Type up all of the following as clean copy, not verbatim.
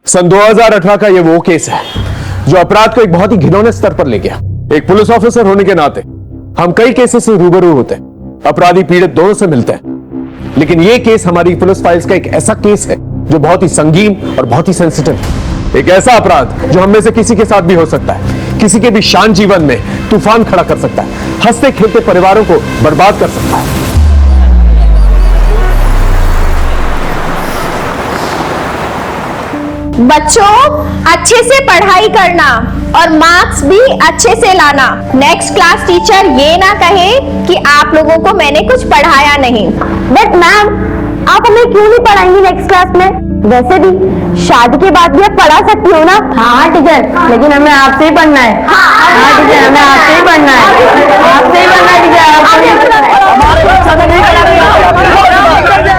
सन 2018 का ये वो केस है जो अपराध को एक बहुत ही घिनौने स्तर पर ले गया। एक पुलिस ऑफिसर होने के नाते हम कई केसेस से रूबरू होते हैं, अपराधी पीड़ित दोनों से मिलते हैं, लेकिन ये केस हमारी पुलिस फाइल्स का एक ऐसा केस है जो बहुत ही संगीन और बहुत ही सेंसिटिव है। एक ऐसा अपराध जो हम में से किसी के साथ भी हो सकता है, किसी के भी शान जीवन में तूफान खड़ा कर सकता है, हंसते खेलते परिवारों को बर्बाद कर सकता है। बच्चों, अच्छे से पढ़ाई करना और मार्क्स भी अच्छे से लाना। नेक्स्ट क्लास टीचर ये ना कहे कि आप लोगों को मैंने कुछ पढ़ाया नहीं। बट मैम, आप हमें क्यों नहीं पढ़ाएंगी नेक्स्ट क्लास में? वैसे भी शादी के बाद भी आप पढ़ा सकती हो ना। हाँ टीचर, लेकिन हमें आपसे ही पढ़ना है। हाँ टीचर, हमें आपसे ही पढ़ना है। आपसे ही पढ़ना है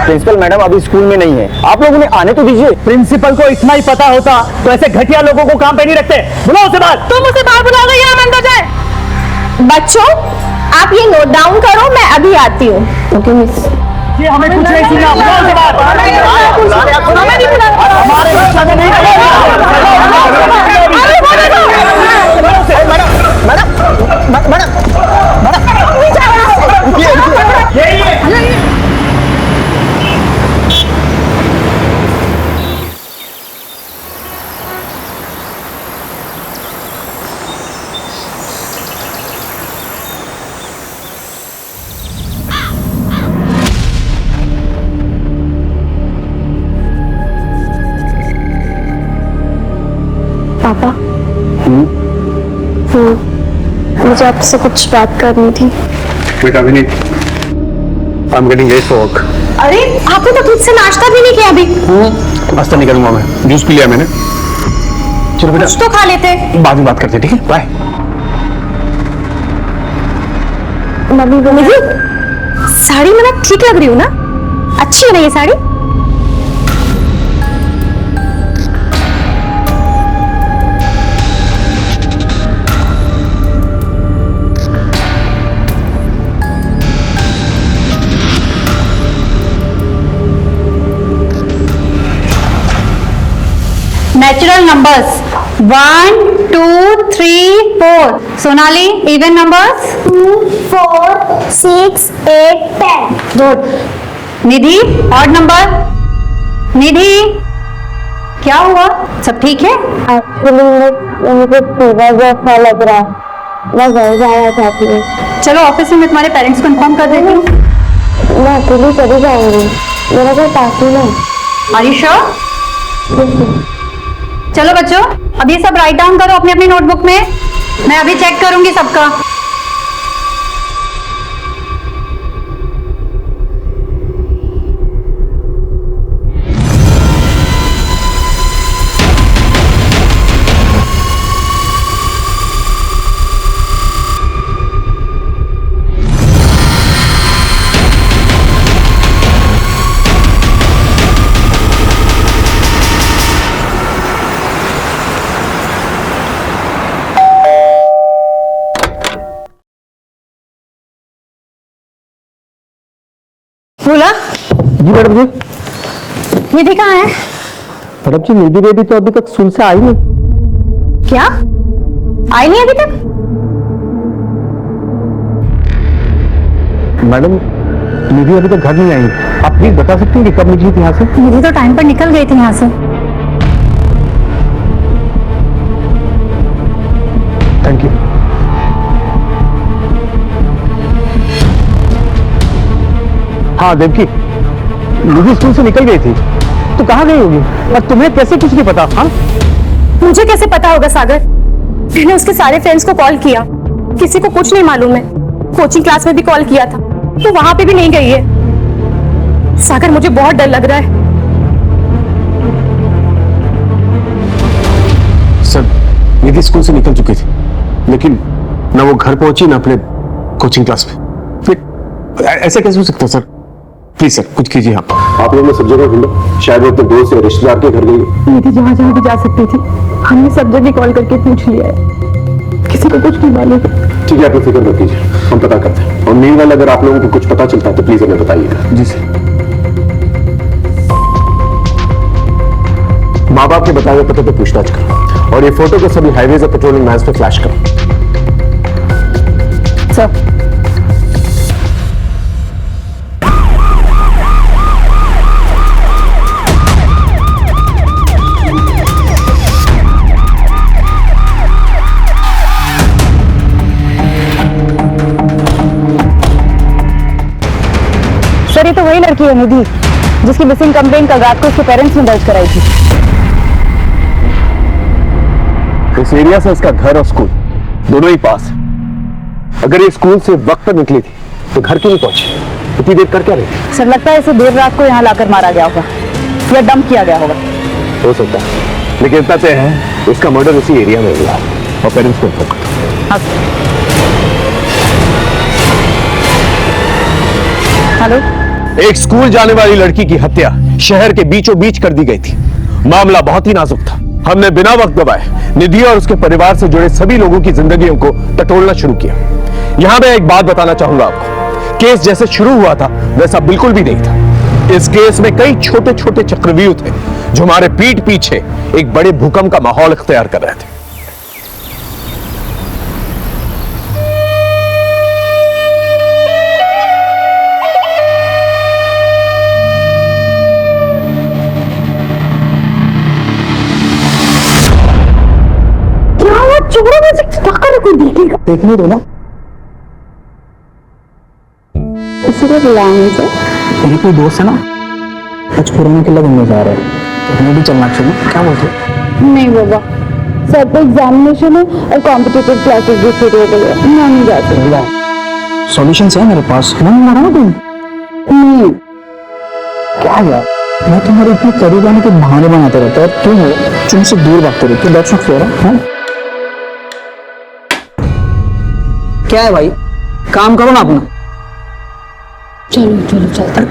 प्रिंसिपल मैडम अभी स्कूल में नहीं है, आप लोग उन्हें आने तो दीजिए। प्रिंसिपल को इतना ही पता होता तो ऐसे घटिया लोगों को काम पे नहीं रखते। बुलाओ उसे बाहर। तुम उसे बाहर बुलाओगे या हम अंदर जाए? बच्चों, आप ये नोट डाउन करो, मैं अभी आती हूँ। Okay miss. ये हमें कुछ नहीं सुना। बुलाओ उसे बाहर। हमें नहीं बुलाना। हमारे बच्चा ने नहीं पापा, मुझे आपसे कुछ बात करनी थी। बेटा Vineet, I am getting late for work. अरे, आपने तो खुद से नाश्ता भी नहीं किया अभी। नाश्ता नहीं करूंगा मैं, जूस पी लिया मैंने। चलो बेटा, कुछ तो खा लेते। बाद में बात करते हैं, ठीक है? बाय। मम्मी जी, साड़ी में मैं ठीक लग रही हूँ ना? अच्छी है ना ये sari? Natural numbers 1, 2, 3, 4. Sonali, even numbers 2, 4, 6, 8, 10. Good. निधि, odd number. निधि, क्या हुआ? सब ठीक है? मुझे फीवर जैसा लग रहा है, मैं घर जाना चाहती हूँ। चलो ऑफिस में मैं तुम्हारे पेरेंट्स को इन्फॉर्म कर देती हूँ। मैं अकेली चली जाऊंगी, मेरा घर पास ही है। Are you sure? चलो बच्चों, अब ये सब राइट डाउन करो अपनी अपनी नोटबुक में। मैं अभी चेक करूंगी सबका। बोला जी मैडम जी। निधि कहाँ है? मैडम जी, निधि बेबी तो अभी तक स्कूल से आई नहीं। क्या आई नहीं अभी तक? मैडम, निधि अभी तक घर नहीं आई। आप प्लीज बता सकती हैं कि कब निकली थी यहाँ से? निधि तो टाइम पर निकल गई थी यहाँ से। Thank you. हाँ देवकी, निधि स्कूल से निकल गई थी, तो कहाँ गई होगी? और तुम्हें कैसे कुछ नहीं पता? हाँ, मुझे कैसे पता होगा सागर? मैंने उसके सारे फ्रेंड्स को कॉल किया, किसी को कुछ नहीं मालूम है। कोचिंग क्लास में भी कॉल किया था, तो वहां पे भी नहीं गई है। सागर, मुझे बहुत डर लग रहा है। सर, निधि स्कूल से निकल चुकी थी, लेकिन ना वो घर पहुंची ना अपने कोचिंग क्लास में। फिर ऐसे कैसे हो सकता है सर? प्लीज सर, कुछ कीजिए। आप लोगों ने सब जगह ढूंढा, शायद वो अपने दोस्त या रिश्तेदार के घर गई। निधि जहाँ जहाँ भी जा सकती थी, हमने सब जगह कॉल करके पूछ लिया है, किसी को कुछ नहीं मालूम। ठीक है, आप फिक्र मत कीजिए, हम पता करते हैं। और मीनवाइल अगर आप लोगों को कुछ पता चलता है तो प्लीज हमें बताइएगा। जी सर। माँ बाप के बताए हुए पते पे पूछताछ करो और ये फोटो को सभी हाईवेज और पेट्रोलिंग वैन्स पे फ्लैश करो। सर सर, ये तो वही लड़की है निधि, जिसकी मिसिंग कंप्लेंट कल रात को उसके पेरेंट्स ने दर्ज कराई थी। इस एरिया से इसका घर और स्कूल दोनों ही पास है। अगर ये स्कूल से वक्त पर निकली थी तो घर क्यों नहीं पहुंची? इतनी देर कर क्या रही? सर, लगता है इसे देर रात को यहाँ लाकर मारा गया होगा या डंप किया गया होगा। हो सकता है, लेकिन इतना तय है इसका मर्डर उसी एरिया में हुआ और पेरेंट्स को इन्फॉर्म करो। हाँ। हेलो। एक स्कूल जाने वाली लड़की की हत्या शहर के बीचों बीच कर दी गई थी। मामला बहुत ही नाजुक था। हमने बिना वक्त गवाए निधि और उसके परिवार से जुड़े सभी लोगों की जिंदगियों को टटोलना शुरू किया। यहां मैं एक बात बताना चाहूंगा आपको, केस जैसे शुरू हुआ था वैसा बिल्कुल भी नहीं था। इस केस में कई छोटे छोटे चक्रव्यूह थे जो हमारे पीठ पीछे एक बड़े भूकंप का माहौल इख्तियार कर रहे थे। देखने दो ना, इसलिए बुलाया मुझे। मेरी कोई दोस्त है ना, आज पुराना किला घूमने जा रहा है, तो हमें भी चलना चाहिए। क्या बोलते हो? नहीं बाबा, सर पे एग्जामिनेशन है और कॉम्पिटिटिव क्लासेस भी शुरू हो गई है, मैं नहीं जा सकती। सॉल्यूशन है मेरे पास, मन मारा ना तुम। क्या यार, मैं तुम्हारे इतने करीब आने के बहाने बनाते रहता है, क्यों हो तुमसे दूर भागते रहते? That's not fair. क्या है भाई, काम करो ना अपना। चलो चलो चलते।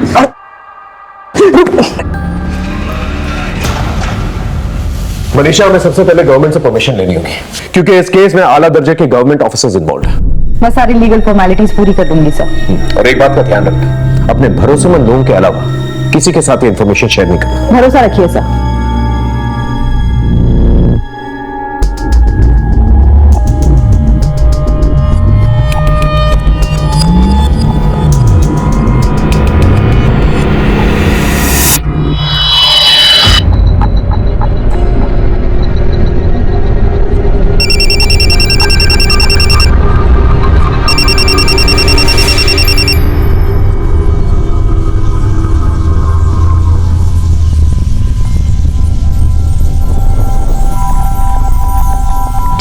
मनीषा, हमें सबसे पहले गवर्नमेंट से परमिशन लेनी होगी क्योंकि इस केस में आला दर्जे के गवर्नमेंट ऑफिसर्स इन्वॉल्व हैं। मैं सारी लीगल फॉर्मेलिटीज पूरी कर दूंगी सर। और एक बात का ध्यान रखें, अपने भरोसेमंद लोगों के अलावा किसी के साथ इंफॉर्मेशन शेयर नहीं करना। भरोसा रखिए सर।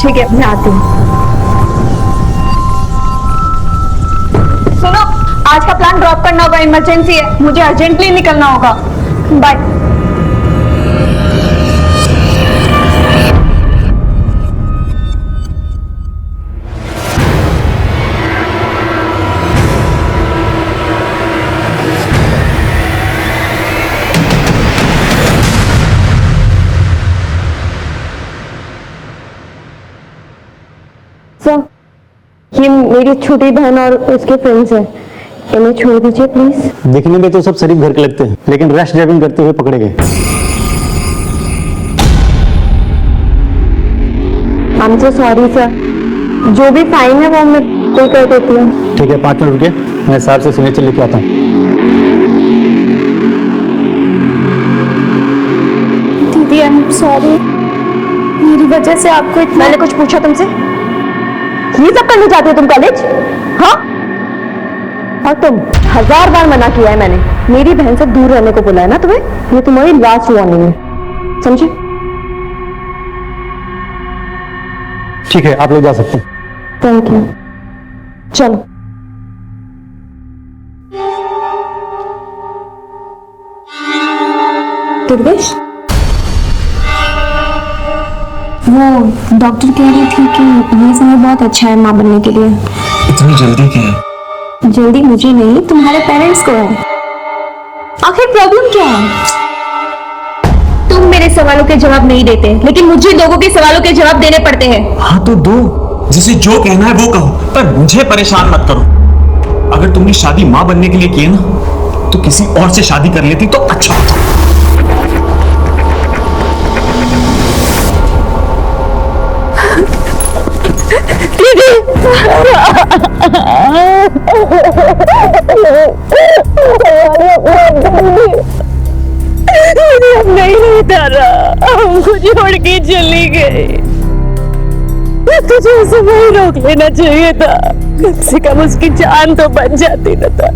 ठीक है, मैं आती हूँ। सुनो, आज का प्लान ड्रॉप करना होगा, इमरजेंसी है, मुझे अर्जेंटली निकलना होगा। बाय। सर, ये मेरी छोटी बहन और उसके फ्रेंड्स हैं, इन्हें छोड़ दीजिए प्लीज। दिखने में तो सब शरीफ घर के लगते हैं, लेकिन रैश ड्राइविंग करते हुए पकड़े गए। I am so sorry sir, जो भी फाइन है वो मैं पे कर देती हूँ। ठीक है, 5 मिनट रुके, मैं साहब से सिग्नेचर लेके आता हूँ। दीदी, आई एम सॉरी, मेरी वजह से आपको इतना। मैंने कुछ पूछा तुमसे? ये सब करने जाते हो तुम कॉलेज? हाँ, और तुम 1000 बार मना किया है मैंने, मेरी बहन से दूर रहने को बोला है ना तुम्हें। ये तुम्हारी लास्ट वार्निंग है, समझे? ठीक है, आप लोग जा सकते हैं। थैंक यू, चलो। दुर्गेश, वो डॉक्टर कह रही थी कि ये समय बहुत अच्छा है माँ बनने के लिए। इतनी जल्दी क्या है? जल्दी मुझे नहीं, तुम्हारे पेरेंट्स को है। आखिर प्रॉब्लम क्या है? तुम मेरे सवालों के जवाब नहीं देते, लेकिन मुझे लोगों के सवालों के जवाब देने पड़ते हैं। हाँ तो दो, जिसे जो कहना है वो कहो, पर मुझे परेशान मत करो। अगर तुमने शादी माँ बनने के लिए की ना, तो किसी और से शादी कर लेती तो अच्छा होता। नहीं तारा, हमको छोड़ के चली गई। तुझे उसे वही रोक लेना चाहिए था, कम से कम उसकी जान तो बच जाती न था।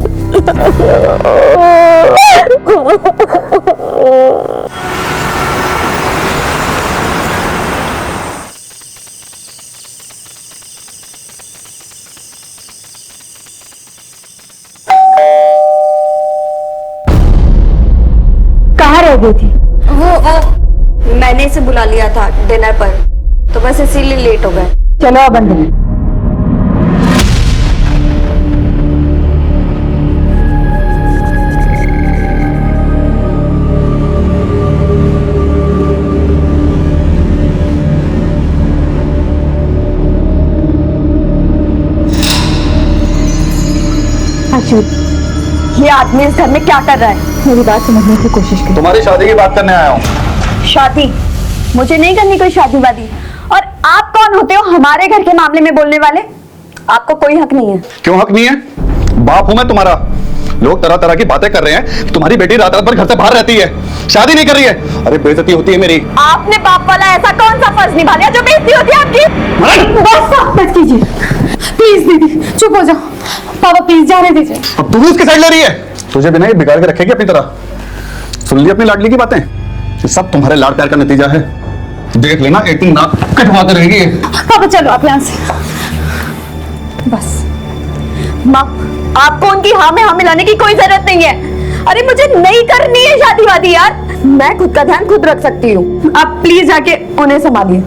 कहाँ रह गई थी? वो मैंने इसे बुला लिया था डिनर पर, तो बस इसीलिए लेट हो गए। चलो अब अंदर। अशोक, ये आदमी इस घर में क्या कर रहा है? मेरी बात समझने की कोशिश कर। तुम्हारी शादी की बात करने आया हूँ। शादी? मुझे नहीं करनी कोई शादी वादी। और आप कौन होते हो हमारे घर के मामले में बोलने वाले? आपको कोई हक नहीं है। क्यों हक नहीं है? बाप हूं मैं तुम्हारा। लोग तरह तरह की बातें कर रहे हैं कि तुम्हारी बेटी रात रात भर घर से बाहर रहती है, शादी नहीं कर रही है। अरे बेइज्जती होती है मेरी। आपने बाप वाला ऐसा कौन सा फर्ज निभा लिया जो बेइज्जती होती है आपकी? बस कीजिए प्लीज। दीदी चुप हो जाओ। पापा प्लीज जाने दीजिए। अब तू भी उसकी साइड ले रही है? तुझे बिना ये बिगाड़ के रखेगी अपनी तरह। सुन ली अपनी लाडली की बातें? ये सब तुम्हारे लाड प्यार का नतीजा है। देख लेना एक दिन नाक कटवाते रहेगी। पापा चलो आप यहाँ से। बस माँ, आपको उनकी हाँ में हाँ मिलाने की कोई जरूरत नहीं है। अरे मुझे नहीं करनी है शादी वादी यार, मैं खुद का ध्यान खुद रख सकती हूँ। आप प्लीज जाके उन्हें संभालिए।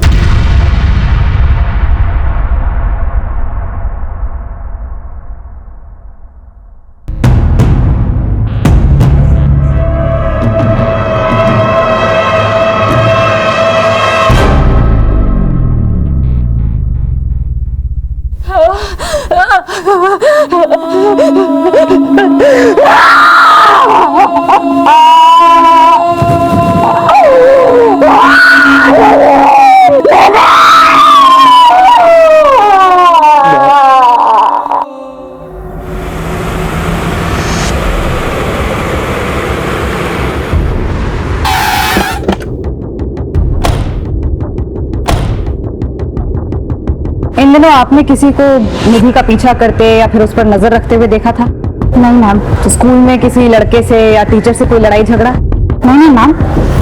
इन दिनों आपने किसी को निधि का पीछा करते या फिर उस पर नजर रखते हुए देखा था? नहीं मैम। तो स्कूल में किसी लड़के से या टीचर से कोई लड़ाई झगड़ा? नहीं मैम,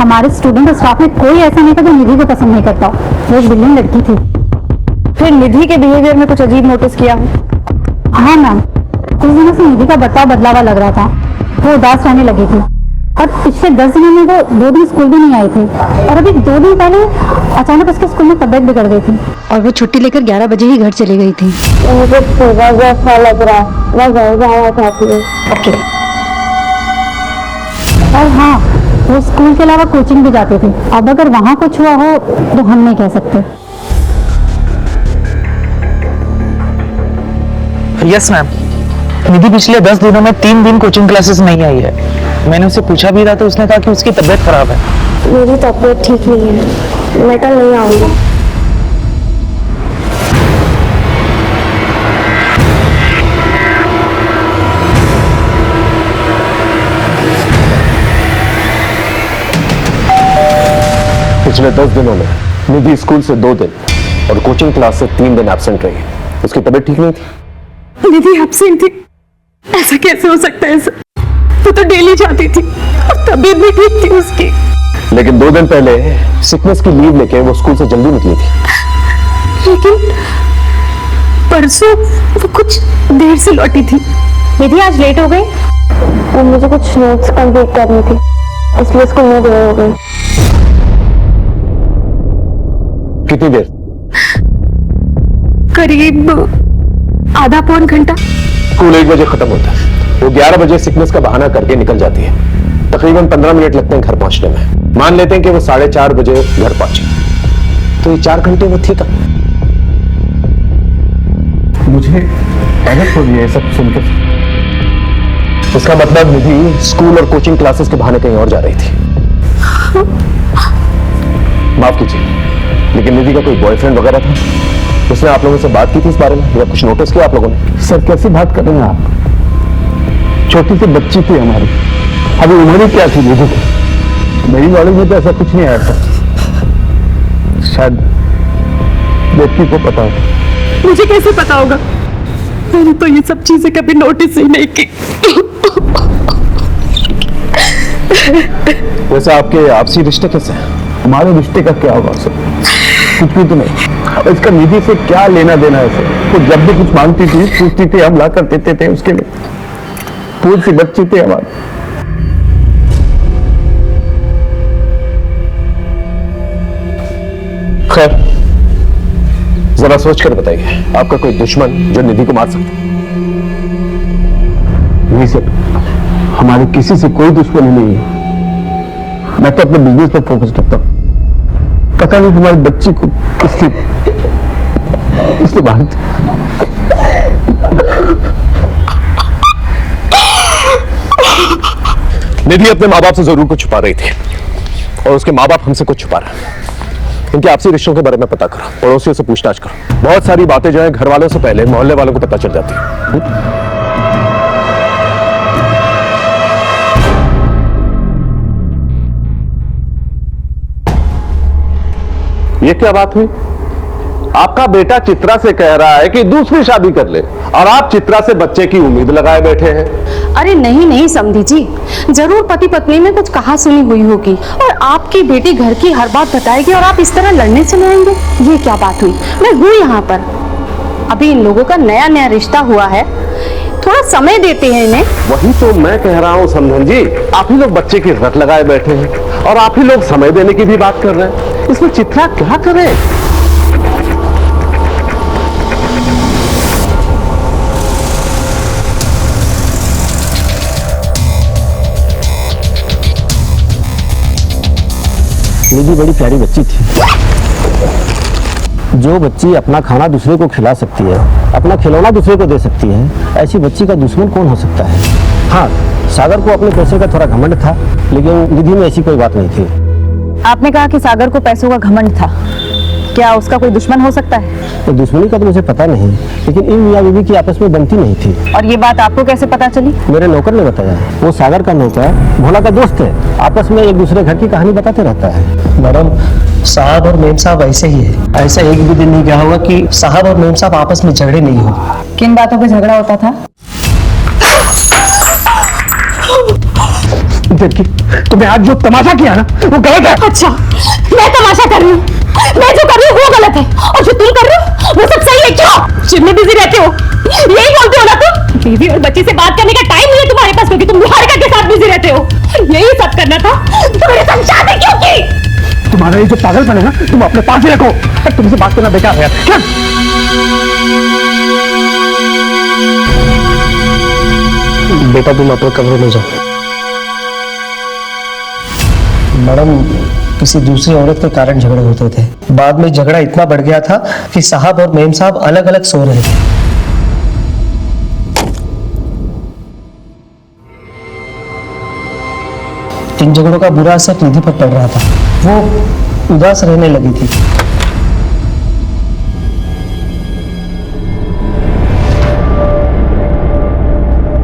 हमारे स्टूडेंट और स्टाफ में कोई ऐसा नहीं था जो निधि को पसंद नहीं करता। वो एक बिल्डिंग लड़की थी। फिर निधि के बिहेवियर में कुछ अजीब नोटिस किया हो? हाँ मैम, कुछ दिनों से निधि का बर्ताव बदला हुआ लग रहा था। वो उदास रहने लगी थी और पिछले 10 दिनों में वो 2 दिन स्कूल भी नहीं आई थी। और अभी 2 दिन पहले अचानक उसके स्कूल में तबीयत बिगड़ गई थी और वो छुट्टी लेकर 11 बजे ही घर चली गई थी। मुझे ऐसा लग रहा है, मैं घर जाना चाहती हूँ। ओके। और हाँ, वो स्कूल के अलावा कोचिंग भी जाती थी। अब अगर वहाँ कुछ हुआ हो तो हम नहीं कह सकते। यस मैम, निधि पिछले 10 दिनों में 3 दिन कोचिंग क्लासेस नहीं आई है। मैंने उससे पूछा भी था तो उसने कहा कि उसकी तबीयत खराब है। मेरी तबीयत ठीक नहीं है, मैं कल नहीं आऊंगी। पिछले 10 दिनों में निधि स्कूल से 2 दिन और कोचिंग क्लास से 3 दिन एब्सेंट रही। उसकी तबीयत ठीक नहीं थी। निधि एब्सेंट थी? ऐसा कैसे हो सकता है सर? वो तो डेली जाती थी और तबीयत भी ठीक थी उसकी। लेकिन 2 दिन पहले सिकनेस की लीव लेके वो स्कूल से जल्दी निकली थी। लेकिन परसों वो कुछ देर से लौटी थी। निधि आज लेट हो गई और मुझे कुछ नोट्स कंप्लीट करनी थी, इसलिए स्कूल में देर हो गई। कितनी देर? करीब आधा पौन घंटा। स्कूल 1 बजे खत्म होता है। वो 11 बजे सिकनेस का बहाना करके निकल जाती है। तकरीबन 15 मिनट लगते हैं घर पहुंचने में। मान लेते हैं कि वो 4:30 बजे घर पहुंची, तो ये 4 घंटे वो थी कहाँ? मुझे गलत हो गया ये सब सुनकर। इसका मतलब निधि स्कूल और कोचिंग क्लासेस के बहाने कहीं और जा रही थी। माफ कीजिए, लेकिन निधि का कोई बॉयफ्रेंड वगैरह था? उसने आप लोगों से बात की थी इस बारे में या कुछ नोटिस किया आप लोगों ने? सर कैसी बात कर रहे हैं आप? छोटी सी बच्ची थी हमारी, अभी उम्र ही क्या थी निधि की? मेरी नॉलेज में तो ऐसा कुछ नहीं आया था। शायद व्यक्ति को पता हो। मुझे कैसे पता होगा? मैंने तो ये सब चीजें कभी नोटिस ही नहीं की। वैसे आपके आपसी रिश्ते कैसे हैं? हमारे रिश्ते का क्या होगा सर? कुछ भी तो नहीं। इसका निधि से क्या लेना देना है सर? वो जब भी कुछ मांगती थी, पूछती थी, हम ला कर देते थे उसके लिए। फूल सी बच्ची थी हमारी। खैर, जरा सोच कर बताइए, आपका कोई दुश्मन जो निधि को मार सकता? नहीं सर, हमारे किसी से कोई दुश्मनी नहीं है। मैं तो अपने बिजनेस पर फोकस करता हूँ। पता नहीं तुम्हारी बच्ची को इसलिए बाहर निधि अपने माँ बाप से जरूर कुछ छुपा रही थी और उसके माँ बाप हमसे कुछ छुपा रहे हैं। इनके आपसी रिश्तों के बारे में पता करो, पड़ोसियों से पूछताछ करो। बहुत सारी बातें जो है घर वालों से पहले मोहल्ले वालों को पता चल जाती है। ये क्या बात हुई? आपका बेटा चित्रा से कह रहा है कि दूसरी शादी कर ले और आप चित्रा से बच्चे की उम्मीद लगाए बैठे हैं। अरे नहीं नहीं समधी जी, जरूर पति पत्नी में कुछ कहा सुनी हुई होगी और आपकी बेटी घर की हर बात बताएगी और आप इस तरह लड़ने चले आएंगे। ये क्या बात हुई? मैं हूँ यहाँ पर, अभी इन लोगों का नया नया रिश्ता हुआ है, थोड़ा समय देते हैं इन्हें। वही तो मैं कह रहा हूँ समधन जी, आप ही लोग बच्चे की रट लगाए बैठे हैं और आप ही लोग समय देने की भी बात कर रहे हैं। इसमें चित्रा क्या करे? निधि बड़ी प्यारी बच्ची थी। जो बच्ची अपना खाना दूसरे को खिला सकती है, अपना खिलौना दूसरे को दे सकती है, ऐसी बच्ची का दुश्मन कौन हो सकता है? हाँ, सागर को अपने पैसे का थोड़ा घमंड था, लेकिन निधि में ऐसी कोई बात नहीं थी। आपने कहा कि सागर को पैसों का घमंड था, क्या उसका कोई दुश्मन हो सकता है? तो दुश्मनी का तो मुझे पता नहीं, लेकिन इन मियाँ बीवी की आपस में बनती नहीं थी। और ये बात आपको कैसे पता चली? मेरे नौकर ने बताया। वो सागर का नौकर भोला का दोस्त है, आपस में एक दूसरे घर की कहानी बताते रहता है। मैडम, साहब और मेम साहब ऐसे ही है। ऐसा एक भी दिन नहीं गया होगा कि साहब और मेम साहब आपस में झगड़े नहीं हो। किन बातों पे झगड़ा होता था? देखिए, तुमने आज जो तमाशा किया ना, वो गलत है। अच्छा, मैं तमाशा कर रही हूँ? मैं जो कर रही हूँ वो गलत है और जो तुम कर रहे हो वो सब सही है। क्यों जिम में बिजी रहते हो? यही बोलते हो ना तुम? बीवी और बच्ची से बात करने का टाइम नहीं है तुम्हारे पास, क्योंकि तुम निहारिका के साथ बिजी रहते हो। यही सब करना था तो मेरे साथ शादी क्यों की? तुम्हारा ये जो पागलपन है ना, तुम अपने पास ही रखो। तुमसे बात करना बेकार है। चल। बेटा तुम अपने कमरे में जाओ। मैडम, किसी दूसरी औरत के कारण झगड़े होते थे, बाद में झगड़ा इतना बढ़ गया था कि साहब और मेम साहब अलग अलग सो रहे थे। इन झगड़ों का बुरा असर निधि पर पड़ रहा था, वो उदास रहने लगी थी।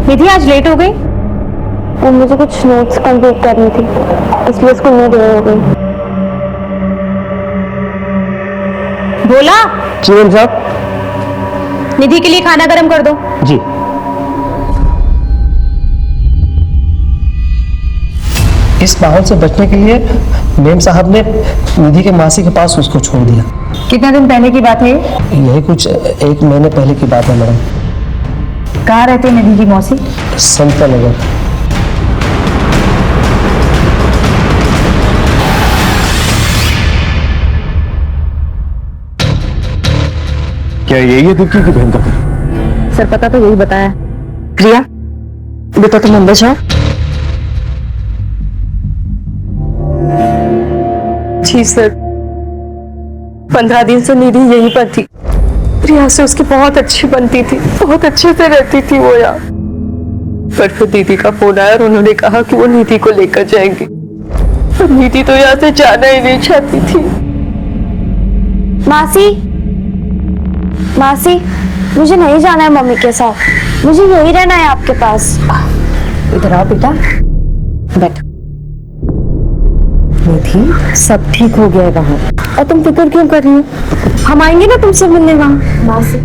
निधि आज लेट हो गई? वो मुझे कुछ नोट्स कंप्लीट करनी थी, इसलिए स्कूल में देर हो गई। बोला जी मेम साहब। निधि के लिए खाना गर्म कर दो। जी। इस माहौल से बचने के लिए मेम साहब ने निधि के मासी के पास उसको छोड़ दिया। कितने दिन पहले की बात है? यही कुछ 1 महीने पहले की बात है मैडम। कहाँ रहते निधि की मौसी? संता नगर। क्या यही है दिक्की की बहन का घर? सर पता तो यही बताया। प्रिया बेटा तुम अंदर जाओ। जी सर, 15 दिन से निधि यहीं पर थी। प्रिया से उसकी बहुत अच्छी बनती थी, बहुत अच्छे से रहती थी वो यहाँ। पर फिर दीदी का फोन आया और उन्होंने कहा कि वो निधि को लेकर जाएंगे। पर निधि तो यहाँ से जाना ही नहीं चाहती थी। मासी, मासी, मुझे नहीं जाना है मम्मी के साथ, मुझे यही रहना है आपके पास। इधर आओ बेटा, बैठ। निधि, सब ठीक हो गया है वहाँ। और तुम फिक्र क्यों कर रही हो? हम आएंगे ना तुमसे मिलने वहाँ। मासी,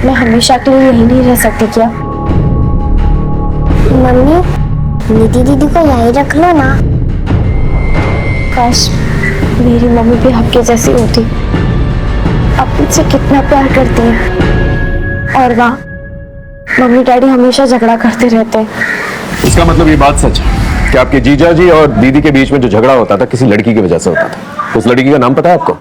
मैं हमेशा के लिए यही नहीं रह सकती क्या? मम्मी, निधि दीदी को यहीं रख लो ना। काश मेरी मम्मी भी आपके जैसी होती, आप मुझसे कितना प्यार करती हैं। और वहाँ मम्मी डैडी हमेशा झगड़ा करते रहते हैं। इसका मतलब ये बात सच है कि आपके जीजा जी और दीदी के बीच में जो झगड़ा होता था किसी लड़की की वजह से होता था। उस लड़की का नाम पता है आपको?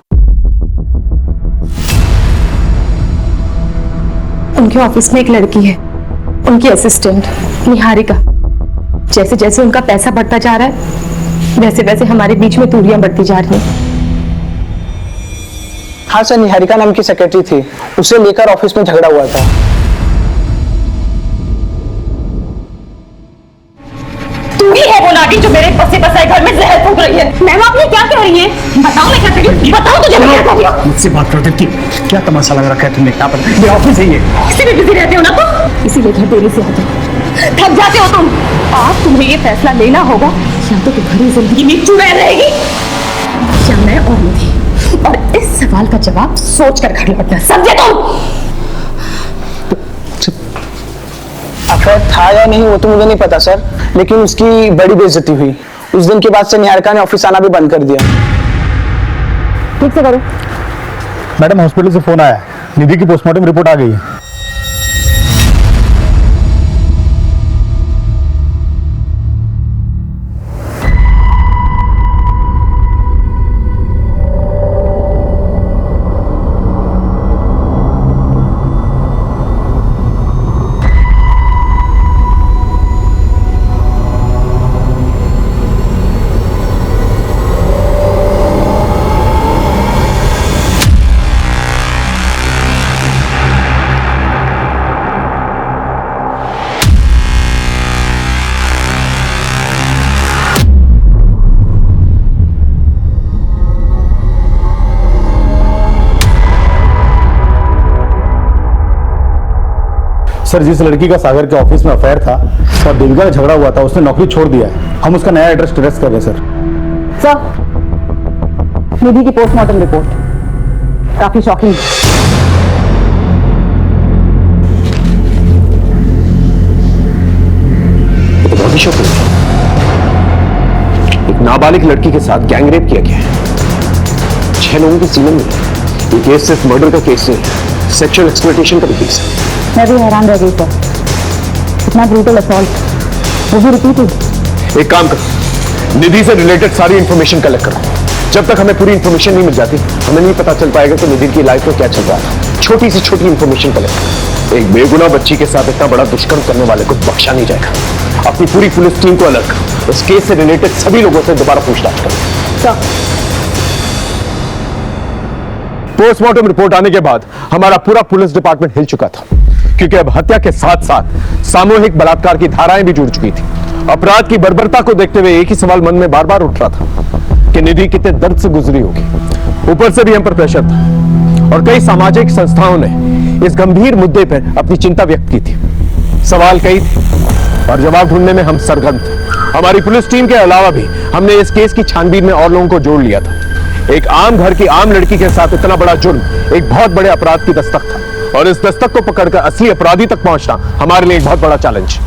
उनके ऑफिस में एक लड़की है, उनकी असिस्टेंट निहारिका। जैसे जैसे उनका पैसा बढ़ता जा रहा है, वैसे वैसे हमारे बीच में दूरियां बढ़ती जा रही हैं। हाँ सर, निहारिका नाम की सेक्रेटरी थी, उसे लेकर ऑफिस में झगड़ा हुआ था। तू ही है वो नाटी जो मेरे बसे बसाए घर में जहर फूंक रही है। मैम, आप ये क्या कह रही हैं? बताओ मैं क्या कर रही हूँ, बताओ तुझे मैं क्या कर रही हूँ। मुझसे बात करते कि क्या तमाशा लग रखा है तुमने? क्या पता, ये ऑफिस है ये। इसीलिए बिजी रहते हो ना तुम, इसीलिए घर देरी से आते हो, थक जाते हो तुम। आज तुम्हें ये फैसला लेना होगा, या तो तुम्हारी जिंदगी में चुड़ैल रहेगी या मैं और निधि। और इस सवाल का जवाब सोच कर घर लौटना, समझे तुम? अफेयर था या नहीं वो तो मुझे नहीं पता सर, लेकिन उसकी बड़ी बेइज्जती हुई। उस दिन के बाद से निहारिका ने ऑफिस आना भी बंद कर दिया। ठीक से करो। मैडम, हॉस्पिटल से फोन आया है, निधि की पोस्टमार्टम रिपोर्ट आ गई है। सर, जिस लड़की का सागर के ऑफिस में अफेयर था और देविका का झगड़ा हुआ था, उसने नौकरी छोड़ दिया है। हम उसका नया एड्रेस ट्रेस कर रहे हैं सर। सर, निधि की पोस्टमार्टम रिपोर्ट काफी शॉकिंग। तो बहुत ही शौक है। एक नाबालिग लड़की के साथ गैंगरेप किया गया है, 6 लोगों की सीमन में। ये केस सिर्फ मर्डर का केस नहीं, सेक्सुअल एक्सप्लॉयटेशन का भी केस है। मैं भी हैरान रह गई सर, इतना ब्रूटल असॉल्ट, वो भी रिपीट हुई। एक काम करो, निधि से रिलेटेड सारी इंफॉर्मेशन कलेक्ट करो। जब तक हमें पूरी इंफॉर्मेशन नहीं मिल जाती, हमें नहीं पता चल पाएगा कि निधि की लाइफ में क्या चल रहा था। छोटी से छोटी इंफॉर्मेशन कलेक्ट करो। एक बेगुनाह बच्ची के साथ इतना बड़ा दुष्कर्म करने वाले को बख्शा नहीं जाएगा। अपनी पूरी पुलिस टीम को अलर्ट करो, इस केस से रिलेटेड सभी लोगों से दोबारा पूछताछ करो। पोस्टमार्टम रिपोर्ट आने के बाद हमारा पूरा पुलिस डिपार्टमेंट हिल चुका था, क्योंकि अब हत्या के साथ साथ सामूहिक बलात्कार की धाराएं भी जुड़ चुकी थी। अपराध की बर्बरता को देखते हुए एक ही सवाल मन में बार बार उठ रहा था कि निधि कितने दर्द से गुजरी होगी। ऊपर से भी हम पर प्रेशर था और कई सामाजिक संस्थाओं ने इस गंभीर मुद्दे पर अपनी चिंता व्यक्त की थी। सवाल कई थे और जवाब ढूंढने में हम सरगर्म थे। हमारी पुलिस टीम के अलावा भी हमने इस केस की छानबीन में और लोगों को जोड़ लिया था। एक आम घर की आम लड़की के साथ इतना बड़ा जुर्म एक बहुत बड़े अपराध की दस्तक था, और इस दस्तक को पकड़कर असली अपराधी तक पहुंचना हमारे लिए एक बहुत बड़ा चैलेंज।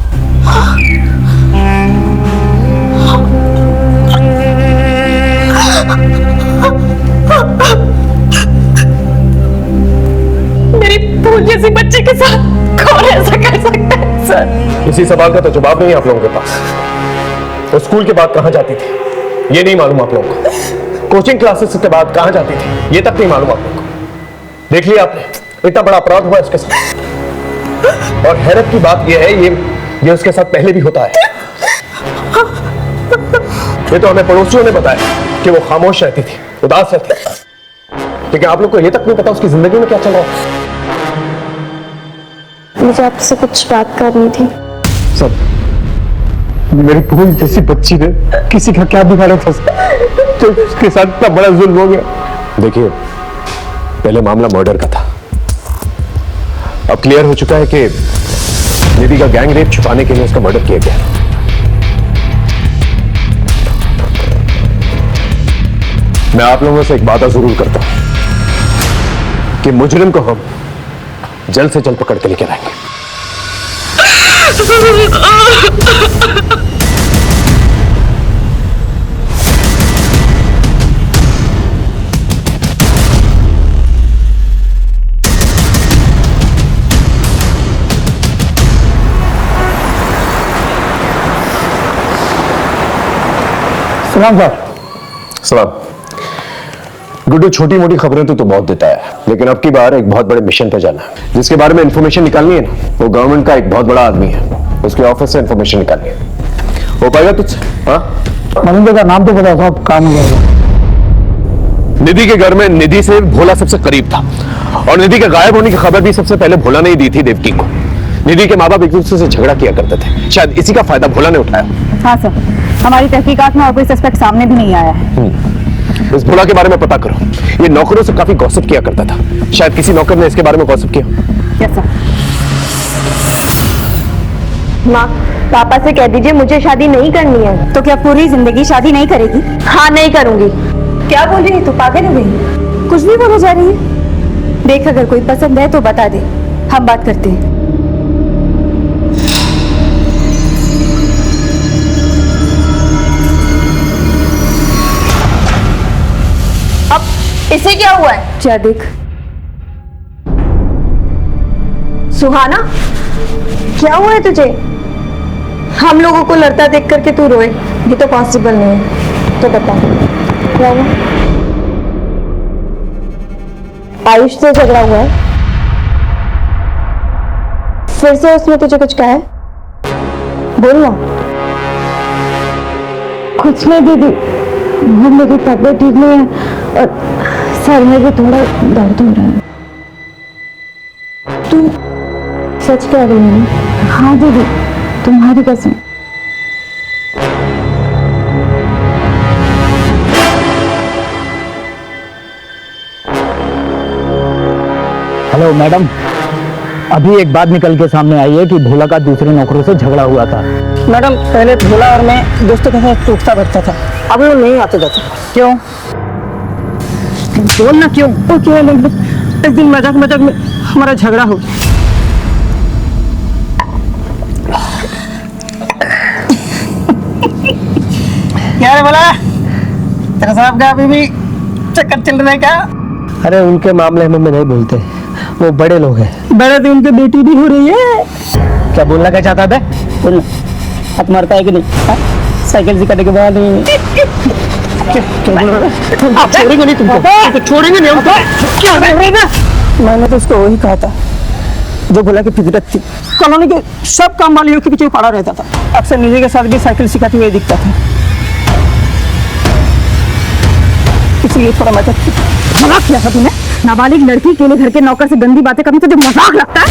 मेरी फूल जैसी बच्चे के साथ कौन ऐसा कर सकता है सर? इसी सवाल का तो जवाब नहीं है आप लोगों के पास। तो स्कूल के बाद कहां जाती थी ये नहीं मालूम आप लोगों को। कोचिंग क्लासेस के बाद कहां जाती थी ये तक नहीं मालूम आप लोगों को। देख लिया आपने, इतना बड़ा अपराध हुआ इसके साथ। और हैरत की बात यह है ये उसके साथ पहले भी होता है। ये तो हमें पड़ोसियों ने बताया कि वो खामोश रहती थी, उदास रहती थी, लेकिन आप लोग को ये तक नहीं पता उसकी जिंदगी में क्या चल रहा है। मुझे आपसे कुछ बात करनी थी। सब मेरी फूल जैसी बच्ची ने किसी का क्या बिगाड़ा था तो उसके साथ इतना बड़ा जुल्म हो गया। देखिए, पहले मामला मर्डर का था, अब क्लियर हो चुका है कि निधि का गैंग रेप छुपाने के लिए उसका मर्डर किया गया। मैं आप लोगों से एक वादा जरूर करता हूं कि मुजरिम को हम जल्द से जल्द पकड़ के लेकर आएंगे। सलाम सर। सलाम। गुड्डू, छोटी मोटी खबरें तो बहुत देता है, लेकिन अब की बार एक बहुत बड़े मिशन पर जाना है। जिसके बारे में इंफॉर्मेशन निकालनी है ना, वो गवर्नमेंट का एक बहुत बड़ा आदमी है, उसके ऑफिस से इंफॉर्मेशन निकालनी है। हो पाएगा तुझसे? हाँ, मनिंदर का नाम तो पता साहब, काम हो जाएगा। निधि के घर में निधि से भोला सबसे करीब था, और निधि के गायब होने की खबर भी सबसे पहले भोला ने ही दी थी देवकी को। निधि के माँ बाप एक दूसरे से झगड़ा किया करते थे, शायद इसी का फायदा भोला ने उठाया। हाँ सर, हमारी तहकीकात में और कोई सस्पेक्ट सामने भी नहीं आया है। इस भोला के बारे में पता करो, ये नौकरों से काफी गॉसिप किया करता था, शायद किसी नौकर ने इसके बारे में गॉसिप किया। Yes sir. माँ, पापा से कह दीजिए मुझे शादी नहीं करनी है। तो क्या पूरी जिंदगी शादी नहीं करेगी? हाँ, नहीं करूंगी। क्या बोल रही है तू? पागल हो गई? कुछ भी बोले जा रही है। देख, अगर कोई पसंद है तो बता दे, हम बात करते हैं। इसे क्या हुआ है? क्या देख। सुहाना, क्या हुआ है तुझे? हम लोगों को लड़ता देख करके तू रोए, ये तो पॉसिबल नहीं है। तो बता, क्या हुआ? आयुष से झगड़ा हुआ है? फिर से उसने तुझे कुछ कहा है? बोल ना। कुछ नहीं दीदी, वो मेरी तबीयत ठीक नहीं है और सर में भी थोड़ा दर्द हो रहा है। तू सच कह रही है? हाँ दीदी, तुम्हारी कसम। हेलो मैडम, अभी एक बात निकल के सामने आई है कि भोला का दूसरे नौकरों से झगड़ा हुआ था। मैडम, पहले भोला और मैं दोस्तों के साथ टूटता बैठता था, अब वो नहीं आते जाते। क्यों? बोल ना क्यों? तो क्या है, एक दिन मजाक मजाक में हमारा झगड़ा हो गया। क्या है बोला? तेरा साहब का अभी भी चक्कर चल रहा है क्या? अरे उनके मामले में नहीं बोलते, वो बड़े लोग हैं। बड़े तो उनकी बेटी भी हो रही है। क्या बोलना क्या चाहता था? बोलना, हाथ मारता है कि नहीं? हाँ? साइकिल सिखाने के बाद आप छोड़ेंगे नहीं तुमको, छोड़ेंगे नहीं हमको। क्या बोल रहे ना? मैंने तो उसको वही कहा था जो भोला की फितरत थी। कॉलोनी के सब काम वालियों के पीछे पड़ा रहता था, अक्सर निधि के साथ भी साइकिल सिखाते हुए दिखता था, इसलिए थोड़ा मजाक किया था तूने। नाबालिग लड़की के लिए घर के नौकर से गंदी बातें करनी तुझे मजाक लगता है?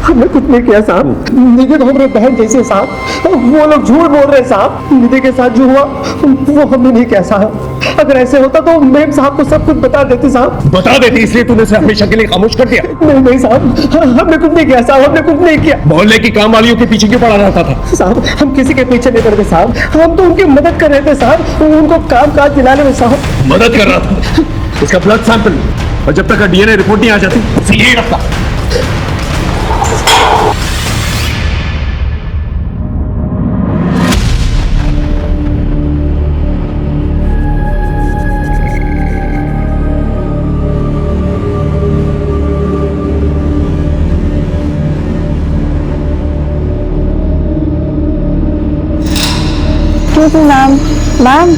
हमने कुछ नहीं किया साहब, निधि तो हमारे बहन जैसे साहब, वो लोग झूठ बोल रहे साहब। निधि के साथ जो हुआ वो हमने नहीं किया साहब। अगर ऐसे होता तो मेम साहब को सब कुछ बता देते साहब। बता देती, इसलिए तूने उसे हमेशा के लिए खामोश कर दिया? नहीं साहब, हमने कुछ नहीं किया साहब, हमने कुछ नहीं किया। मोहल्ले की काम वालियों के पीछे क्यों पड़ा रहता था? साहब, हम किसी के पीछे नहीं पड़ते साहब, हम तो उनकी मदद कर रहे थे साहब, उनको काम काज दिलाने में साहब। मदद कर रहा था? इसका ब्लड सैंपल, और जब तक डीएनए रिपोर्ट नहीं आ जाती उसे यही रखता। Ma'am, ma'am,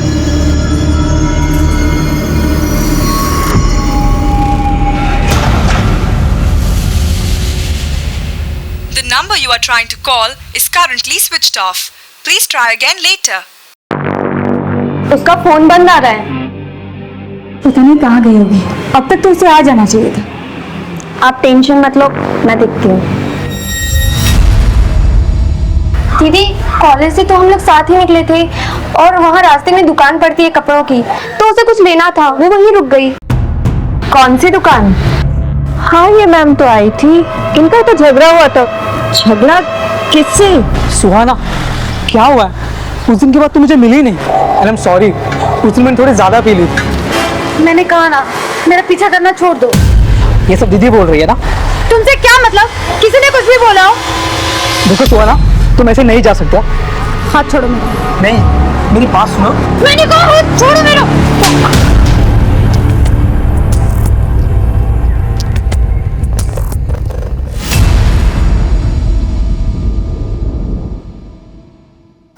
The number you are trying to call is currently switched off. Please try again later. उसका फोन बंद आ रहा है। पता नहीं कहाँ गई होगी, अब तक तो उसे आ जाना चाहिए था। आप टेंशन मत लो, मैं देखती हूँ। दीदी, कॉलेज से तो हम लोग साथ ही निकले थे और वहाँ रास्ते में दुकान पड़ती है कपड़ों की, तो उसे कुछ लेना था, वो वहीं रुक गई। कौन सी दुकान? हाँ ये मैम तो आई थी, इनका तो झगड़ा हुआ था। झगड़ा किससे? सुहाना, क्या हुआ है? उस दिन के बाद तो मुझे मिली नहीं। एंड आई एम सॉरी, उस दिन मैंने थोड़ी ज्यादा पी ली थी। मैंने कहा ना, मेरा पीछा करना छोड़ दो। ये सब दीदी बोल रही है ना? तुमसे क्या मतलब? किसी ने कुछ भी बोला हो? देखो सुहाना, तुम ऐसे नहीं जा सकते। हाथ छोड़ो मेरा। नहीं, मेरी बात सुनो। मैंने कहा हाथ छोड़ो मेरा।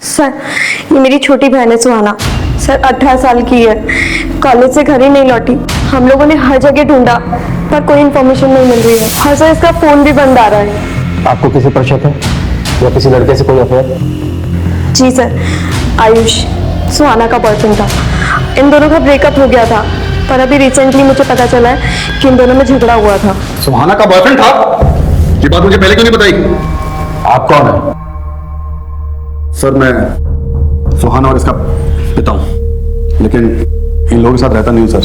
सर, ये मेरी छोटी बहन है सुहाना। सर 18 साल की है, कॉलेज से घर ही नहीं लौटी। हम लोगों ने हर जगह ढूंढा पर कोई इन्फॉर्मेशन नहीं मिल रही है। और सर इसका फोन भी बंद आ रहा है। आपको किसी पर शक है या किसी लड़के से कोई अफेयर? जी सर, आयुष सुहाना का बॉयफ्रेंड था। इन दोनों का ब्रेकअप हो गया था, पर अभी रिसेंटली मुझे पता चला है कि इन दोनों में झगड़ा हुआ था। सुहाना का बॉयफ्रेंड था? ये बात मुझे पहले क्यों नहीं बताई? आप कौन है? सर मैं सुहाना और इसका पिता हूं, लेकिन इन लोगों के साथ रहता नहीं हूं सर।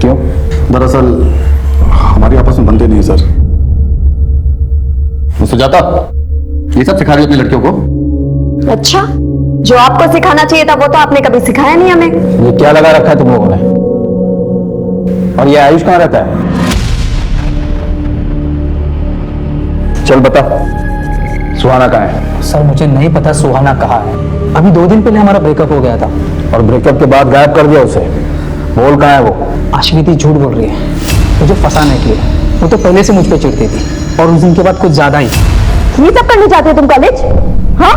क्यों? दरअसल हमारी आपस में बनते नहीं सर। सुजाता, ये सब सिखा रही है अपनी लड़कियों को? अच्छा, जो आपको सिखाना चाहिए था वो तो आपने कभी सिखाया नहीं हमें। ये क्या लगा रखा है तुम लोगों ने? और ये आयुष कहाँ रहता है? चल बता, सुहाना कहाँ है? सर मुझे नहीं पता सुहाना कहाँ है। अभी 2 दिन पहले हमारा ब्रेकअप हो गया था। और ब्रेकअप के बाद गायब कर दिया उसे। बोल कहाँ है वो? अश्विनी झूठ बोल रही है मुझे फंसाने के लिए। वो तो पहले से मुझ पे चिढ़ती थी और उस दिन के बाद कुछ ज्यादा ही। ये सब करने जाते हो तुम कॉलेज? हाँ,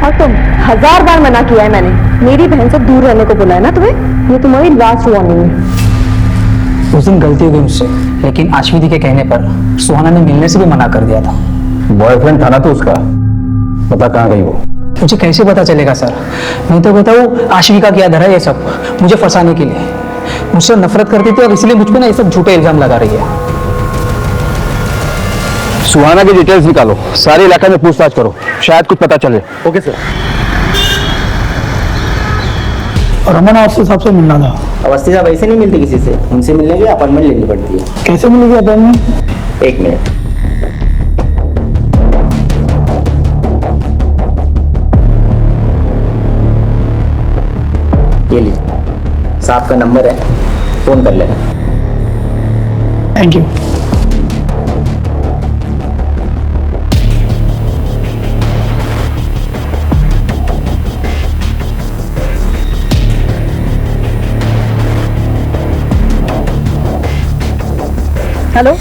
और तुम 1000 बार मना किया है मैंने, मेरी बहन से दूर रहने को बोला है ना तुम्हें। ये तुम्हारी लास्ट वार्निंग है। उस दिन गलती हो गई मुझसे, लेकिन अश्विनी के कहने पर सुहाना ने मिलने से भी मना कर दिया था। बॉयफ्रेंड था ना तो उसका? बता कहाँ गई वो? मुझे कैसे पता चलेगा सर? मैं तो बताऊँ आश्विनी का क्या धरा है ये सब मुझे फंसाने के लिए। मुझसे नफरत करती थी और इसलिए मुझ पे ना ये सब झूठे इल्जाम लगा रही है। सुहाना की डिटेल्स निकालो, सारे इलाके में पूछताछ करो, शायद कुछ पता चले। Okay sir. रमन आपसे सबसे मिलना था। अवस्थी साहब ऐसे नहीं मिलती किसी से, उनसे मिलने के लिए अपॉइंटमेंट लेनी पड़ती है। कैसे मिलेगी अपॉइंटमेंट? 1 मिनट। ये लीजिए, साहब का नंबर है, फोन कर लेना। Thank you. हेलो,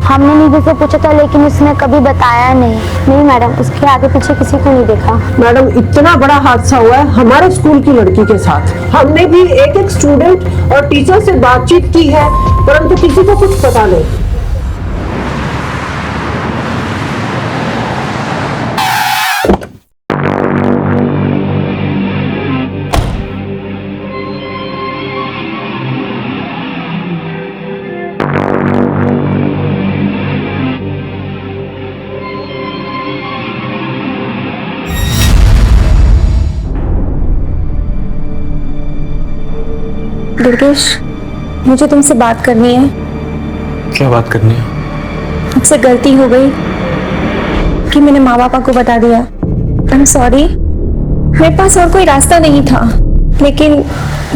हमने निधि से पूछा था लेकिन उसने कभी बताया नहीं मैडम, उसके आगे पीछे किसी को नहीं देखा। मैडम इतना बड़ा हादसा हुआ है हमारे स्कूल की लड़की के साथ। हमने भी एक स्टूडेंट और टीचर से बातचीत की है, परंतु किसी को कुछ पता नहीं। दुर्गेश, मुझे तुमसे बात करनी है। क्या बात करनी है? मुझसे गलती हो गई कि मैंने माँ पापा को बता दिया। आई एम सॉरी, मेरे पास और कोई रास्ता नहीं था, लेकिन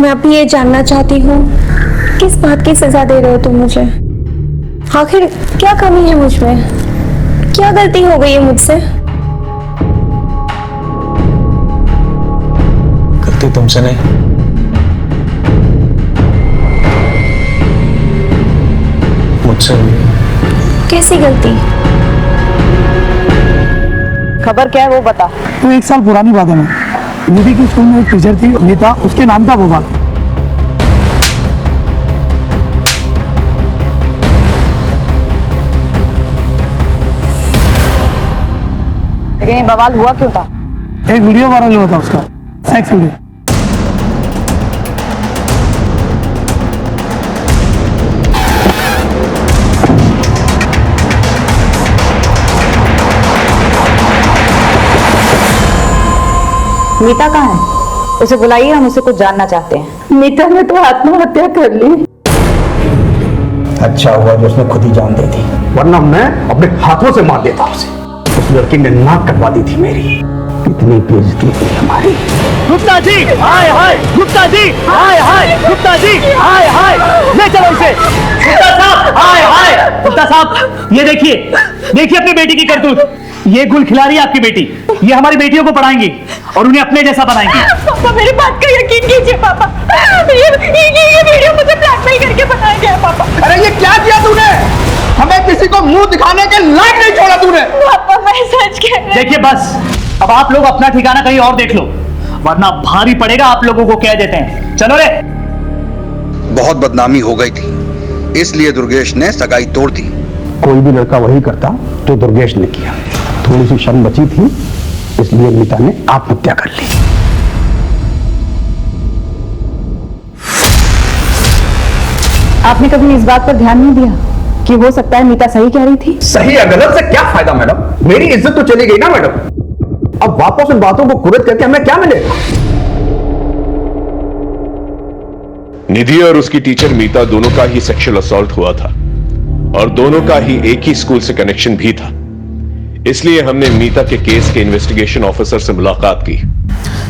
मैं अभी ये जानना चाहती हूँ किस बात की सजा दे रहे हो तुम मुझे? आखिर क्या कमी है मुझ में? क्या गलती हो गई है मुझसे? गलती तुमसे नहीं, मुझसे हुई। कैसी गलती? खबर क्या है वो बता। तो 1 साल पुरानी बात है ना, निधि की स्कूल में एक टीचर थी, नीता, उसके नाम था बवाल। लेकिन ये बवाल हुआ क्यों था? एक वीडियो वायरल हुआ था उसका, सेक्स वीडियो। मीता कहाँ है? उसे बुलाइए, हम उसे कुछ जानना चाहते हैं। मीता ने तो आत्महत्या कर ली। अच्छा हुआ जो उसने खुद ही जान दे दी, वरना मैं अपने हाथों से मार देता उसे। उस लड़की ने नाक कटवा दी थी मेरी। कितनी बेइज्जती हुई हमारी। गुप्ता जी, हाय हाय, गुप्ता जी, हाय हाय, गुप्ता जी, हाय हाय, ले चलो इसे। गुप्ता साहब, हाय हाय, गुप्ता साहब, ये देखिए, देखिए अपनी बेटी की करतूत। ये गुल खिला रही है आपकी बेटी। ये हमारी बेटियों को पढ़ाएंगी और उन्हें अपने जैसा बनाएंगी। पापा मेरी बात का यकीन कीजिए पापा, ये वीडियो मुझे ब्लैकमेल करके बनाया गया पापा। अरे ये क्या किया तूने? हमें किसी को मुंह दिखाने के लायक नहीं छोड़ा तूने। पापा मैं सच कह रही हूं। देखिए बस, अब आप लोग अपना ठिकाना कहीं और देख लो, वरना भारी पड़ेगा आप लोगों को। कह देते हैं, चलो रे। बहुत बदनामी हो गई थी, इसलिए दुर्गेश ने सगाई तोड़ दी। कोई भी लड़का वही करता तो दुर्गेश ने किया। थोड़ी सी शर्म बची थी, इसलिए मीता ने आत्महत्या कर ली। आपने कभी इस बात पर ध्यान नहीं दिया कि हो सकता है मीता सही कह रही थी? सही या गलत से क्या फायदा मैडम? मेरी इज्जत तो चली गई ना मैडम। अब वापस उन बातों को कुरेद करके हमें क्या मिलेगा? निधि और उसकी टीचर मीता दोनों का ही सेक्सुअल असॉल्ट हुआ था और दोनों का ही एक ही स्कूल से कनेक्शन भी था। इसलिए हमने मीता के केस के इन्वेस्टिगेशन ऑफिसर से मुलाकात की।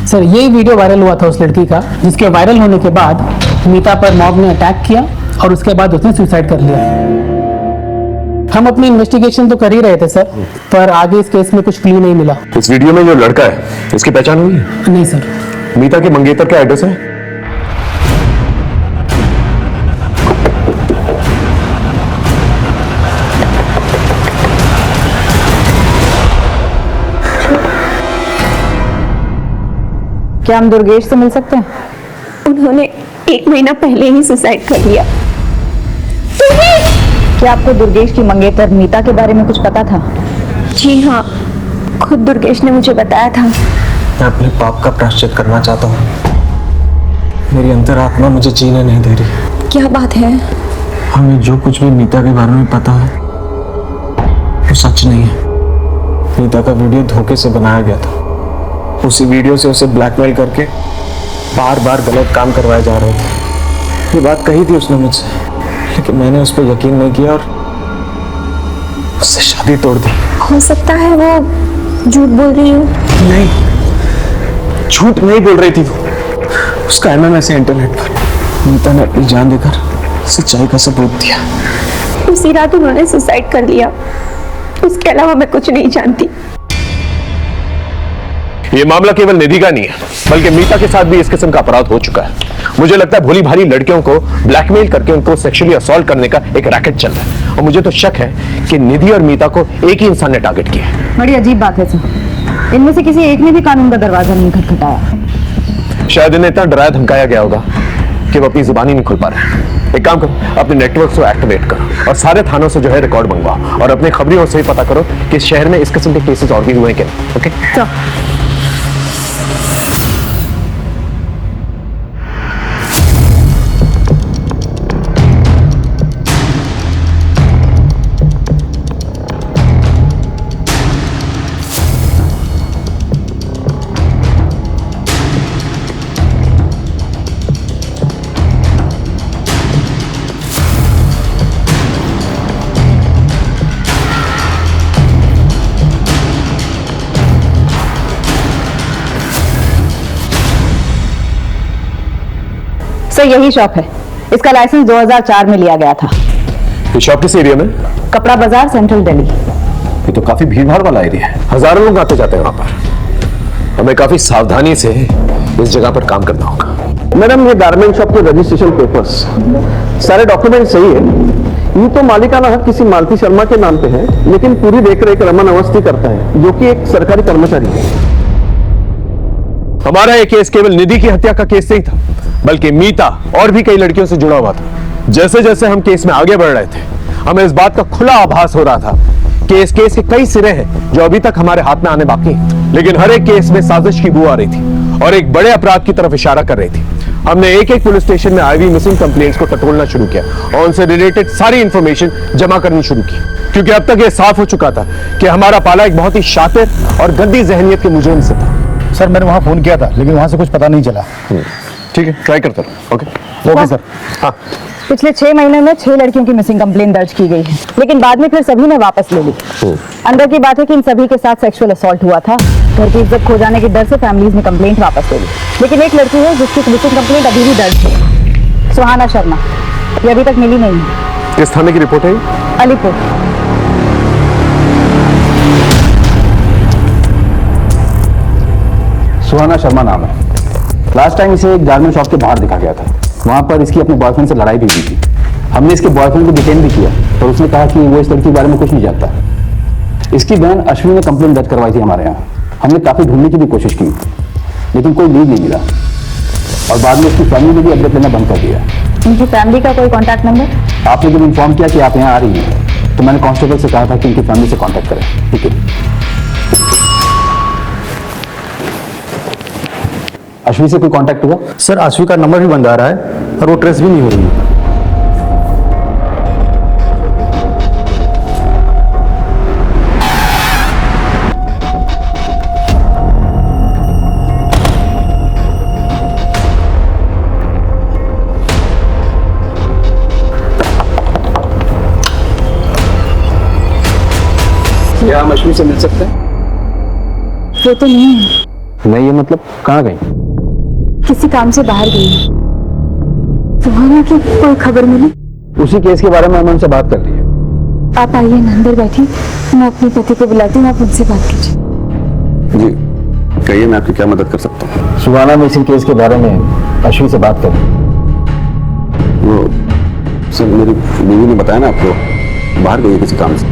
सर, ये वीडियो वायरल हुआ था उस लड़की का, जिसके वायरल होने के बाद मीता पर मॉब ने अटैक किया और उसके बाद उसने सुसाइड कर लिया। हम अपनी इन्वेस्टिगेशन तो कर ही रहे थे सर, पर आगे इस केस में कुछ क्लू नहीं मिला। इस वीडियो में जो लड़का है, इसकी पहचान हुई है? नहीं सर। मीता के मंगेतर का एड्रेस है? क्या हम दुर्गेश से मिल सकते हैं? उन्होंने 1 महीना पहले ही सुसाइड कर लिया। क्या आपको दुर्गेश की मंगेतर मीता के बारे में कुछ पता था? जी हाँ, खुद दुर्गेश ने मुझे बताया था। मैं अपने पाप का प्रायश्चित करना चाहता हूँ। मेरी अंतरात्मा मुझे जीने नहीं दे रही। क्या बात है? हमें जो कुछ भी मीता के बारे में पता है वो सच नहीं है। मीता का वीडियो धोखे से बनाया गया था। उसी वीडियो से उसे ब्लैकमेल करके बार बार गलत काम करवाए जा रहे थे। ये बात कही थी उसने मुझसे, लेकिन मैंने उस पर यकीन नहीं किया और उससे शादी तोड़ दी। हो सकता है वो झूठ बोल रही हो। नहीं, झूठ नहीं बोल रही थी वो। उसका एमएमएस है इंटरनेट पर। मीता ने अपनी जान देकर सच्चाई का सबूत दिया। उसी रात उन्होंने सुसाइड कर लिया। उसके अलावा मैं कुछ नहीं जानती। ये मामला केवल निधि का नहीं है, बल्कि मीता के साथ भी इस किस्म का अपराध हो चुका है। मुझे लगता है भोली भाली लड़कियों को ब्लैकमेल करके उनको सेक्सुअली असॉल्ट करने का एक रैकेट चल रहा है, और मुझे तो शक है कि निधि और मीता को एक ही इंसान ने टारगेट किया है। बड़ी अजीब बात है सर, इनमें से किसी एक ने भी कानून का दरवाजा नहीं खटखटाया। शायद इन्हें इतना डराया धमकाया गया होगा कि वो अपनी जुबान ही नहीं खुल पा रहे। एक काम करो, अपने नेटवर्क को एक्टिवेट करो और सारे थानों से जो है रिकॉर्ड मंगवाओ और अपनी खबरों से ही पता करो कि इस शहर में इस किस्म के केसेस और भी हुए क्या। ओके, सर यही शॉप है, इसका लाइसेंस 2004 में लिया गया था। ये शॉप किस एरिया में? कपड़ा बाजार, सेंट्रल दिल्ली। ये तो काफी भीड़ भाड़ वाला एरिया है, हजारों लोग आते जाते हैं वहां पर। हमें काफी सावधानी से इस जगह पर काम करना होगा। मैडम, ये गारमेंट शॉप के रजिस्ट्रेशन पेपर्स, सारे डॉक्यूमेंट सही है। ये तो मालिकाना हक किसी मालती शर्मा के नाम पे है, लेकिन पूरी देखरेख रमन अवस्थी करता है, जो कि एक सरकारी कर्मचारी है। हमारा ये केस केवल निधि की हत्या का केस नहीं था, बल्कि मीता और भी कई लड़कियों से जुड़ा हुआ था। जैसे जैसे हम केस में आगे बढ़ रहे थे, हमें इस बात का खुला आभास हो रहा था कि इस केस के कई सिरे हैं जो अभी तक हमारे हाथ में आने बाकी हैं। लेकिन हर एक केस में साजिश की बू आ रही थी और एक बड़े अपराध की तरफ इशारा कर रही थी। हमने एक एक पुलिस स्टेशन में आई हुई मिसिंग कंप्लेंट्स को टटोलना शुरू किया और उनसे रिलेटेड सारी इंफॉर्मेशन जमा करनी शुरू की, क्योंकि अब तक यह साफ हो चुका था कि हमारा पाला एक बहुत ही शातिर और गंदी जहनियत के मुजरिम से था। सर मैंने वहाँ फोन किया था लेकिन वहाँ से कुछ पता नहीं चला। ठीक है, ट्राई करता हूँ। Okay sir. हाँ, पिछले 6 महीने में 6 लड़कियों की मिसिंग कंप्लेंट दर्ज की गई है, लेकिन बाद में फिर सभी ने वापस ले ली। अंदर की बात है कि इन सभी के साथ सेक्सुअल असॉल्ट हुआ था। घर की इज्जत खो जाने के डर से फैमिलीज ने कंप्लेंट वापस ले ली, लेकिन एक लड़की है जिसकी मिसिंग कंप्लेंट अभी भी दर्ज है, सुहाना शर्मा। ये अभी तक मिली नहीं है। किस थाने की रिपोर्ट है? अलीपुर। सुहाना शर्मा नाम है। लास्ट टाइम इसे एक गारमेंट शॉप के बाहर देखा गया था। वहां पर इसकी अपने बॉयफ्रेंड से लड़ाई भी हुई थी। हमने इसके बॉयफ्रेंड को डिटेन भी किया, पर उसने कहा कि वो इस लड़की के बारे में कुछ नहीं जानता। इसकी बहन अश्विनी ने कंप्लेंट दर्ज करवाई थी हमारे यहाँ। हमने काफी ढूंढने की भी कोशिश की, लेकिन कोई लीड नहीं मिला, और बाद में इसकी फैमिली ने भी अपडेट लेना बंद कर दिया। इनकी फैमिली का कोई कॉन्टैक्ट नंबर? आपने जब इन्फॉर्म किया कि आप यहाँ आ रही हैं, तो मैंने कांस्टेबल से कहा था कि इनकी फैमिली से कांटेक्ट करें। ठीक है। अश्वी से कोई कांटेक्ट हुआ? सर अश्वी का नंबर भी बंद आ रहा है और वो ट्रेस भी नहीं हो रही है। क्या हम अश्वी से मिल सकते हैं? वो तो नहीं है। नहीं है मतलब? कहाँ गई? किसी काम से बाहर गई है। सुहाना की कोई खबर मिली? उसी केस के बारे में हमने उनसे बात कर ली है। आप आइए ना, अंदर बैठिए, मैं अपने पति को बुलाती हूँ, आप उनसे बात कीजिए। जी कहिए, मैं आपकी क्या मदद कर सकता हूँ? सुहाना में इसी केस के बारे में अश्वी से बात करें। वो सर मेरी बीवी ने बताया ना आपको, बाहर गई है किसी काम से।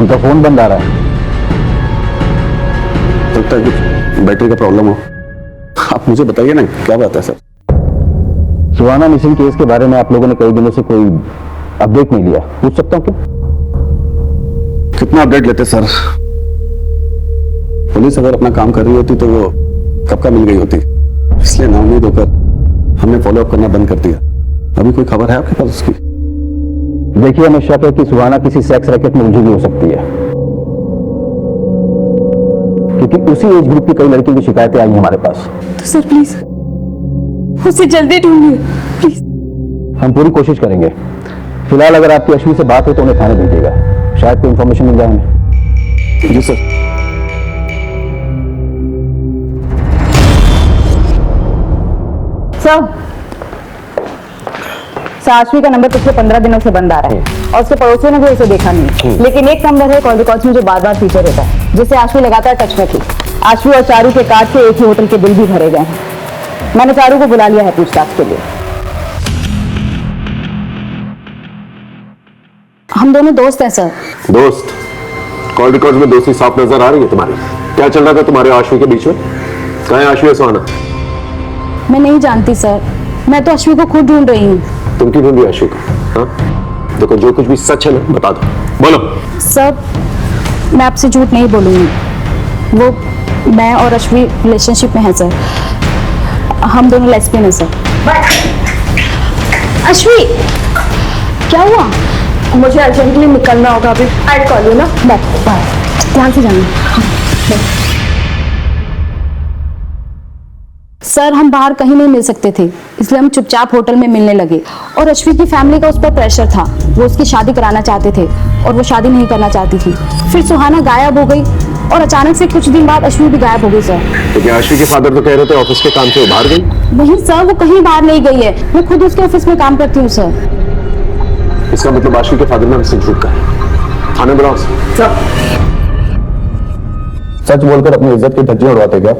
उनका फोन बंद आ रहा है। लगता है कुछ बैटरी का प्रॉब्लम हो। आप मुझे बताइए ना क्या बात है सर? सुहाना मिसिंग केस के बारे में आप लोगों ने कई दिनों से कोई अपडेट नहीं लिया, पूछ सकता हूँ क्या? कितना अपडेट लेते सर? पुलिस अगर अपना काम कर रही होती तो वो कब का मिल गई होती। इसलिए नाउम्मीद होकर हमने फॉलोअप करना बंद कर दिया। अभी कोई खबर है आपके पास उसकी? देखिए, हमें शक है कि सुहाना किसी सेक्स रैकेट में उलझी भी हो सकती है, क्योंकि उसी एज ग्रुप की कई लड़कियों की शिकायतें आई हैं हमारे पास। तो सर प्लीज उसे जल्दी ढूंढिए प्लीज। हम पूरी कोशिश करेंगे। फिलहाल अगर आपकी अश्वी से बात हो तो उन्हें थाने भेजिएगा, शायद कोई इंफॉर्मेशन मिल जाए हमें। जी सर। अश्वी का नंबर पिछले 15 दिनों से बंद आ रहा है और उसके पड़ोसियों ने भी उसे देखा नहीं, लेकिन एक नंबर है कॉल रिकॉर्ड्स में जो बार बार फीचर होता है, जिससे अश्वी लगातार टच में थी। अश्वी और चारू के कार्ड से एक ही होटल के बिल भी भरे गए हैं। मैंने चारू को बुला लिया है पूछताछ के लिए। हम दोनों दोस्त हैं सर। दोस्त? कॉल रिकॉर्ड में दोस्ती साफ नजर आ रही है तुम्हारी। क्या चल रहा था तुम्हारे आशवी के बीच में? कहाँ है आशवी और सुहाना? मैं नहीं जानती सर, मैं तो अश्वी को खुद ढूंढ रही हूँ। तुम क्यों ढूंढ रही आशवी को? हाँ देखो, जो कुछ भी सच है ना बता दो, बोलो। सर मैं आपसे झूठ नहीं बोलूंगी, वो मैं और अश्वी रिलेशनशिप में है सर। हम दोनों लेस्बियन हैं सर। अश्वी क्या हुआ? मुझे अर्जेंटली निकलना होगा अभी। आई कॉल यू ना। बाय। ध्यान से जाना। सर हम बाहर कहीं नहीं मिल सकते थे, इसलिए हम चुपचाप होटल में मिलने लगे, और अश्वी की फैमिली का उस पर प्रेशर था। वो उसकी शादी कराना चाहते थे और वो शादी नहीं करना चाहती थी। फिर सुहाना गायब हो गई और अचानक से कुछ दिन बाद अश्वी भी गायब हो गई सर। तो क्या आशवी के फादर तो कह रहे थे ऑफिस के काम से वो बाहर गई? नहीं सर, वो कहीं बाहर नहीं गई है, मैं खुद उसके ऑफिस में काम करती हूँ सर। इसका मतलब आशवी के फादर ने हमसे झूठ कहा। थाने बुलाओ। सच बोलकर अपनी इज्जत की धज्जियां उड़ाते क्या?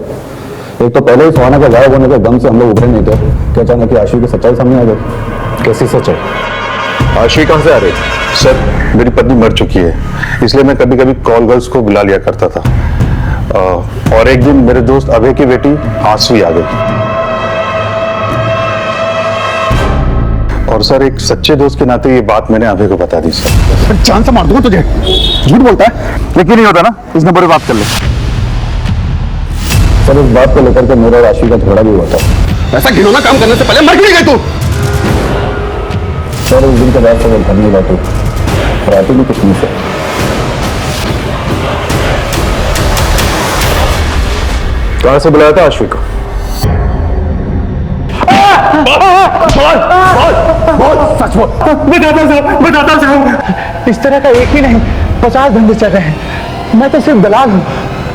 एक तो पहले ही सुहाना का गायब होने के गम से हम लोग उभरे नहीं थे, क्या अचानक कि आशवी की सच्चाई सामने आ गई? कैसी सच्चाई? आशवी कहाँ से आ रही? सर मेरी पत्नी मर चुकी है, इसलिए मैं कभी कभी कॉल गर्ल्स को बुला लिया करता था। और एक दिन मेरे दोस्त अभय की बेटी आशवी आ गई, और सर एक सच्चे दोस्त के नाते ये बात मैंने अभय को बता दी। सर जान से मार दूंगा तुझे। झूठ बोलता है, यकीन नहीं होता ना? इस नंबर पर बात कर ले। सर इस बात को लेकर के मेरा और आशवी का झगड़ा भी हुआ था। ऐसा घिनौना काम करने से पहले मर क्यों नहीं गई तू? सर उस दिन के बाद से वो घर नहीं बैठी और आती भी कुछ नहीं सर। कहां से बुलाया था आश्वी को? सच बोल। बताता साहब, इस तरह का एक ही नहीं 50 धंधे चल रहे हैं। मैं तो सिर्फ दलाल हूँ,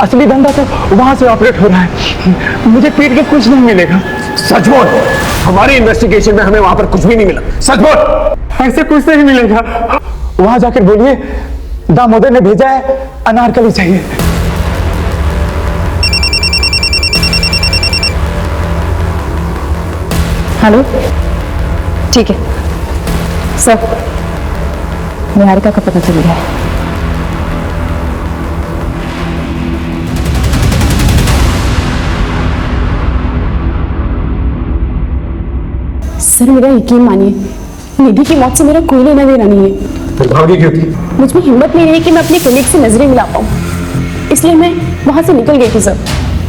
असली धंधा तो वहां से ऑपरेट हो रहा है। मुझे पीट के कुछ नहीं मिलेगा। सच बोल। हमारी इन्वेस्टिगेशन में हमें वहां पर कुछ भी नहीं मिला। सच बोल। ऐसे कुछ नहीं मिलेगा। वहां जाकर बोलिए दामोदर ने भेजा है, अनारकली चाहिए। हेलो, ठीक है सर, निहारिका का पता चल गया है। सर मेरा यकीन मानिए, निधि की मौत से मेरा कोई लेना देना नहीं है। फिर भागी क्यों थी? मुझ में हिम्मत नहीं रही कि मैं अपने कलीग से नजरें मिला पाऊं, इसलिए मैं वहां से निकल गई थी सर।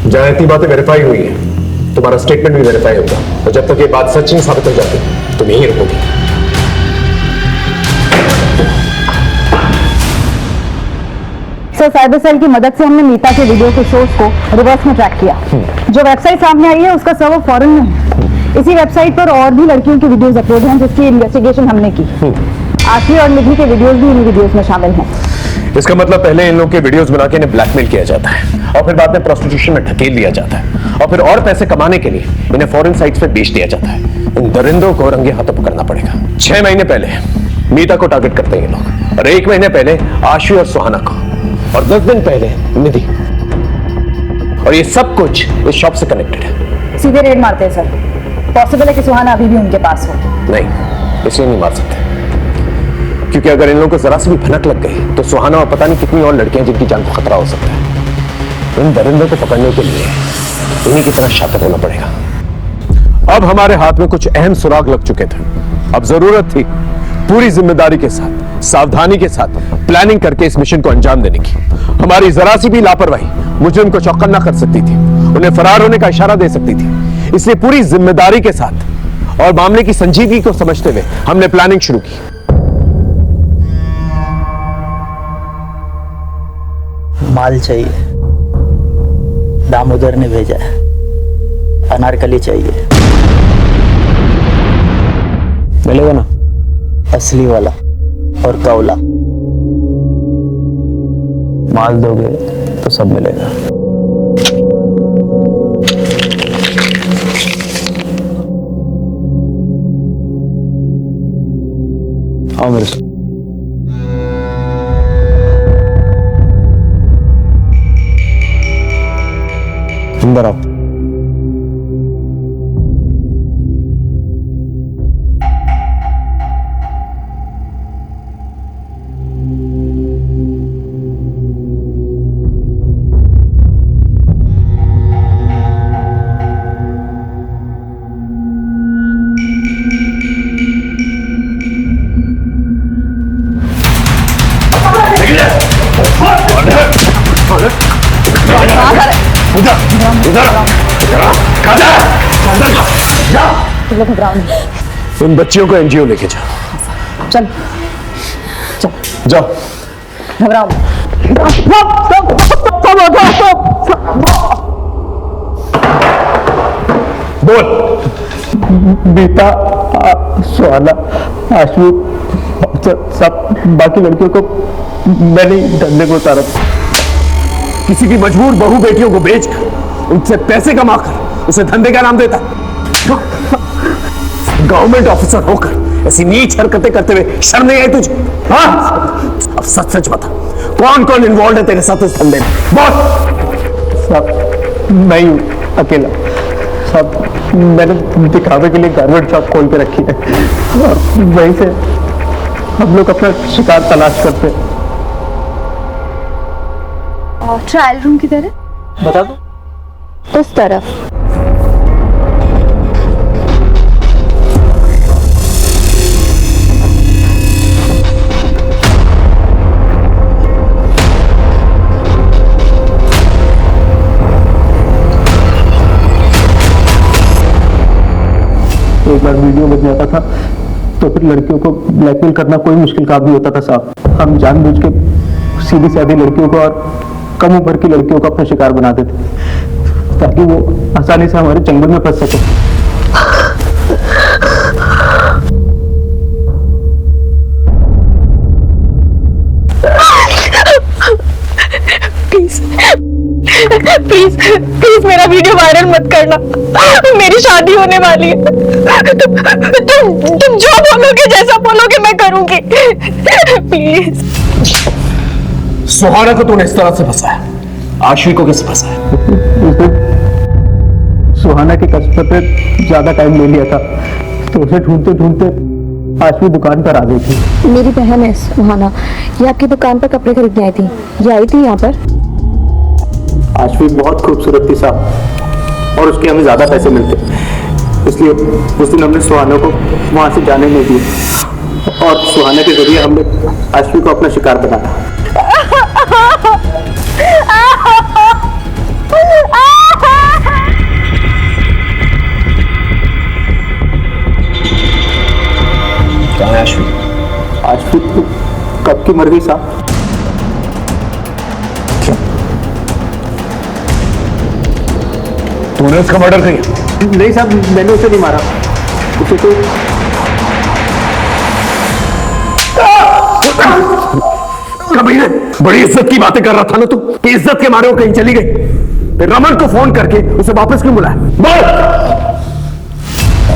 जहां इतनी बातें वेरीफाई हुई हैं, तुम्हारा स्टेटमेंट भी वेरीफाई होगा, और जब तक ये बात सच नहीं साबित हो जाती तुम यहीं रहोगी। सर साइबर सेल की मदद से हमने मीता के वीडियो के सोर्स को रिवर्स में ट्रैक किया। जो वेबसाइट सामने आई है उसका सर्वर फॉरेन में है। इसी वेबसाइट पर और भी लड़कियों की वीडियोस अपलोड हैं जिसकी इन्वेस्टिगेशन हमने की। आशी और निधि के वीडियोस भी इन वीडियोस में शामिल हैं। इसका मतलब पहले इन लोगों के वीडियोस बना के इन्हें ब्लैकमेल किया जाता है, और फिर बाद में प्रोस्टिट्यूशन में ढकेल दिया जाता है, और फिर और पैसे कमाने के लिए इन्हें फॉरेन साइट्स पे बेच दिया जाता है। इन दरिंदों को रंगे हाथों पकड़ना पड़ेगा। 6 महीने पहले मीता को टारगेट करते हैं ये लोग, और 1 महीने पहले आशु और सुहाना को, और 10 दिन पहले निधि। और ये सब कुछ इस शॉप से कनेक्टेड है। सीधे रेड मारते हैं सर। पॉसिबल है कि सुहाना अभी भी उनके पास हो। नहीं, इसलिए नहीं मार सकते, क्योंकि अगर इन लोगों को जरा सी भी भनक लग गई तो सुहाना और पता नहीं कितनी और लड़कियां जिनकी जान को खतरा हो सकता है। इन दरिंदों को पकड़ने के लिए इन्हीं की तरह शातिर होना पड़ेगा। अब हमारे हाथ में कुछ अहम सुराग लग चुके थे। अब जरूरत थी पूरी जिम्मेदारी के साथ, सावधानी के साथ प्लानिंग करके इस मिशन को अंजाम देने की। हमारी जरा सी भी लापरवाही मुजरिम को चौकन्ना कर सकती थी, उन्हें फरार होने का इशारा दे सकती थी। इसलिए पूरी जिम्मेदारी के साथ और मामले की संजीदगी को समझते हुए हमने प्लानिंग शुरू की। माल चाहिए, दामोदर ने भेजा है। अनारकली चाहिए, मिलेगा ना? असली वाला और कौला। माल दोगे तो सब मिलेगा। आओ मेरे साथ। अंदर आओ। इन बच्चियों को एनजीओ लेके जाओ। चल चल जाओ। घबराओ। बोल। मीता, सुहाना, आशु, सब बाकी लड़कियों को मैंने धंधे को उतारा। किसी की मजबूर बहू बेटियों को बेचकर उनसे पैसे कमाकर उसे धंधे का नाम देता। गवर्नमेंट ऑफिसर होकर ऐसी नीच हरकतें करते हुए शर्म नहीं आई तुझे? हाँ? अब सच सच बता, कौन कौन इन्वॉल्व है तेरे साथ इस धंधे में? बोल। सब मैं हूँ अकेला। सब मैंने दिखावे के लिए गारमेंट शॉप खोल के रखी है, और वहीं से हम लोग अपना शिकार तलाश करते हैं। और ट्रायल रूम किधर है? बता दो। उस तरफ। एक बार वीडियो बन जाता था तो फिर लड़कियों को ब्लैकमेल करना कोई मुश्किल काम नहीं होता था साहब। हम जानबूझ के सीधी सादी लड़कियों को और कम उम्र की लड़कियों को अपना शिकार बनाते थे। ताकि वो आसानी से हमारे चंगुल में फंस सके। प्लीज प्लीज प्लीज मेरा वीडियो वायरल मत करना, मेरी शादी होने वाली है। तुम जो बोलोगे, जैसा बोलोगे मैं करूंगी, प्लीज। सुहाना को तूने इस तरह से फंसाया, आशवी को कैसे फंसाया? सुहाना के कस्टमर पे ज्यादा टाइम ले लिया था, तो उसे ढूंढते ढूंढते आशवी दुकान पर आ गई थी। मेरी बहन है सुहाना, ये आपकी दुकान पर कपड़े खरीदने आई थी। ये आई थी यहाँ पर। आशवी बहुत खूबसूरत थी साहब, और उसके हमें ज्यादा पैसे मिलते, इसलिए उस दिन हमने सुहाना को वहां से जाने नहीं दिए, और सुहाना के जरिए हमने आशवी को अपना शिकार बनाया। कहाँ है आशवी? आशवी तो कब की मर गई साहब। तूने उसका मर्डर किया? नहीं साहब, मैंने उसे नहीं मारा, उसे तो कबीर, बड़ी इज्जत की बातें कर रहा था ना तू, कि इज्जत के मारे वो कहीं चली गई। फिर रमन को फोन करके उसे वापस क्यों बुलाया? बोल।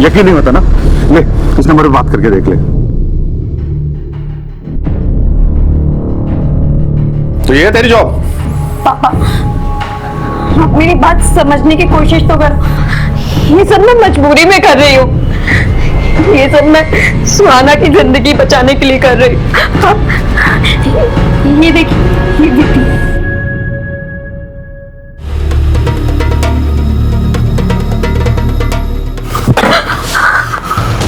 यकीन नहीं होता ना? ले इस नंबर पे बात करके देख ले। तो ये है तेरी जॉब? पापा, आप मेरी बात समझने की कोशिश तो करो। ये सब मैं मजबूरी में कर रही हूँ, ये सब मैं सुहाना की जिंदगी बचाने के लिए कर रही हूँ। ये देखिए, ये देखिए।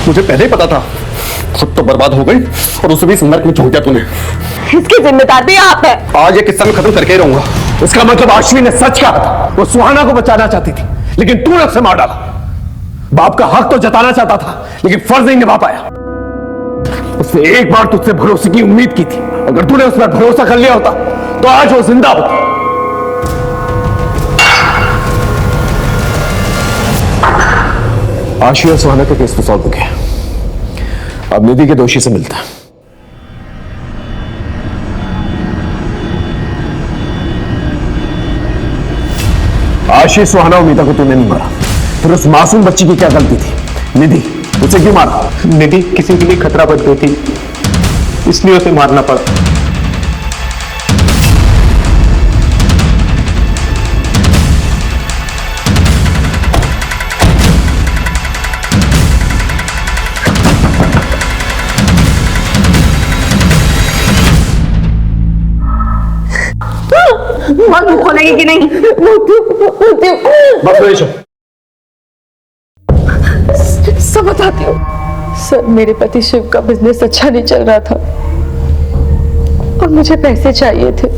मुझे पहले ही पता था, खुद तो बर्बाद हो गई और उसे भी नर्क में झोंक दिया तूने। इसकी जिम्मेदार भी आप है। आज ये किस्सा मैं खत्म करके ही रहूंगा। इसका मतलब आशवी ने सच कहा था, वो सुहाना को बचाना चाहती थी, लेकिन तूने उसे मार डाला। बाप का हक तो जताना चाहता था, लेकिन फर्ज नहीं निभा पाया। उसने एक बार तुझसे भरोसे की उम्मीद की थी, अगर तूने उस पर भरोसा कर लिया होता तो आज वो जिंदा होता। आशवी और सुहाना का केस तो सॉल्व हो गया, अब निधि के दोषी से मिलता है। आशवी, सुहाना, उम्मीदा को तूने नहीं मारा, फिर उस मासूम बच्ची की क्या गलती थी? निधि, उसे क्यों मारा? निधि किसी के लिए खतरा बन गई थी, इसलिए उसे मारना पड़ा। मुंह खोलेगी कि नहीं? सब बताती हूँ सर, मेरे पति शिव का बिजनेस अच्छा नहीं चल रहा था और मुझे पैसे चाहिए थे।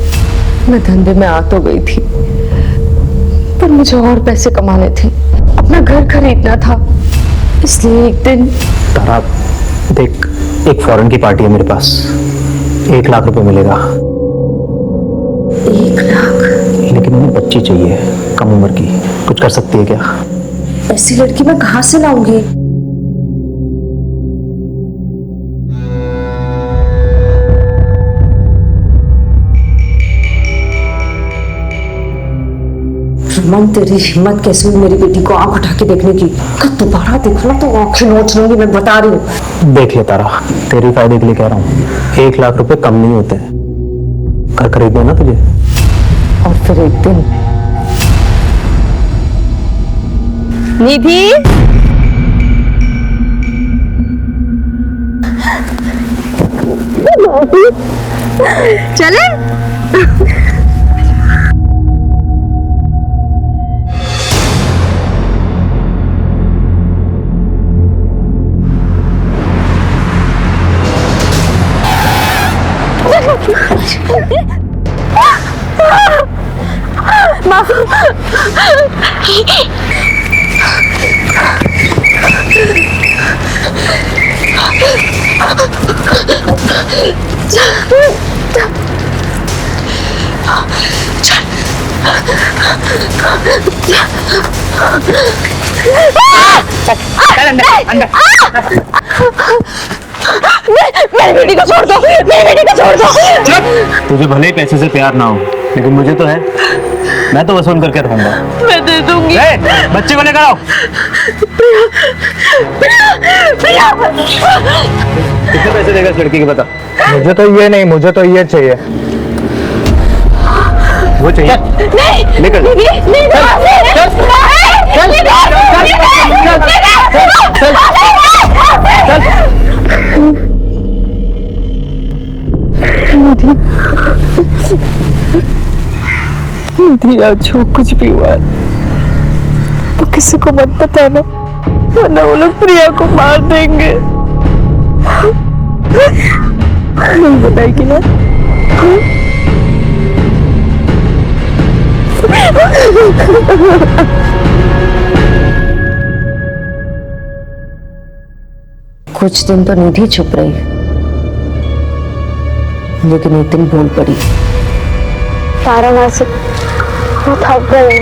मैं धंधे में आ तो गई थी, पर मुझे और पैसे कमाने थे, अपना घर खरीदना था। इसलिए एक दिन तारा देख, एक फॉरेन की पार्टी है मेरे पास, 1 लाख रुपए मिलेगा। 1 लाख? लेकिन उन्हें बच्ची चाहिए, कम उम्र की, कुछ कर सकती है क्या? ऐसी लड़की मैं कहां से लाऊंगी? रमन, तेरी हिम्मत कैसे हुई मेरी बेटी को आंख उठा के देखने की? दोबारा देखना तो आंखें नोच लूंगी, मैं बता रही हूँ। देख ले तारा, तेरे फायदे के लिए कह रहा हूँ, 1 लाख रुपए कम नहीं होते। घर खरीदना ना तुझे। और फिर एक दिन निधि, चले? मेरी बेटी को छोड़ दो, मेरी बेटी को छोड़ दो। तुझे भले ही पैसे से प्यार ना हो, लेकिन मुझे तो है। मैं तो वसूल करके रहूंगा। मैं दे दूंगी। बच्चे को लेकर आओ। कितने पैसे देगा इस लड़की के बता? मुझे तो ये नहीं, मुझे तो ये चाहिए। वो चाहिए? नहीं, निकल। दिया जो कुछ भी हुआ तो किसी को मत बताना, वरना वो लोग प्रिया को मार देंगे। नहीं बताएगी ना? कुछ दिन तो निधि चुप रही, लेकिन एक दिन बोल पड़ी। तारा मासी, मैं थक गई,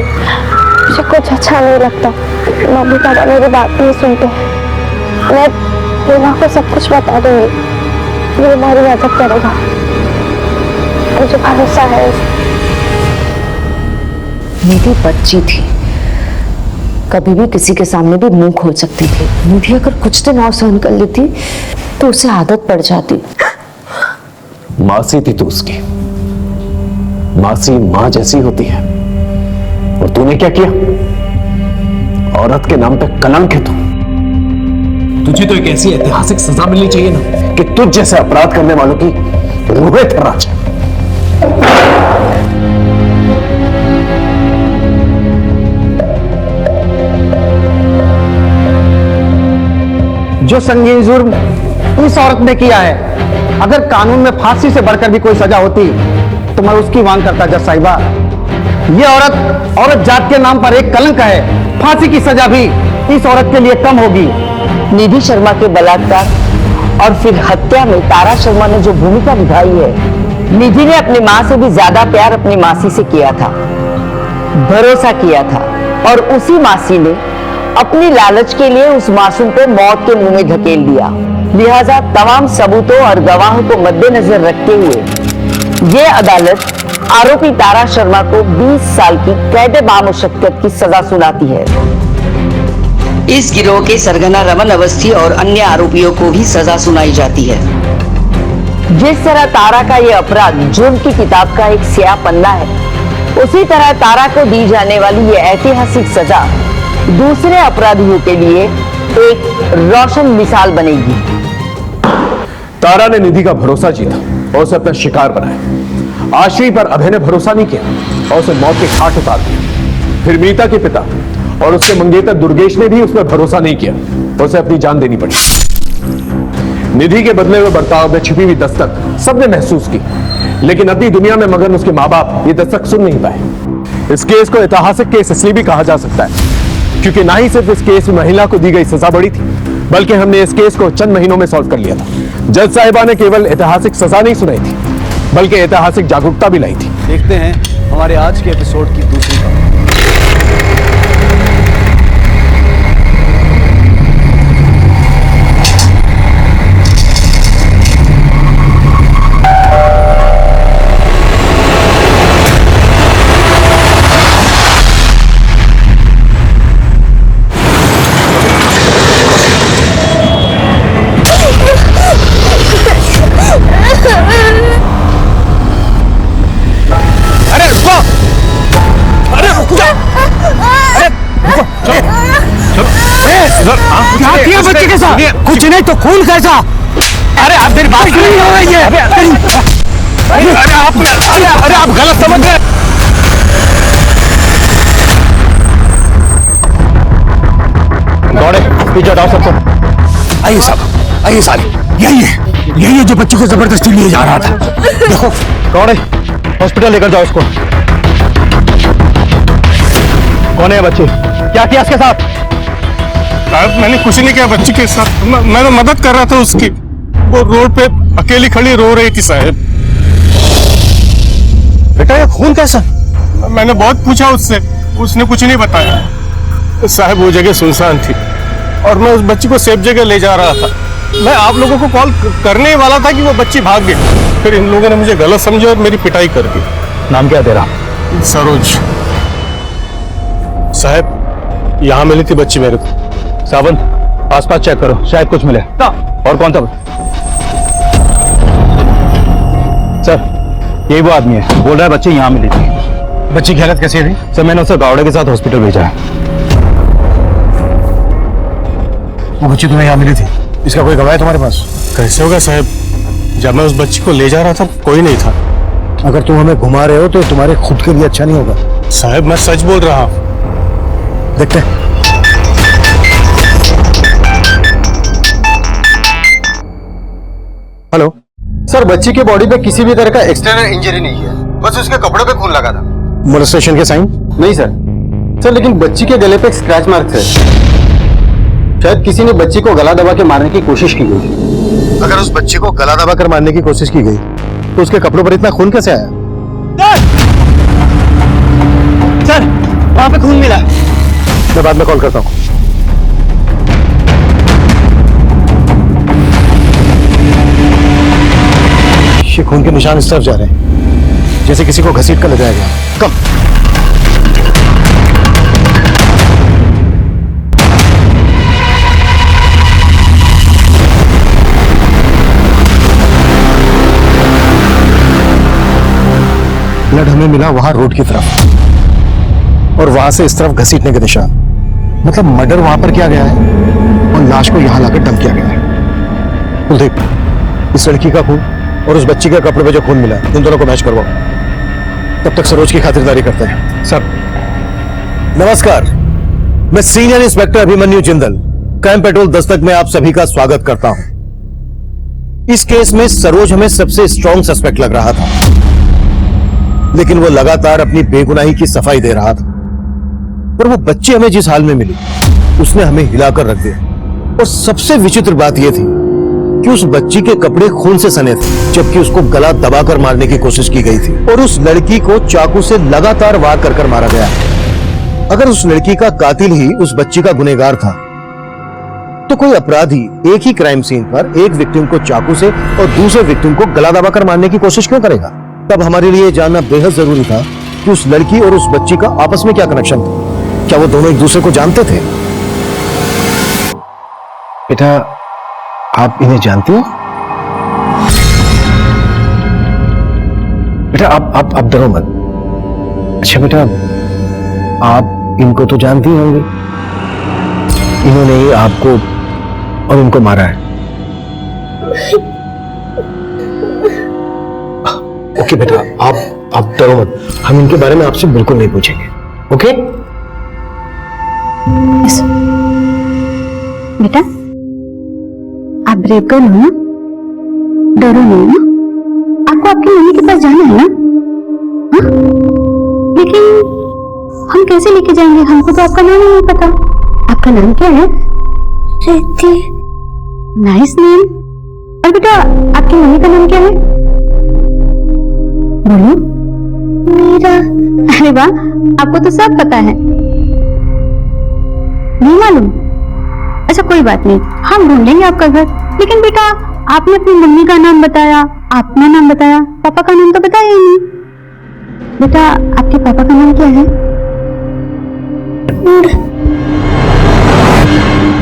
मुझे कुछ अच्छा नहीं लगता। मम्मी पापा मेरी बात नहीं सुनते। मैं प्रेमा को सब कुछ बता दूंगी, वो हमारी मदद करेगा, मुझे भरोसा है। निधि बच्ची थी, कभी भी किसी के सामने भी मुंह खोल सकती थी। निधि अगर कुछ दिन और सहन कर लेती तो उसे आदत पड़ जाती। मासी थी तू उसकी, मासी मां जैसी होती है। और तूने क्या किया? औरत के नाम पे कलंक है तू। तुझे तो एक ऐसी ऐतिहासिक सजा मिलनी चाहिए ना कि तुझ जैसे अपराध करने वालों की रूहें थर्रा जाए। जो संगीन जुर्म इस औरत ने किया है, अगर कानून में फांसी से बढ़कर भी कोई सजा होती तो मैं उसकी मांग करता जज साहिबा। ये औरत जात के नाम पर एक कलंक है। फांसी की सजा भी इस औरत के लिए कम होगी। निधि शर्मा के बलात्कार और फिर हत्या में तारा शर्मा ने जो भूमिका निभाई है, निधि ने अपनी मां से भी ज्यादा प्यार अपनी मासी से किया था, भरोसा किया था, और उसी मासी ने अपनी लालच के लिए उस मासूम को मौत के मुंह में धकेल दिया। लिहाजा तमाम सबूतों और गवाहों को मद्देनजर रखते हुए ये अदालत आरोपी तारा शर्मा को 20 साल की कैद बामुशक्कत की सजा सुनाती है। इस गिरोह के सरगना रमन अवस्थी और अन्य आरोपियों को भी सजा सुनाई जाती है। जिस तरह तारा का ये अपराध जुर्म की किताब का एक स्याह पन्ना है, उसी तरह तारा को दी जाने वाली ये ऐतिहासिक सजा दूसरे अपराधियों के लिए एक रोशन मिसाल बनेगी। तारा ने निधि का भरोसा जीता और उसे अपना शिकार बनाया। आश्री पर अभय ने भरोसा नहीं किया और उसे मौत के घाट उतार दिया। फिर मीता के पिता और उसके मंगेतर दुर्गेश ने भी उस पर भरोसा नहीं किया और उसे अपनी जान देनी पड़ी। निधि के बदले हुए बर्ताव में छिपी हुई दस्तक सबने महसूस की, लेकिन अपनी दुनिया में मगन उसके मां बाप ये दस्तक सुन नहीं पाए। इस केस को ऐतिहासिक केस इसलिए भी कहा जा सकता है क्योंकि ना ही सिर्फ इस केस में महिला को दी गई सजा बड़ी थी, बल्कि हमने इस केस को चंद महीनों में सॉल्व कर लिया था। जज साहिबा ने केवल ऐतिहासिक सजा नहीं सुनाई थी, बल्कि ऐतिहासिक जागरूकता भी लाई थी। देखते हैं हमारे आज के एपिसोड की दूसरी खबर। क्या किया बच्चे के साथ? कुछ नहीं तो खून कैसा? अरे आप मेरी बात नहीं हो रही है। अरे आप गलत समझ रहे। दौड़े पीछे हटाओ सबको। आइए साहब, आइए साले, यही है जो बच्चे को जबरदस्ती लिए जा रहा था। देखो कौन है? हॉस्पिटल लेकर जाओ उसको। कौन है बच्चे? क्या किया इसके साथ? मैंने कुछ नहीं किया बच्ची के साथ। मैं तो मदद कर रहा था उसकी। वो रोड पे अकेली खड़ी रो रही थी साहब। बेटा ये खून कैसा? मैंने बहुत पूछा उससे, उसने कुछ नहीं बताया। साहब वो जगह सुनसान थी और मैं उस बच्ची को सेफ जगह ले जा रहा था। मैं आप लोगों को कॉल करने ही वाला था कि वो बच्ची भाग गई। फिर इन लोगों ने मुझे गलत समझा और मेरी पिटाई कर दी। नाम क्या तेरा? सरोज। साहब यहाँ मिली थी बच्ची मेरे को। सावन आसपास चेक करो, शायद कुछ मिले। और कौन था? सर यही वो आदमी है, बोल रहा है बच्ची यहाँ मिली थी। बच्ची की हालत कैसी है? सर मैंने उसे गावड़े के साथ हॉस्पिटल भेजा है। वो बच्ची तुम्हें यहाँ मिली थी, इसका कोई गवाह है तुम्हारे पास? कैसे होगा साहब, जब मैं उस बच्ची को ले जा रहा था कोई नहीं था। अगर तुम हमें घुमा रहे हो तो तुम्हारे खुद के लिए अच्छा नहीं होगा। साहब मैं सच बोल रहा हूँ। देखते हैं। हेलो सर, बच्ची के बॉडी पे किसी भी तरह का एक्सटर्नल इंजरी नहीं है, बस उसके कपड़े पे खून लगा था। मोलेस्टेशन के साइन? नहीं सर, लेकिन बच्ची के गले पे एक स्क्रैच मार्क है। शायद किसी ने बच्ची को गला दबा के मारने की कोशिश की गई। अगर उस बच्ची को गला दबा कर मारने की कोशिश की गई तो उसके कपड़ों पर इतना खून कैसे आया? सर वहां पे खून मिला। मैं बाद में कॉल करता हूँ। ये खून के निशान इस तरफ जा रहे हैं, जैसे किसी को घसीट कर ले जाया गया। कम। ब्लड हमें मिला वहां रोड की तरफ और वहां से इस तरफ घसीटने के निशान। मतलब मर्डर वहां पर किया गया है और लाश को यहां लाकर डंप किया गया है। कुलदीप, इस लड़की का खून और उस बच्ची के कपड़े पे जो खून मिला है, इन दोनों को मैच करवाओ। तब तक सरोज की खातिरदारी करते हैं। सर नमस्कार, मैं senior inspector Abhimanyu Jindal, crime petrol Dastak में आप सभी का स्वागत करता हूं। इस केस में सरोज हमें सबसे स्ट्रॉन्ग सस्पेक्ट लग रहा था, लेकिन वो लगातार अपनी बेगुनाही की सफाई दे रहा था। पर वो बच्ची हमें जिस हाल में मिली उसने हमें हिलाकर रख दिया। और सबसे विचित्र बात यह थी कि उस बच्ची के कपड़े खून से सने थे, जबकि उसको गला दबाकर मारने की कोशिश की गई थी और उस लड़की को चाकू से लगातार वार कर मारा गया। अगर उस लड़की का कातिल ही उस बच्ची का गुनहगार था तो कोई अपराधी एक ही क्राइम सीन पर एक विक्टिम को चाकू से और दूसरे विक्टिम को गला दबाकर मारने की कोशिश क्यों करेगा? तब हमारे लिए जानना बेहद जरूरी था कि उस लड़की और उस बच्ची का आपस में क्या कनेक्शन था। क्या वो दोनों एक दूसरे को जानते थे? बेटा, आप इन्हें जानती हो? बेटा आप डरो मत। अच्छा बेटा, आप इनको तो जानती होंगे, इन्होंने ही आपको और उनको मारा है। ओके बेटा, आप डरो मत, हम इनके बारे में आपसे बिल्कुल नहीं पूछेंगे। ओके बेटा, आप ब्रेक कर लो ना, डरो नहीं ना। आपको आपकी मम्मी के पास जाना है ना? हाँ? लेकिन हम कैसे लेके जाएंगे? हमको तो आपका नाम ही नहीं पता। आपका नाम क्या है? रिद्धि। Nice name. और बेटा, आपकी मम्मी का नाम क्या है? बोलो। मीरा। अरे वाह, आपको तो सब पता है। नहीं मालूम? अच्छा कोई बात नहीं, हम ढूंढ लेंगे आपका घर। लेकिन बेटा, आपने अपनी मम्मी का नाम बताया, अपना नाम बताया, पापा का नाम तो बताया ही नहीं। बेटा, आपके पापा का नाम क्या है?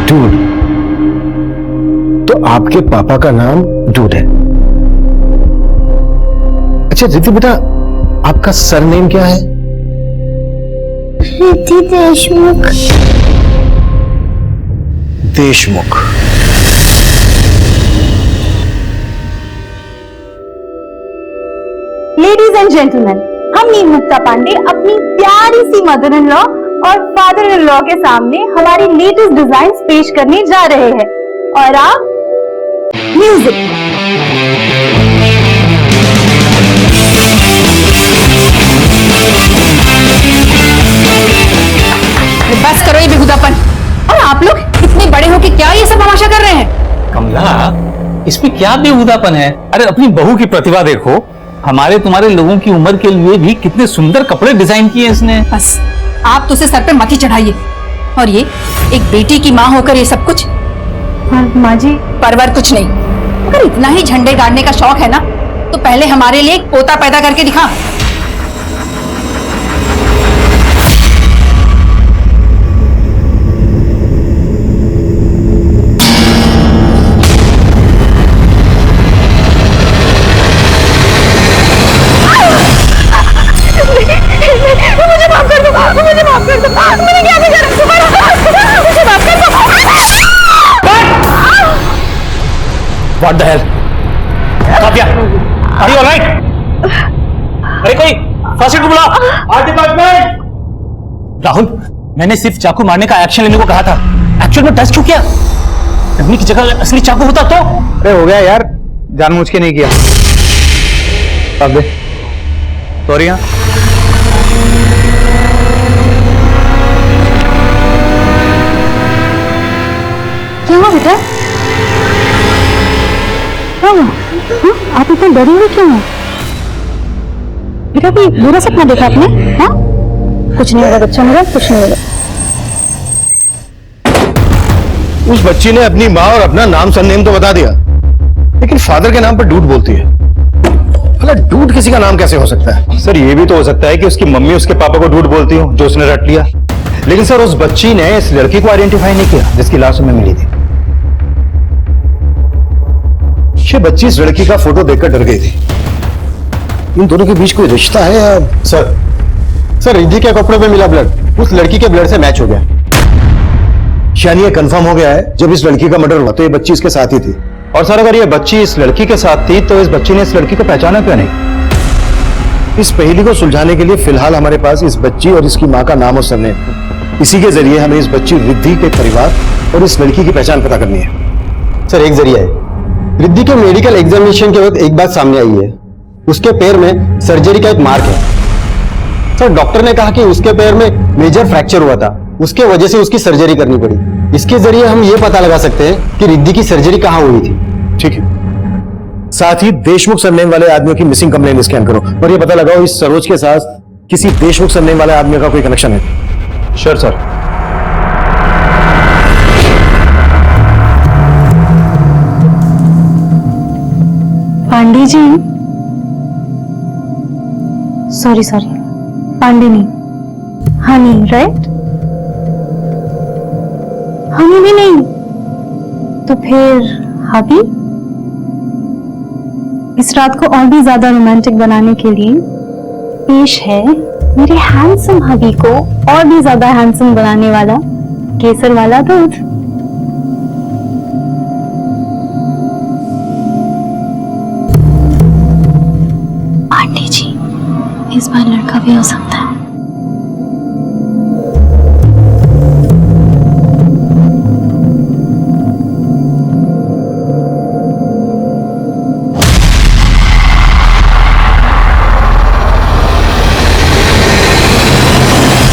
डूड। तो आपके पापा का नाम डूड है। अच्छा रिद्धि बेटा, आपका सरनेम क्या है? Riddhi Deshmukh. Deshmukh. Ladies and gentleman, हम नीम मुक्ता पांडे अपनी प्यारी सी मदर इन लॉ और फादर इन लॉ के सामने हमारी लेटेस्ट डिजाइन्स पेश करने जा रहे हैं। और आप म्यूजिक। बस करो ये बेहुदापन। और आप लोग इतने बड़े हो कि क्या ये सब तमाशा कर रहे हैं? कमला, इसमें क्या बेहुदापन है? अरे अपनी बहू की प्रतिभा देखो, हमारे तुम्हारे लोगों की उम्र के लिए भी कितने सुंदर कपड़े डिजाइन किए इसने। बस आप तो उसे सर पे मत ही चढ़ाइए। और ये एक बेटी की माँ होकर ये सब कुछ। माँ जी परवर कुछ नहीं। अगर इतना ही झंडे गाड़ने का शौक है ना तो पहले हमारे लिए एक पोता पैदा करके दिखा। मुझे माफ कर दो, मुझे माफ कर दो, मैंने क्या बिगाड़ा? मुझे माफ कर दो। What the hell? Kavya, are you alright? अरे कोई फर्स्ट एड को बुलाओ। Art department. राहुल, मैंने सिर्फ चाकू मारने का एक्शन लेने को कहा था। एक्चुअल में टच क्यों किया? डब्बी की जगह असली चाकू होता तो। अरे हो गया यार, जानबूझ के नहीं किया। अब दे सॉरी। क्या हुआ बेटा? क्या हुआ? आप इतना डरी हुई क्यों हो? बेटा कोई बुरा सपना देखा आपने? हाँ? कुछ नहीं होगा बच्चा मेरा, कुछ नहीं होगा। उस बच्ची ने अपनी माँ और अपना नाम सरनेम तो बता दिया, लेकिन फादर के नाम पर डूड बोलती है। भला डूड किसी का नाम कैसे हो सकता है? सर ये भी तो हो सकता है कि उसकी मम्मी उसके पापा को डूड बोलती हो, जो उसने रट लिया। लेकिन सर उस बच्ची ने इस लड़की को आइडेंटिफाई नहीं किया जिसकी लाश हमें मिली थी। ये बच्ची इस लड़की का फोटो देखकर डर गई थी। इन दोनों के बीच कोई रिश्ता है या? सर रिद्धि के कपड़े पे मिला ब्लड उस लड़की के ब्लड से मैच हो गया। यानी ये कंफर्म हो गया है जब इस लड़की का मर्डर हुआ तो ये बच्ची इसके साथ ही थी। और सर अगर ये बच्ची इस लड़की के साथ थी तो इस बच्ची ने इस लड़की को पहचाना क्यों नहीं? इस पहेली को सुलझाने के लिए फिलहाल हमारे पास इस बच्ची और इसकी माँ का नाम और सरनेम। इसी के जरिए हमें इस बच्ची रिद्धि के परिवार और इस लड़की की पहचान पता करनी है। सर एक जरिया है। रिद्धि के मेडिकल एग्जामिनेशन के वक्त एक बात सामने आई है, उसके पैर में सर्जरी का एक मार्क है। सर डॉक्टर ने कहा कि उसके पैर में मेजर फ्रैक्चर हुआ था, उसके वजह से उसकी सर्जरी करनी पड़ी। इसके जरिए हम ये पता लगा सकते हैं कि रिद्धि की सर्जरी कहाँ हुई थी। ठीक है, साथ ही देशमुख सरनेम वाले आदमियों की मिसिंग कंप्लेंट स्कैन करो और ये पता लगाओ इस सरोज के साथ किसी देशमुख सरनेम वाले आदमी का कोई कनेक्शन है। Sure sir. Pandey ji, sorry Pandey नहीं, हनी, राइट? हनी भी नहीं तो फिर हबी? इस रात को और भी ज्यादा रोमांटिक बनाने के लिए पेश है मेरे हैंडसम हबी को और भी ज्यादा हैंडसम बनाने वाला केसर वाला दूध। पांडे जी, इस बार लड़का भी हो सकता है।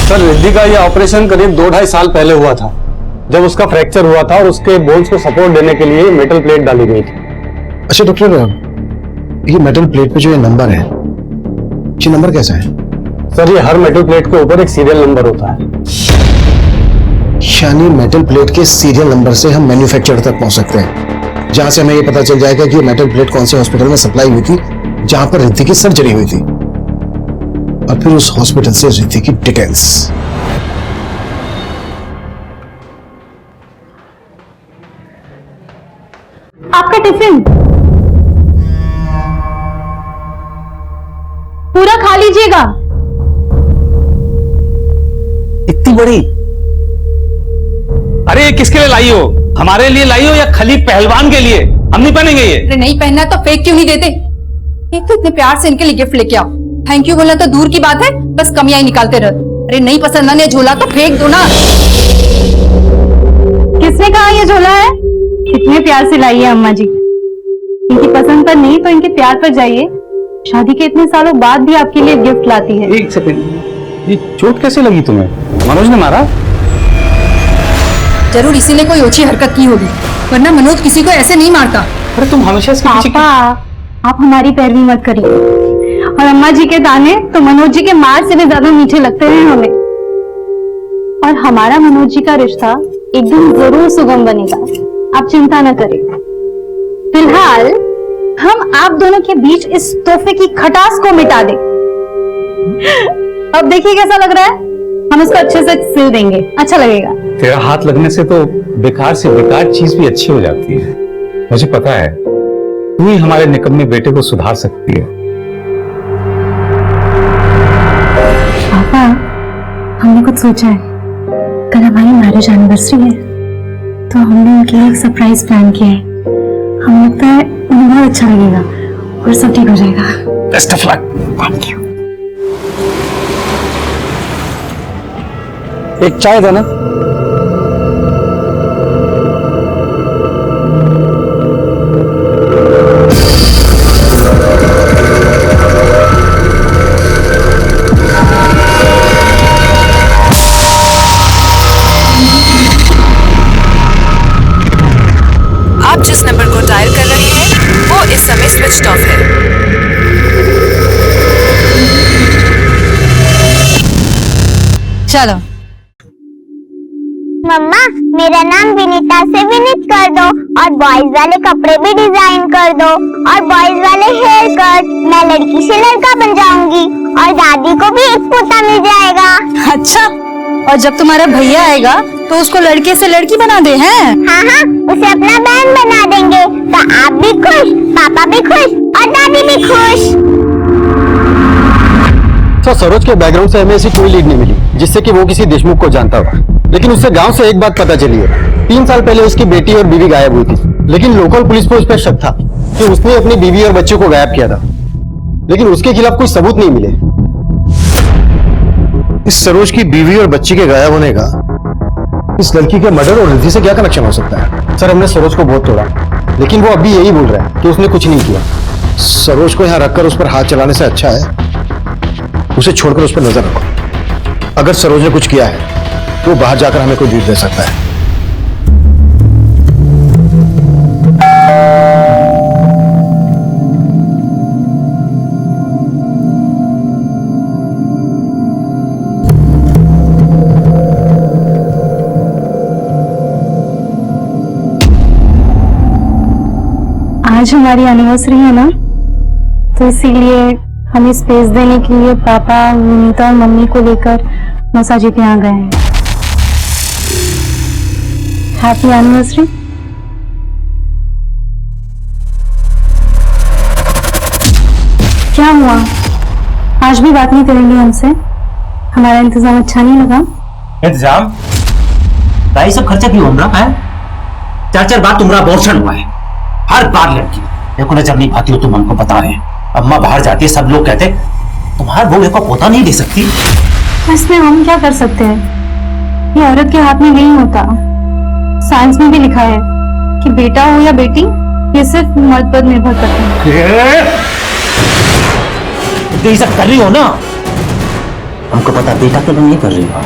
सर रिद्धि का ये ऑपरेशन करीब 2-2.5 साल पहले हुआ था, जब उसका फ्रैक्चर हुआ था और उसके बोन्स को सपोर्ट देने के लिए मेटल प्लेट डाली गई थी। अच्छा डॉक्टर, ये मेटल प्लेट पे जो ये नंबर है, ये नंबर कैसा है? सर ये हर मेटल प्लेट के ऊपर एक सीरियल नंबर होता है। यानी मेटल प्लेट के सीरियल नंबर से हम मैन्युफैक्चरर तक पहुंच सकते हैं, जहां से हमें ये पता चल जाएगा कि ये मेटल प्लेट कौन से हॉस्पिटल में सप्लाई हुई थी जहां पर रिद्धि की सर्जरी हुई थी, और फिर उस हॉस्पिटल से रिद्धि की डिटेल्स। आपका टिफिन पूरा खा लीजिएगा। इतनी बड़ी? अरे ये किसके लिए लाई हो? हमारे लिए लाई हो या खाली पहलवान के लिए? हम नहीं पहनेंगे ये। अरे नहीं पहनना तो फेंक क्यों नहीं देते? एक तो इतने प्यार से इनके लिए गिफ्ट लेके आओ, थैंक यू बोलना तो दूर की बात है, बस कमियां ही निकालते रहो। अरे नहीं पसंद आने झोला तो फेंक दो ना। किसने कहा ये झोला है? कितने प्यार से लाई है अम्मा जी। इनकी पसंद पर नहीं तो इनके प्यार पर जाइए। शादी के इतने सालों बाद भी आपके लिए गिफ्ट लाती है। एक सेकंड, ये चोट कैसे लगी तुम्हें? मनोज ने मारा? जरूर इसी ने कोई ओछी हरकत की होगी, वरना मनोज किसी को ऐसे नहीं मारता। अरे तुम हमेशा इसके पीछे पापा, आप हमारी पैरवी मत करिए। और अम्मा जी के ताने तो मनोज जी के मार से भी ज्यादा मीठे लगते हैं हमें। और हमारा मनोज जी का रिश्ता एक दिन जरूर सुगम बनेगा, आप चिंता न करें। फिलहाल हम आप दोनों के बीच इस तोहफे की खटास को मिटा दें। अब देखिए कैसा लग रहा है, हम इसको अच्छे से सिल देंगे, अच्छा लगेगा। तेरा हाथ लगने से तो बेकार से बेकार चीज भी अच्छी हो जाती है। मुझे पता है तू ही हमारे निकम्मे बेटे को सुधार सकती है। पापा, हमने कुछ सोचा है। कल हमारी मैरिज एनिवर्सरी है, तो हमने उनके लिए एक सरप्राइज प्लान किया है। हमें लगता है उन्हें बहुत अच्छा लगेगा और सब ठीक हो जाएगा। Best of luck. Thank you. एक चाय देना। आप जिस नंबर को डायल कर रहे हैं वो इस समय स्विच्ड ऑफ है। चलो। मम्मा, मेरा नाम विनीता से विनीत कर दो और बॉयज वाले कपड़े भी डिजाइन कर दो और बॉयज वाले हेयर कट। मैं लड़की से लड़का बन जाऊंगी और दादी को भी एक पोता मिल जाएगा। अच्छा, और जब तुम्हारा भैया आएगा तो उसको लड़के से लड़की बना दे हैं? हाँ हाँ, उसे अपना बहन बना देंगे तो आप भी खुश, पापा भी खुश और दादी भी खुश। तो सरोज के बैकग्राउंड से हमें ऐसी कोई लीड नहीं मिली जिससे कि वो किसी देशमुख को जानता हो, लेकिन उससे गांव से एक बात पता चली है। 3 साल पहले उसकी बेटी और बीवी गायब हुई थी, लेकिन लोकल पुलिस को उस पर शक था कि उसने अपनी बीवी और बच्चे को गायब किया था, लेकिन उसके खिलाफ कोई सबूत नहीं मिले। इस सरोज की बीवी और बच्ची के गायब होने का इस लड़की के मर्डर और रिद्धि से क्या कनेक्शन हो सकता है? सर, हमने सरोज को बहुत तोड़ा, लेकिन वो अभी यही बोल रहा है कि उसने कुछ नहीं किया। सरोज को यहाँ रखकर उस पर हाथ चलाने से अच्छा है उसे छोड़कर उस पर नजर रखो। अगर सरोज ने कुछ किया है तो बाहर जाकर हमें कोई लीड दे सकता है। आज हमारी एनिवर्सरी है ना, तो इसीलिए हमें स्पेस देने के लिए पापा, विनीता और मम्मी को लेकर मौसा जी के यहाँ गए हैं। Happy anniversary. क्या हुआ, आज भी बात नहीं करेंगे हमसे? हमारा इंतजाम अच्छा नहीं लगा? इंतजाम? भाई सब खर्चा क्यों हो रहा है? 4 बार तुम्हारा अबॉर्शन हुआ है, हर बार लड़की। देखो नजर नहीं पाती हो तुम, हमको पता है। अम्मा बाहर जाती है, सब लोग कहते तुम्हारा बहू को पोता नहीं दे सकती। इसमें हम क्या कर सकते हैं, ये औरत के हाथ में नहीं होता। साइंस में भी लिखा है कि बेटा हो या बेटी, ये सिर्फ मर्द पर निर्भर करता है। ये सब कर रही हो ना, हमको पता बेटा के लिए नहीं कर रही हो,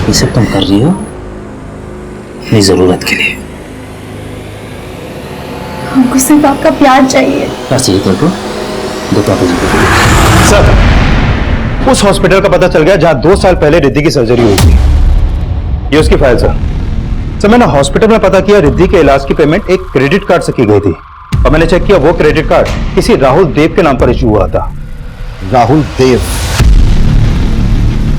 ये सब तुम कर रही हो अपनी जरूरत के लिए। हमको सिर्फ आपका प्यार चाहिए। क्या चाहिए तुमको? सर, उस हॉस्पिटल का पता चल गया जहां 2 साल पहले रिद्धि की सर्जरी हुई थी। ये उसकी फाइल सर, मैंने हॉस्पिटल में पता किया रिद्धि के इलाज की पेमेंट एक क्रेडिट कार्ड से की गई थी और मैंने चेक किया वो क्रेडिट कार्ड किसी राहुल देव के नाम पर इशू हुआ था। राहुल देव?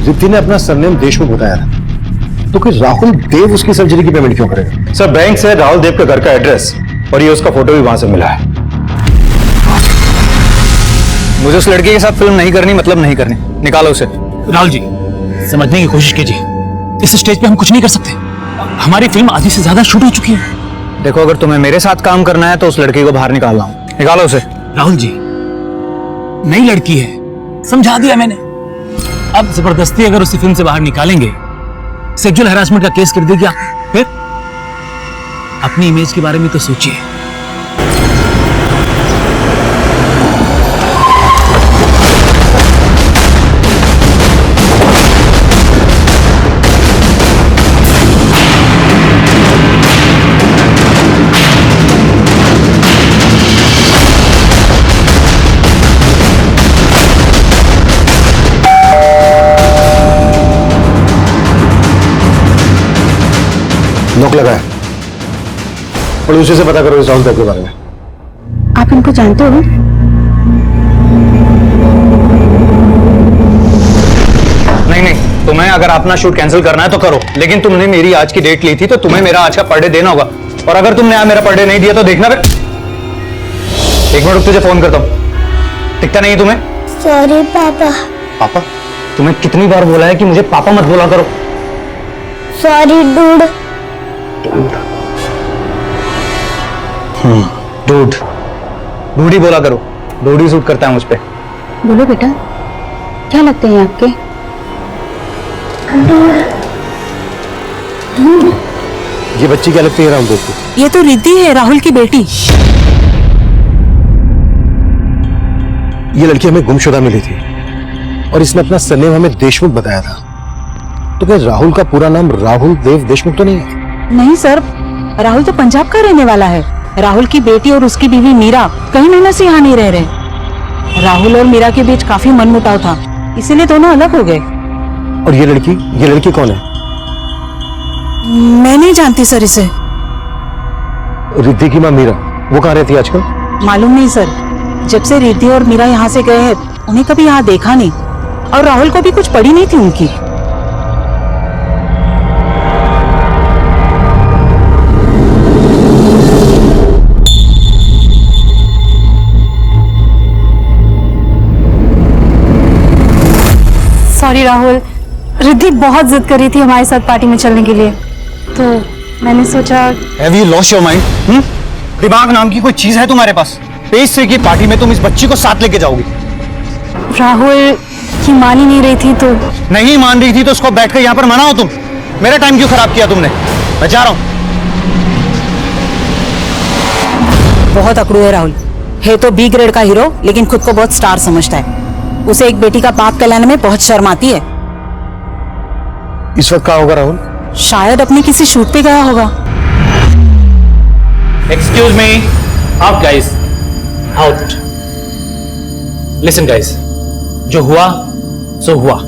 रिद्धि ने अपना सरनेम देशमुख बताया था, तो कि राहुल देव उसकी सर्जरी की पेमेंट क्यों करेगा? सर, बैंक से राहुल देव के घर का एड्रेस और ये उसका फोटो भी वहां से मिला है। मुझे उस लड़की के साथ फिल्म नहीं करनी, मतलब नहीं करनी। निकालो उसे। राहुल जी, समझने की कोशिश कीजिए, इस स्टेज पे हम कुछ नहीं कर सकते। हमारी फिल्म आधी से ज्यादा शूट हो चुकी है। देखो, अगर तुम्हें मेरे साथ काम करना है तो उस लड़की को बाहर निकालना हूं। निकालो उसे। राहुल जी, नई लड़की है, समझा दिया मैंने। अब जबरदस्ती अगर उसे फिल्म से बाहर निकालेंगे, सेक्सुअल हैरासमेंट का केस कर देगा, फिर अपनी इमेज के बारे में तो सोचिए। आरोप लगाया। पुलिस से पता करो इस राहुल देव के बारे में। आप इनको जानते हो? नहीं, तुम्हें अगर अपना शूट कैंसिल करना है तो करो, लेकिन तुमने मेरी आज की डेट ली थी तो तुम्हें मेरा आज का पर डे देना होगा। और अगर तुमने आज मेरा पर डे नहीं दिया तो देखना फिर। एक मिनट, तुझे फोन करता हूँ। दिखता नहीं है तुम्हें? सॉरी पापा। पापा? तुम्हें कितनी बार बोला है कि मुझे पापा मत बोला करो। Sorry dude. Dude dude he बोला करो, डूड ही सूट करता है मुझ पे। बोलो बेटा, क्या लगते हैं आपके? ये बच्ची क्या लगती है राहुल देव की? ये तो रिद्धि है, राहुल की बेटी। ये लड़की हमें गुमशुदा मिली थी और इसने अपना सरनेम हमें देशमुख बताया था। तो क्या राहुल का पूरा नाम राहुल देव देशमुख तो नहीं है? नहीं सर, राहुल तो पंजाब का रहने वाला है। राहुल की बेटी और उसकी बीवी मीरा कई महीनों से यहाँ नहीं रह रहे। राहुल और मीरा के बीच काफी मनमुटाव था, इसीलिए दोनों अलग हो गए। और ये लड़की कौन है? मैं नहीं जानती सर इसे। रिद्धि की मां मीरा, वो कहाँ रहती है आजकल? मालूम नहीं सर, जब से रिद्धि और मीरा यहाँ से गए हैं उन्हें कभी यहाँ देखा नहीं, और राहुल को भी कुछ पड़ी नहीं थी उनकी। सॉरी राहुल, रिद्धि बहुत जिद कर रही थी हमारे साथ पार्टी में चलने के लिए, तो मैंने सोचा। Have you lost your mind? दिमाग नाम की कोई चीज है तुम्हारे पास? 23 की पार्टी में तुम इस बच्ची को साथ लेके जाओगी? राहुल की मान ही नहीं रही थी तो। नहीं मान रही थी तो उसको बैठकर यहाँ पर मनाओ तुम। मेरा टाइम क्यों खराब किया तुमने? मैं जा रहा हूँ। बहुत अकड़ू है राहुल, है तो बी ग्रेड का हीरो लेकिन खुद को बहुत स्टार समझता है। उसे एक बेटी का बाप कहलाने में बहुत शर्म आती है। इस वक्त कहाँ होगा राहुल? शायद अपने किसी शूट पे गया होगा। Excuse me, out guys, out. Listen guys, जो हुआ सो हुआ,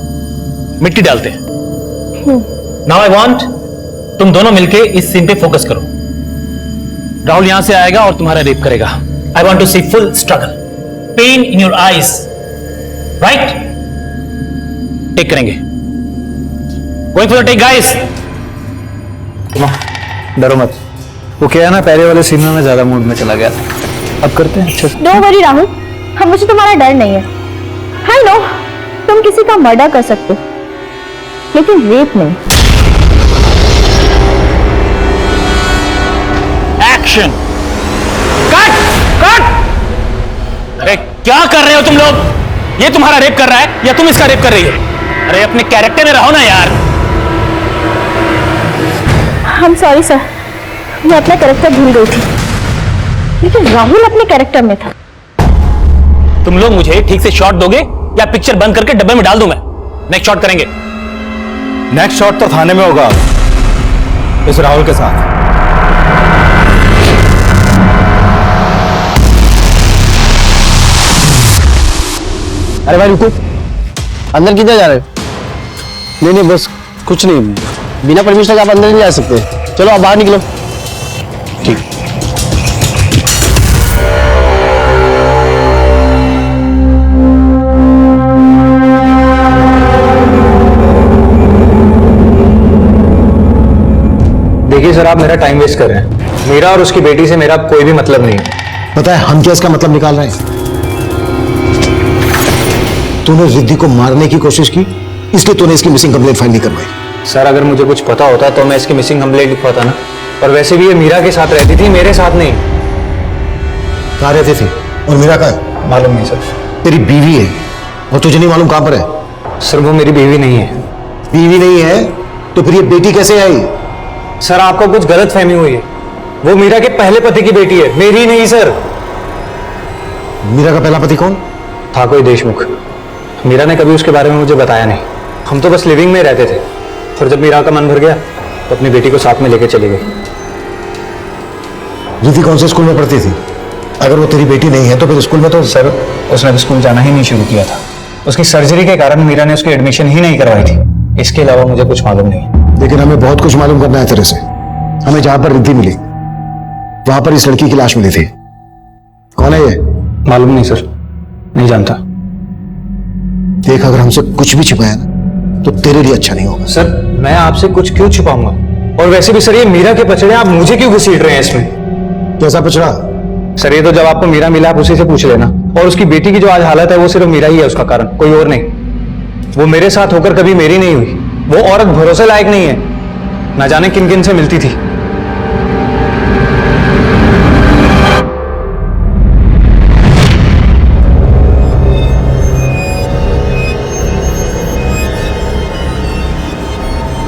मिट्टी डालते हैं। नाउ आई वांट तुम दोनों मिलके इस सीन पे फोकस करो। राहुल यहां से आएगा और तुम्हारा रेप करेगा। I want to see full struggle, pain in your eyes, right? Take करेंगे। Going for the take guys. डरो मत, वो क्या है ना, पहले वाले सीन में मैं ज्यादा मूड में चला गया था। अब करते हैं अच्छे से। डोंट वरी राहुल, हम मुझे तुम्हारा डर नहीं है। आई नो तुम किसी का मर्डर कर सकते हो, लेकिन रेप नहीं। Action, cut cut. अरे क्या कर रहे हो तुम लोग? ये तुम्हारा रेप कर रहा है या तुम इसका रेप कर रही हो? अरे अपने कैरेक्टर में रहो ना यार। I'm सॉरी सर, मैं अपना कैरेक्टर भूल गई थी, लेकिन राहुल अपने कैरेक्टर में था। तुम लोग मुझे ठीक से शॉट दोगे या पिक्चर बंद करके डब्बे में डाल दूं मैं? नेक्स्ट शॉट करेंगे। नेक्स्ट शॉट तो थाने में होगा इस राहुल के साथ। अरे भाई रुको, अंदर किधर जा रहे हो? नहीं बस कुछ नहीं, बिना परमिशन के आप अंदर नहीं जा सकते। चलो आप बाहर निकलो। ठीक। देखिए सर, आप मेरा टाइम वेस्ट कर रहे हैं। मीरा और उसकी बेटी से मेरा कोई भी मतलब नहीं है। पता है हम क्या इसका मतलब निकाल रहे हैं? तूने रिद्धि को मारने की कोशिश की, इसलिए तूने इसकी मिसिंग कंप्लेंट फाइल नहीं करवाई। सर अगर मुझे कुछ पता होता तो मैं इसकी मिसिंग कंप्लेंट लिखवाता ना। और वैसे भी ये मीरा के साथ रहती थी, मेरे साथ नहीं। कहाँ रहती थी और मीरा कहाँ है? मालूम नहीं सर। तेरी बीवी है और तुझे नहीं मालूम कहाँ पर है? सर वो मेरी बीवी नहीं है। बीवी नहीं है तो फिर ये बेटी कैसे आई? सर आपको कुछ गलत फहमी हुई है। वो मीरा के पहले पति की बेटी है, मेरी नहीं सर। मीरा का पहला पति कौन था? कोई देशमुख। मीरा ने कभी उसके बारे में मुझे बताया नहीं। हम तो बस लिविंग में रहते थे, और जब मीरा का मन भर गया तो अपनी बेटी को साथ में लेके चली गई। रिद्धि कौन से स्कूल में पढ़ती थी? अगर वो तेरी बेटी नहीं है तो फिर स्कूल में तो। सर उसने स्कूल जाना ही नहीं शुरू किया था। उसकी सर्जरी के कारण मीरा ने उसकी एडमिशन ही नहीं करवाई थी। इसके अलावा मुझे कुछ मालूम नहीं। लेकिन हमें बहुत कुछ मालूम करना है तेरे से। हमें जहां पर रिद्धि मिली वहां पर इस लड़की की लाश मिली थी। कौन है ये? मालूम नहीं सर, नहीं जानता। देख, अगर हमसे कुछ भी छिपाया ना तो तेरे लिए अच्छा नहीं होगा। सर मैं आपसे कुछ क्यों छुपाऊंगा? और वैसे भी सर ये मीरा के पचड़े आप मुझे क्यों घसीट रहे हैं इसमें? कैसा पचड़ा? सर ये तो जब आपको मीरा मिला आप उसी से पूछ लेना। और उसकी बेटी की जो आज हालत है वो सिर्फ मीरा ही है उसका कारण, कोई और नहीं। वो मेरे साथ होकर कभी मेरी नहीं हुई। वो औरत भरोसे लायक नहीं है, ना जाने किन किन से मिलती थी।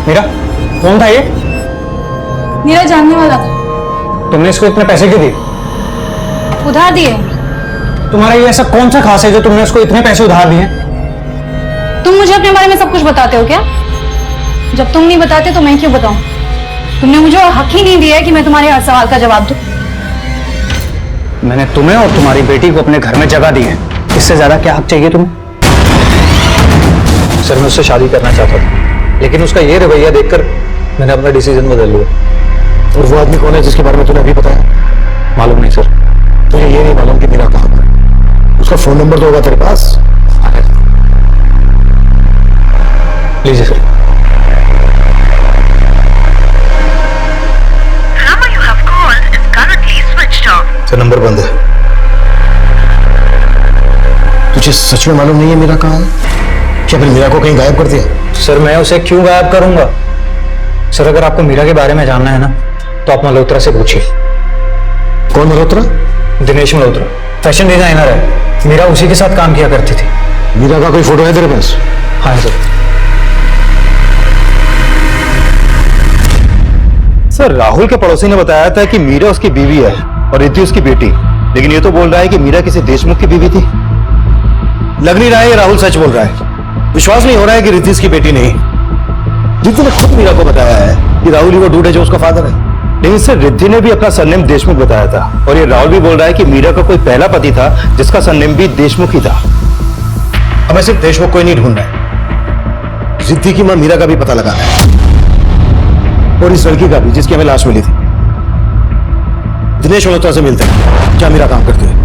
मीरा, कौन था ये? मेरा जानने वाला था। तुमने इसको इतने पैसे क्यों दिए? उधार दिए। तुम्हारा ये ऐसा कौन सा खास है जो तुमने उसको इतने पैसे उधार दिए? तुम मुझे अपने बारे में सब कुछ बताते हो क्या? जब तुम नहीं बताते तो मैं क्यों बताऊं? तुमने मुझे हक ही नहीं दिया है कि मैं तुम्हारे हर सवाल का जवाब दूं। मैंने तुम्हें और तुम्हारी बेटी को अपने घर में जगह दी है, इससे ज्यादा क्या हक चाहिए तुम्हें? सर मैं उससे शादी करना चाहता था, लेकिन उसका ये रवैया देखकर मैंने अपना डिसीजन बदल लिया। और वो आदमी कौन है जिसके बारे में तूने अभी बताया? मालूम नहीं सर। तुझे ये नहीं मालूम कि मीरा कहाँ पर है? उसका फोन नंबर तो होगा तेरे पास? लीजिए सर। सर नंबर बंद है। तुझे सच में मालूम नहीं है मीरा कहाँ है? क्या फिर मीरा को कहीं गायब कर दिया? सर मैं उसे क्यों गायब करूंगा? सर अगर आपको मीरा के बारे में जानना है ना तो आप मल्होत्रा से पूछिए। कौन मल्होत्रा? दिनेश मल्होत्रा, फैशन डिजाइनर है। मीरा उसी के साथ काम किया करती थी। मीरा का कोई फोटो है तेरे पास? हाँ सर। सर राहुल के पड़ोसी ने बताया था कि मीरा उसकी बीवी है और रिद्धि उसकी बेटी, लेकिन ये तो बोल रहा है कि मीरा किसी देशमुख की बीवी थी। लग नहीं रहा है ये राहुल सच बोल रहा है। विश्वास नहीं हो रहा है कि रिद्धि उसकी बेटी नहीं। रिद्धि ने खुद मीरा को बताया है कि राहुल ही वो डूड है जो उसका फादर है। लेकिन सर रिद्धि ने भी अपना सरनेम देशमुख बताया था, और ये राहुल भी बोल रहा है कि मीरा का कोई पहला पति था जिसका सरनेम भी देशमुख ही था। हमें सिर्फ देशमुख को ही नहीं ढूंढना है, रिद्धि की मां मीरा का भी पता लगाना है, और इस लड़की का भी जिसकी हमें लाश मिली थी। दिनेश मल्होत्रा से मिलते हैं, क्या मीरा काम करती है।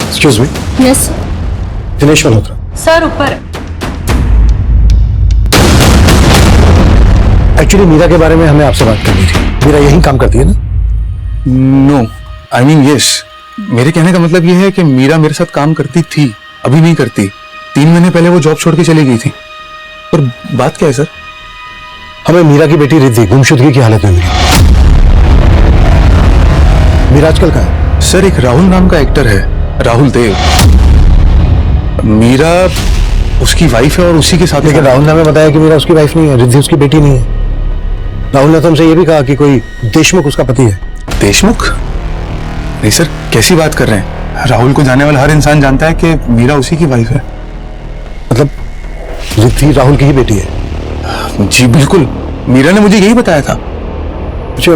Excuse me. Yes Dinesh Malhotra. Sir ऊपर। एक्चुअली मीरा के बारे में हमें आपसे बात करनी थी। मीरा यही काम करती है ना? No, I mean yes. मेरे कहने का मतलब ये है कि मीरा मेरे साथ काम करती थी, अभी नहीं करती। 3 महीने पहले वो जॉब छोड़ के चली गई थी। पर बात क्या है सर? हमें मीरा की बेटी रिद्धि गुमशुदगी की हालत में मिली। मीरा आजकल कहाँ है? सर एक राहुल नाम का एक्टर है, राहुल देव। मीरा उसकी वाइफ है और उसी के साथ। लेकिन राहुल ने हमें बताया कि मीरा उसकी वाइफ नहीं है, रिद्धि उसकी बेटी नहीं है। राहुल ने तो हमसे ये भी कहा कि कोई देशमुख उसका पति है। देशमुख? नहीं सर, कैसी बात कर रहे हैं? राहुल को जाने वाला हर इंसान जानता है कि मीरा उसी की वाइफ है। मतलब रिद्धि राहुल की ही बेटी है? जी बिल्कुल, मीरा ने मुझे यही बताया था। अच्छा,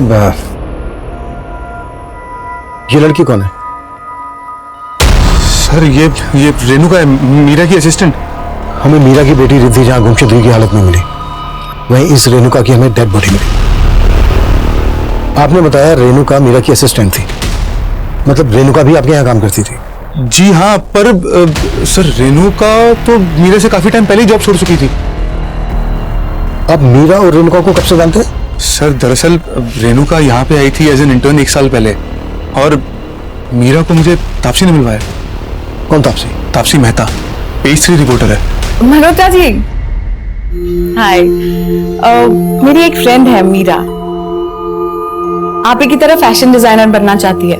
ये लड़की कौन है? सर ये रेणुका है, मीरा की असिस्टेंट। हमें मीरा की बेटी रिद्धि जहां गुमशुदगी की हालत में मिली, वहीं इस रेणुका की हमें डेड बॉडी मिली। आपने बताया रेणुका मीरा की असिस्टेंट थी, मतलब रेणुका भी आपके यहाँ काम करती थी? जी हाँ, पर सर रेणुका तो मीरा से काफी टाइम पहले ही जॉब छोड़ चुकी थी। आप मीरा और रेणुका को कब से जानते हैं? सर दरअसल रेणुका यहाँ पे आई थी एज एन इंटर्न 1 साल पहले, और मीरा को मुझे तापसी ने मिलवाया। कौन तापसी? तापसी मेहता, पेज 3 रिपोर्टर है। मल्होत्रा जी, हाय। मेरी एक फ्रेंड है मीरा, आप ही की तरह फैशन डिजाइनर बनना चाहती है।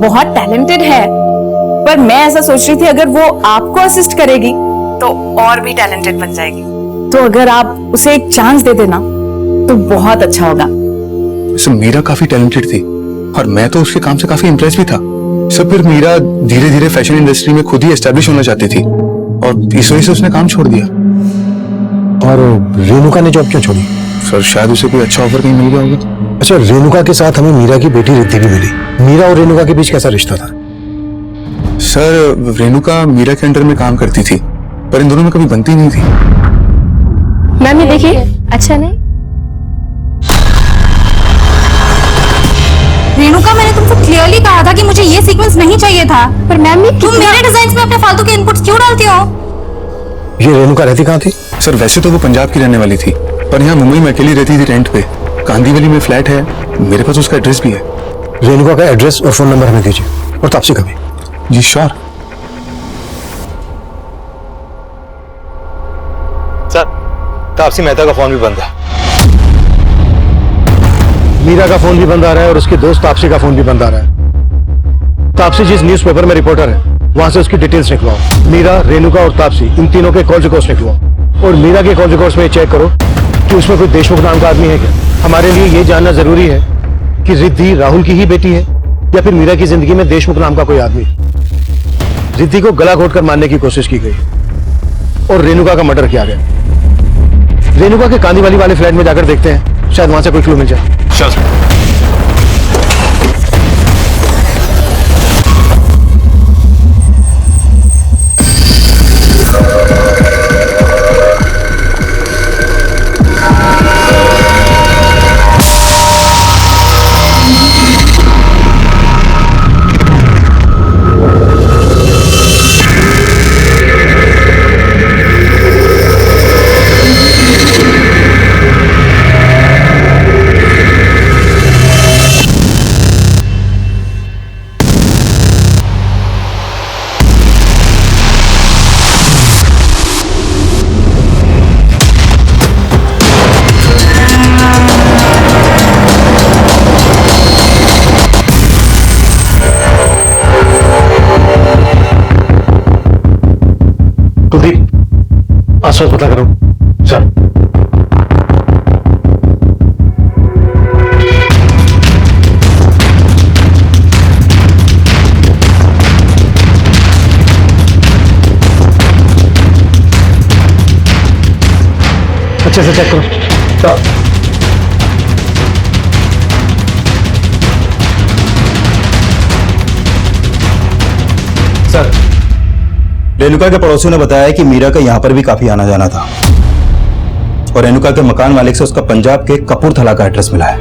बहुत टैलेंटेड है, पर मैं ऐसा सोच रही थी अगर वो आपको असिस्ट करेगी तो और भी टैलेंटेड बन जाएगी। तो अगर आप उसे एक चांस दे देना तो बहुत अच्छा होगा। सर मीरा काफी टैलेंटेड थी और मैं तो उसके काम से काफी इम्प्रेस भी था। सब फिर मीरा धीरे धीरे फैशन इंडस्ट्री में खुद ही एस्टेब्लिश होना चाहती थी और इस वजह से उसने काम छोड़ दिया। और रेणुका ने जॉब क्यों छोड़ी? सर शायद उसे कोई अच्छा ऑफर कहीं मिल गया होगा। अच्छा, रेणुका के साथ हमें मीरा की बेटी रिद्धि भी मिली। मीरा और रेणुका के बीच कैसा रिश्ता था? सर, रेणुका मीरा के अंडर में काम करती थी, पर इन दोनों में कभी बनती नहीं थी। मैम ये देखिए, अच्छा नहीं? रेणुका, मैंने तुमको क्लियरली कहा था कि मुझे ये सीक्वेंस नहीं चाहिए था। पर मैम तुम मेरे डिजाइन में अपने फालतू के इनपुट्स क्यों डालती हो? ये रेणुका रहती कहाँ थी? सर, वैसे तो वो पंजाब की रहने वाली थी, पर यहाँ मुंबई में अकेली रहती थी रेंट पे। कांदीवली में फ्लैट है, मेरे पास उसका एड्रेस भी है। रेणुका का एड्रेस और फोन नंबर हमें दीजिए, और तापसी का भी। जी श्योर। सर, तापसी मेहता का फोन भी बंद है। मीरा का फोन भी बंद आ रहा है और उसके दोस्त तापसी का फोन भी बंद आ रहा है। तापसी जिस न्यूज़पेपर में रिपोर्टर है, वहां से उसकी डिटेल्स निकलवाओ। मीरा, रेणुका और तापसी, इन तीनों के कॉल रिकॉर्ड्स निकलवाओ। और मीरा के कॉल रिकॉर्ड्स में चेक करो कि उसमें कोई देशमुख नाम का आदमी है क्या। हमारे लिए ये जानना जरूरी है कि रिद्धि राहुल की ही बेटी है या फिर मीरा की जिंदगी में देशमुख नाम का कोई आदमी। रिद्धि को गला घोट कर मारने की कोशिश की गई और रेणुका का मर्डर किया गया। रेणुका के कांदीवली वाले फ्लैट में जाकर देखते हैं, शायद वहां से कोई क्लू मिल जाए। आसपास पता करो। सर, अच्छे से चेक करो। सर, रेणुका के पड़ोसियों ने बताया कि मीरा का यहाँ पर भी काफी आना जाना था और रेणुका के मकान मालिक से उसका पंजाब के कपूरथला का एड्रेस मिला है।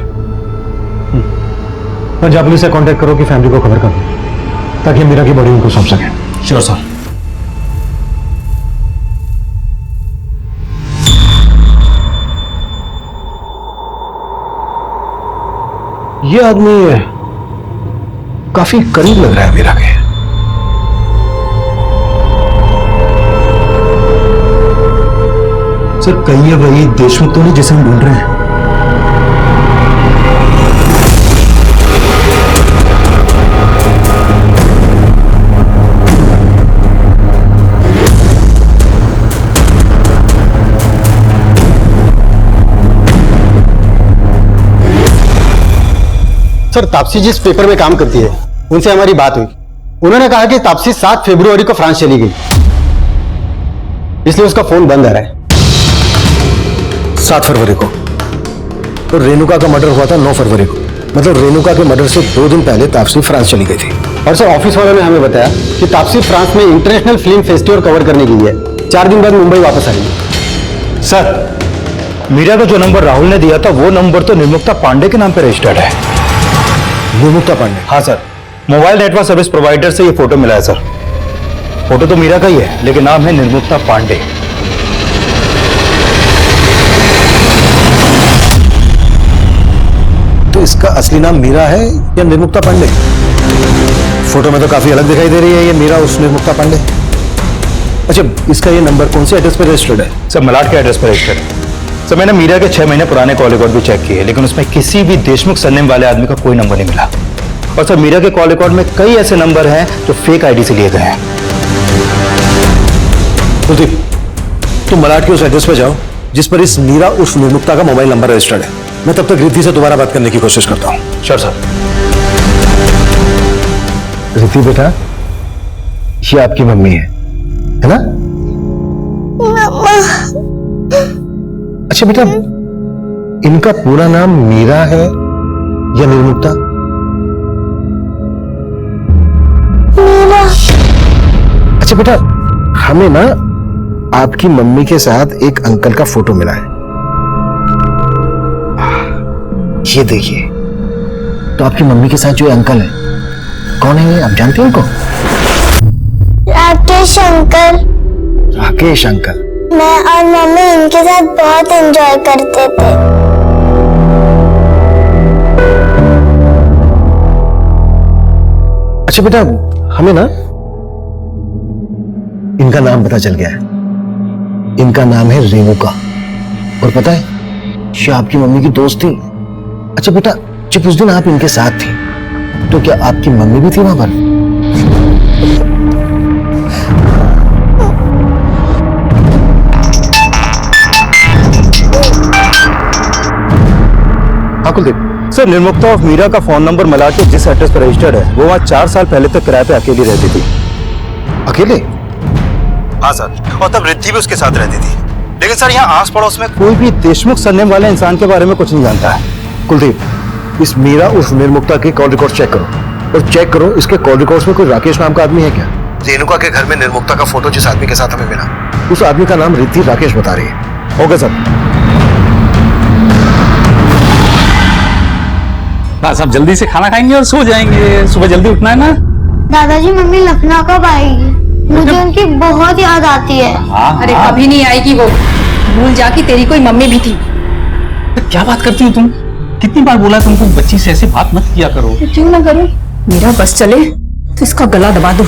पंजाब पुलिस से कांटेक्ट करो कि फैमिली को खबर कर दो ताकि मीरा की बॉडी उनको सौंप सके। Sure sir. ये आदमी काफी करीब लग रहा है मीरा के। सर, कहीं ये वही देशमुख तो नहीं जिसे हम ढूंढ रहे हैं? सर, तापसी जिस पेपर में काम करती है उनसे हमारी बात हुई। उन्होंने कहा कि तापसी 7 फरवरी को फ्रांस चली गई, इसलिए उसका फोन बंद आ रहा है। 7 फरवरी को, और रेणुका का मर्डर हुआ था 9 फरवरी को। मतलब रेणुका के मर्डर से 2 दिन पहले तापसी फ्रांस चली गई थी। और सर, ऑफिस वालों ने हमें बताया कि तापसी फ्रांस में इंटरनेशनल फिल्म फेस्टिवल कवर करने गई है। 4 दिन बाद मुंबई वापस आएगी। सर, मीरा का जो नंबर राहुल ने दिया था वो नंबर तो निर्मुक्ता पांडे के नाम पर रजिस्टर्ड है। निर्मुक्ता पांडे? हाँ sir, mobile network service provider से ये फोटो मिला है सर। फोटो तो मीरा का ही है, लेकिन नाम है निर्मुक्ता पांडे। तो इसका असली नाम मीरा है या निर्मुक्ता पांडे? फोटो में तो काफी अलग दिखाई दे रही है ये मीरा उस निर्मुक्ता पांडे। अच्छा, इसका ये नंबर कौन से एड्रेस पर रजिस्टर्ड है? सर, मलाड के एड्रेस पर रजिस्टर्ड है। सर, मैंने मीरा के 6 महीने पुराने कॉल रिकॉर्ड भी चेक किए, लेकिन उसमें किसी भी देशमुख सरनेम वाले आदमी का कोई नंबर नहीं मिला। और सर, मीरा के कॉल रिकॉर्ड में कई ऐसे नंबर हैं जो फेक आईडी से लिए गए हैं। कुलदीप, तुम मलाड के उस एड्रेस पर जाओ जिस पर इस मीरा उर्फ निर्मुक्ता का मोबाइल नंबर रजिस्टर्ड है। मैं तब तक रिद्धि से दोबारा बात करने की कोशिश करता हूँ। Sure sir. रिद्धि बेटा, ये आपकी मम्मी है ना? अच्छा बेटा, इनका पूरा नाम मीरा है या निर्मुक्ता? अच्छा बेटा, हमें ना आपकी मम्मी के साथ एक अंकल का फोटो मिला है। ये देखिए, तो आपकी मम्मी के साथ जो अंकल है, कौन है ये? आप जानते हो उनको? राकेश अंकल। राकेश अंकल। मैं और मम्मी इनके साथ बहुत एंजॉय करते थे। अच्छा बेटा, हमें ना इनका नाम पता चल गया है। इनका नाम है रेणुका, और पता है ये आपकी मम्मी की दोस्त थी। अच्छा बेटा, जब उस दिन आप इनके साथ थी तो क्या आपकी मम्मी भी थी वहां पर? हाँ कुलदीप सर, निर्मुक्ता ऑफ मीरा का फोन नंबर मलाड के जिस एड्रेस पर रजिस्टर्ड है, वो वहां 4 साल पहले तक किराए पे अकेली रहती थी। अकेले? हाँ सर, और तब रिद्धि भी उसके साथ रहती थी। लेकिन सर यहाँ आस पड़ोस में कोई भी देशमुख सरनेम वाले इंसान के बारे में कुछ नहीं जानता है। कुलदीप, इस मीरा उस निर्मुक्ता के कॉल रिकॉर्ड चेक करो, और चेक करो इसके कॉल रिकॉर्ड्स में कोई राकेश नाम का आदमी है क्या? रेणुका के घर में निर्मुक्ता का फोटो जिस आदमी के साथ हमें मिला, उस आदमी का नाम रिद्धि राकेश बता रही है। Okay sir. बस अब जल्दी से खाना खाएंगे और सो जाएंगे, सुबह जल्दी उठना है ना। दादाजी, मम्मी लखनऊ कब आएगी? मुझे उनकी बहुत याद आती है। अरे कभी नहीं आएगी वो, भूल जा कि तेरी कोई मम्मी भी थी। क्या बात करती हो तुम? कितनी बार बोला तुमको बच्ची से ऐसे बात मत किया करो। क्यों ना करूं? मेरा बस चले तो इसका गला दबा दो,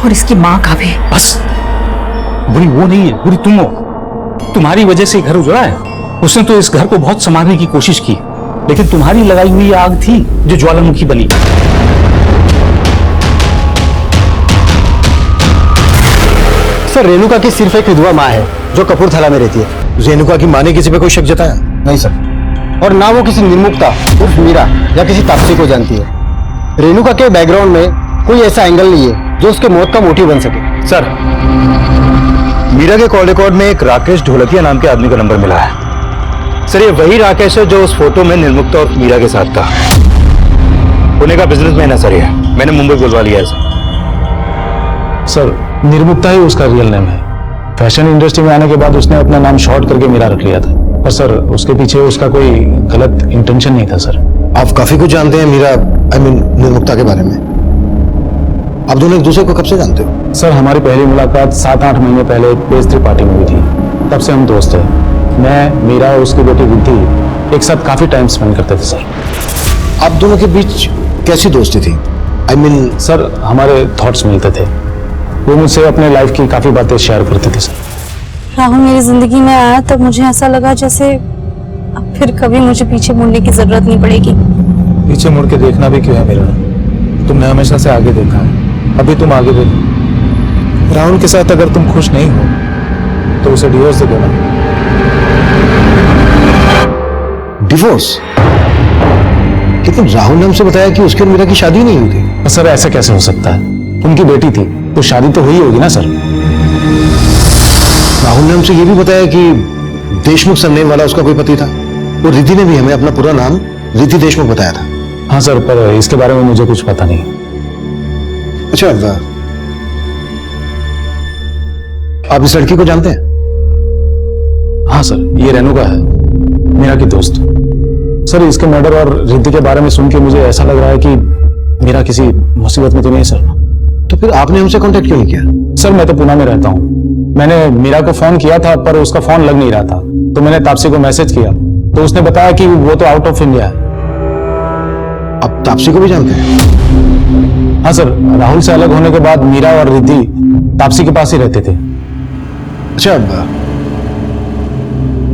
और इसकी माँ का भी। बस, बुरी वो नहीं है, बुरी तुम हो। तुम्हारी वजह से घर उजड़ा है। उसने तो इस घर को बहुत संभालने की कोशिश की, लेकिन तुम्हारी लगाई हुई आग थी जो ज्वालामुखी बनी। सर, रेणुका की सिर्फ एक विधवा माँ है जो कपूरथला में रहती है। रेणुका की माँ ने किसी पे कोई शक जताया? नहीं सर, और ना वो किसी निर्मुक्ता उर्फ मीरा या किसी तापसी को जानती है। रेणुका के बैकग्राउंड में कोई ऐसा एंगल नहीं है जो उसके मौत का मोटिव बन सके। सर, मीरा के कॉल रिकॉर्ड में एक राकेश ढोलकिया नाम के आदमी का नंबर मिला है। सर, ये वही राकेश है जो उस फोटो में निर्मुक्ता और मीरा के साथ था। पुणे का बिजनेसमैन है सर ये, मैंने मुंबई बुलवा लिया है सर, निर्मुक्ता ही उसका रियल नेम है। फैशन इंडस्ट्री में आने के बाद उसने अपना नाम शॉर्ट करके मीरा रख लिया था, पर सर उसके पीछे उसका कोई गलत इंटेंशन नहीं था सर। आप काफी कुछ जानते हैं मीरा, निर्मुक्ता के बारे में। आप दोनों एक दूसरे को कब से जानते हो? सर, हमारी पहली मुलाकात 7-8 महीने पहले एक पेस्ट्री पार्टी में हुई थी। तब से हम दोस्त हैं। मैं, मीरा और उसकी बेटी रिद्धि एक साथ काफी टाइम स्पेंड करते थे सर। आप दोनों के बीच कैसी दोस्ती थी? सर, हमारे थॉट्स मिलते थे। वो मुझसे अपने लाइफ की काफी बातें शेयर करते थे सर। राहुल मेरी जिंदगी में आया तब मुझे ऐसा लगा जैसे अब फिर कभी मुझे पीछे मुड़ने की जरूरत नहीं पड़ेगी। पीछे मुड़ के देखना भी क्यों है मेरा? तुमने हमेशा से आगे देखा है, अभी तुम आगे देखो। राहुल के साथ अगर तुम खुश नहीं हो तो उसे डिवोर्स दे देना। डिवोर्स? लेकिन राहुल ने हमसे बताया कि उसके और मीरा की शादी नहीं हुई थी। सर, ऐसा कैसे हो सकता है? उनकी बेटी थी तो शादी तो हुई होगी ना सर। राहुल ने हमसे ये भी बताया कि देशमुख सरनेम वाला उसका कोई पति था, और रिद्धि ने भी हमें अपना पूरा नाम रिद्धि देशमुख बताया था। हाँ सर, पर इसके बारे में मुझे कुछ पता नहीं। अच्छा, आप इस लड़की को जानते हैं? हाँ सर, ये रेणुका है, मेरा की दोस्त। सर, इसके मर्डर और रिद्धि के बारे में सुन के मुझे ऐसा लग रहा है कि मेरा किसी मुसीबत में तो नहीं सर। तो फिर आपने हमसे कांटेक्ट क्यों नहीं किया? सर, मैं तो पुणे में रहता हूँ। मैंने मीरा को फोन किया था पर उसका फोन लग नहीं रहा था, तो मैंने तापसी को मैसेज किया तो उसने बताया कि वो तो आउट ऑफ इंडिया है। आप तापसी को भी जानते हैं? हाँ सर, राहुल से अलग होने के बाद मीरा और रिद्धि तापसी के पास ही रहते थे। अच्छा,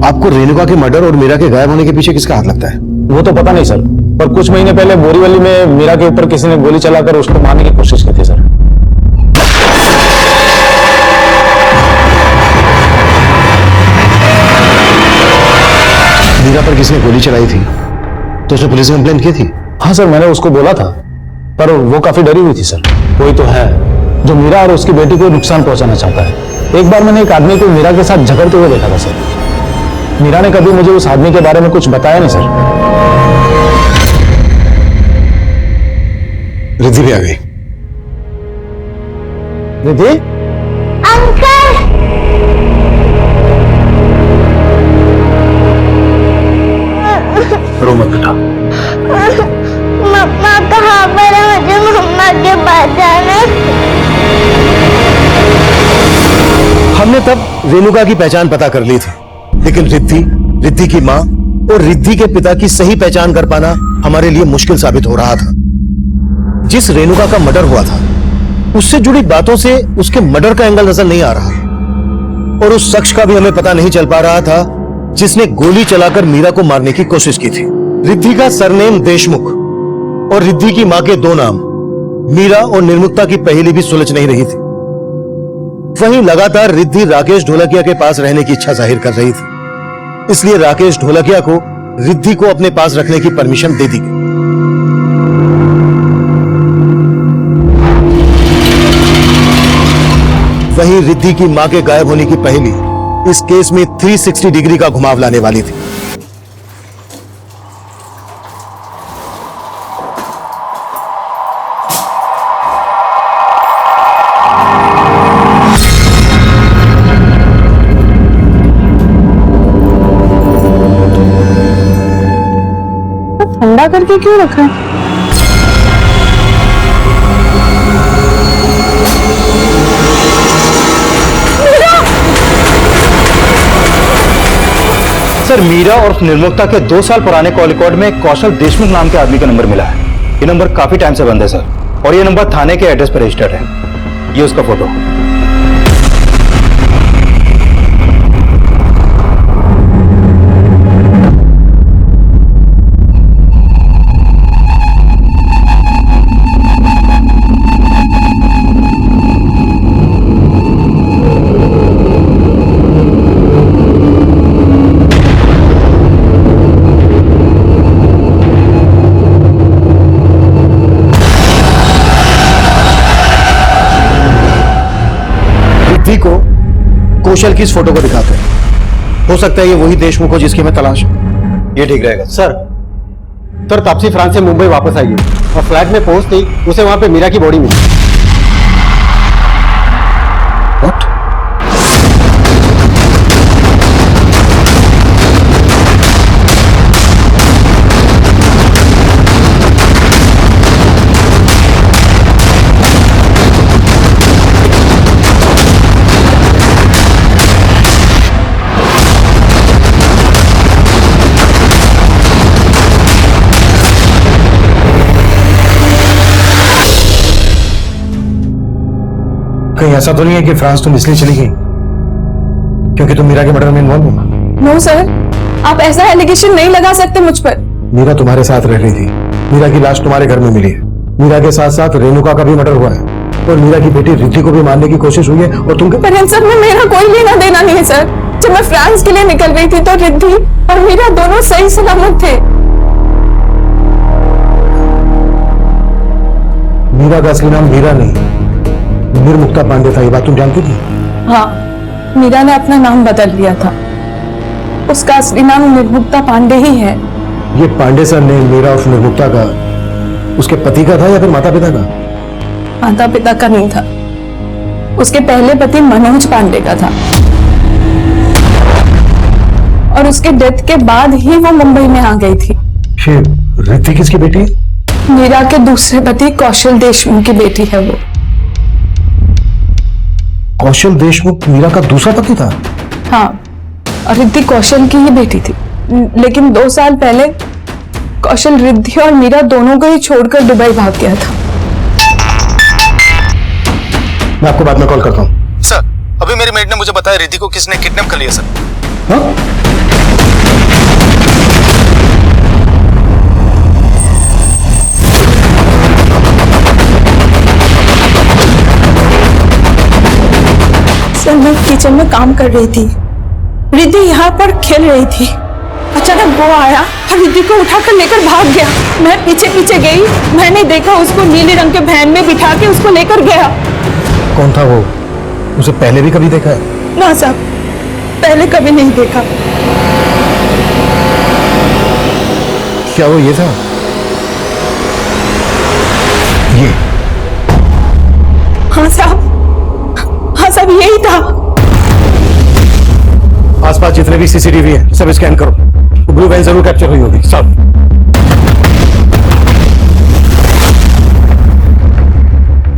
आपको रेणुका के मर्डर और मीरा के गायब होने के पीछे किसका हाथ लगता है? वो तो पता नहीं सर, पर कुछ महीने पहले बोरीवली में मीरा के ऊपर किसी ने गोली चलाकर उसको मारने की कोशिश की थी सर। मीरा पर किसी ने गोली चलाई थी तो उसने पुलिस में कंप्लेंट की थी? हाँ सर, मैंने उसको बोला था, पर वो काफी डरी हुई थी सर। कोई तो है जो मीरा और उसकी बेटी को नुकसान पहुंचाना चाहता है। एक बार मैंने एक आदमी को मीरा के साथ झगड़ते हुए देखा था सर। मीरा ने कभी मुझे उस आदमी के बारे में कुछ बताया नहीं सर। रिद्धि भी आ गई। रिद्धि, अंकल, रो मत बेटा। मम्मा कहाँ पर है? मुझे मम्मा के पास जाना है। हमने तब रेणुका की पहचान पता कर ली थी, लेकिन रिद्धि की मां और रिद्धि के पिता की सही पहचान कर पाना हमारे लिए मुश्किल साबित हो रहा था। जिस रेणुका का मर्डर हुआ था, उससे जुड़ी बातों से उसके मर्डर का एंगल नजर नहीं आ रहा, और उस शख्स का भी हमें पता नहीं चल पा रहा था जिसने गोली चलाकर मीरा को मारने की कोशिश की थी। रिद्धि का सरनेम देशमुख और रिद्धि की मां के दो नाम, मीरा और निर्मुक्ता की पहेली भी सुलझ नहीं रही थी। वहीं लगातार रिद्धि राकेश ढोलकिया के पास रहने की इच्छा जाहिर कर रही थी, इसलिए राकेश ढोलकिया को रिद्धि को अपने पास रखने की परमिशन दे दी गई। वहीं रिद्धि की मां के गायब होने की पहेली इस केस में 360 डिग्री का घुमाव लाने वाली थी। ठंडा करके क्यों रखा है? सर, मीरा और निर्मुक्ता के 2 साल पुराने कॉल रिकॉर्ड में कौशल देशमुख नाम के आदमी का नंबर मिला है। ये नंबर काफी टाइम से बंद है सर, और ये नंबर थाने के एड्रेस पर रजिस्टर्ड है। ये उसका फोटो। रिद्धि को कौशल की इस फोटो को दिखाते हैं। हो सकता है ये वही देशमुख हो जिसकी मैं तलाश हूं। ये ठीक रहेगा सर, तापसी फ्रांस से मुंबई वापस आई है और फ्लैट में पहुंचते ही उसे वहां पे मीरा की बॉडी मिली। What? कहीं ऐसा तो नहीं है कि फ्रांस तुम इसलिए चली गई क्योंकि तुम मीरा के मर्डर में इन्वॉल्व हो? नो सर, आप ऐसा एलिगेशन नहीं लगा सकते मुझ पर। मीरा तुम्हारे साथ रह रही थी, मीरा की लाश तुम्हारे घर में मिली है, मीरा के साथ साथ रेणुका का भी मर्डर हुआ है, और मीरा की बेटी रिद्धि को भी मारने की कोशिश हुई है, और तुम पर इन सब में मेरा कोई लेना देना नहीं है सर। जब मैं फ्रांस के लिए निकल गई थी तो रिद्धि और मीरा दोनों सही सलामत थे। मीरा का असली नाम मीरा नहीं, निर्मुक्ता पांडे था। ये बात तुम जानती थी? हाँ, मीरा ने अपना नाम बदल लिया था। उसका असली नाम निर्मुक्ता पांडे ही है। ये पांडे सर ने मीरा और निर्मुक्ता का उसके पति का था या फिर माता पिता का? माता पिता का नहीं था, उसके पहले पति मनोज पांडे का था, और उसके डेथ के बाद ही वो मुंबई में आ गई थी। ये रिद्धि किसकी बेटी है? मीरा के दूसरे पति कौशल देशमुख की बेटी है वो। कौशल देशमुख मीरा का दूसरा पति था? हाँ, और रिद्धि कौशल की ही बेटी थी, लेकिन 2 साल पहले कौशल रिद्धि और मीरा दोनों को ही छोड़कर दुबई भाग गया था। मैं आपको बाद में कॉल करता हूँ। सर, अभी मेरी मेड ने मुझे बताया रिद्धि को किसने किडनैप कर लिया सर। हाँ? सर, मैं किचन में काम कर रही थी, रिद्धि यहाँ पर खेल रही थी। अचानक वो आया और रिद्धि को उठाकर लेकर भाग गया। मैं पीछे पीछे गई, मैंने देखा उसको नीले रंग के वैन में बिठा के उसको लेकर गया। कौन था वो? उसे पहले भी कभी देखा है? ना साहब, पहले कभी नहीं देखा। क्या वो ये था? ये हाँ साहब यही था। आसपास जितने भी सीसीटीवी है सब स्कैन करो, ब्लू वैन जरूर कैप्चर हुई होगी। सब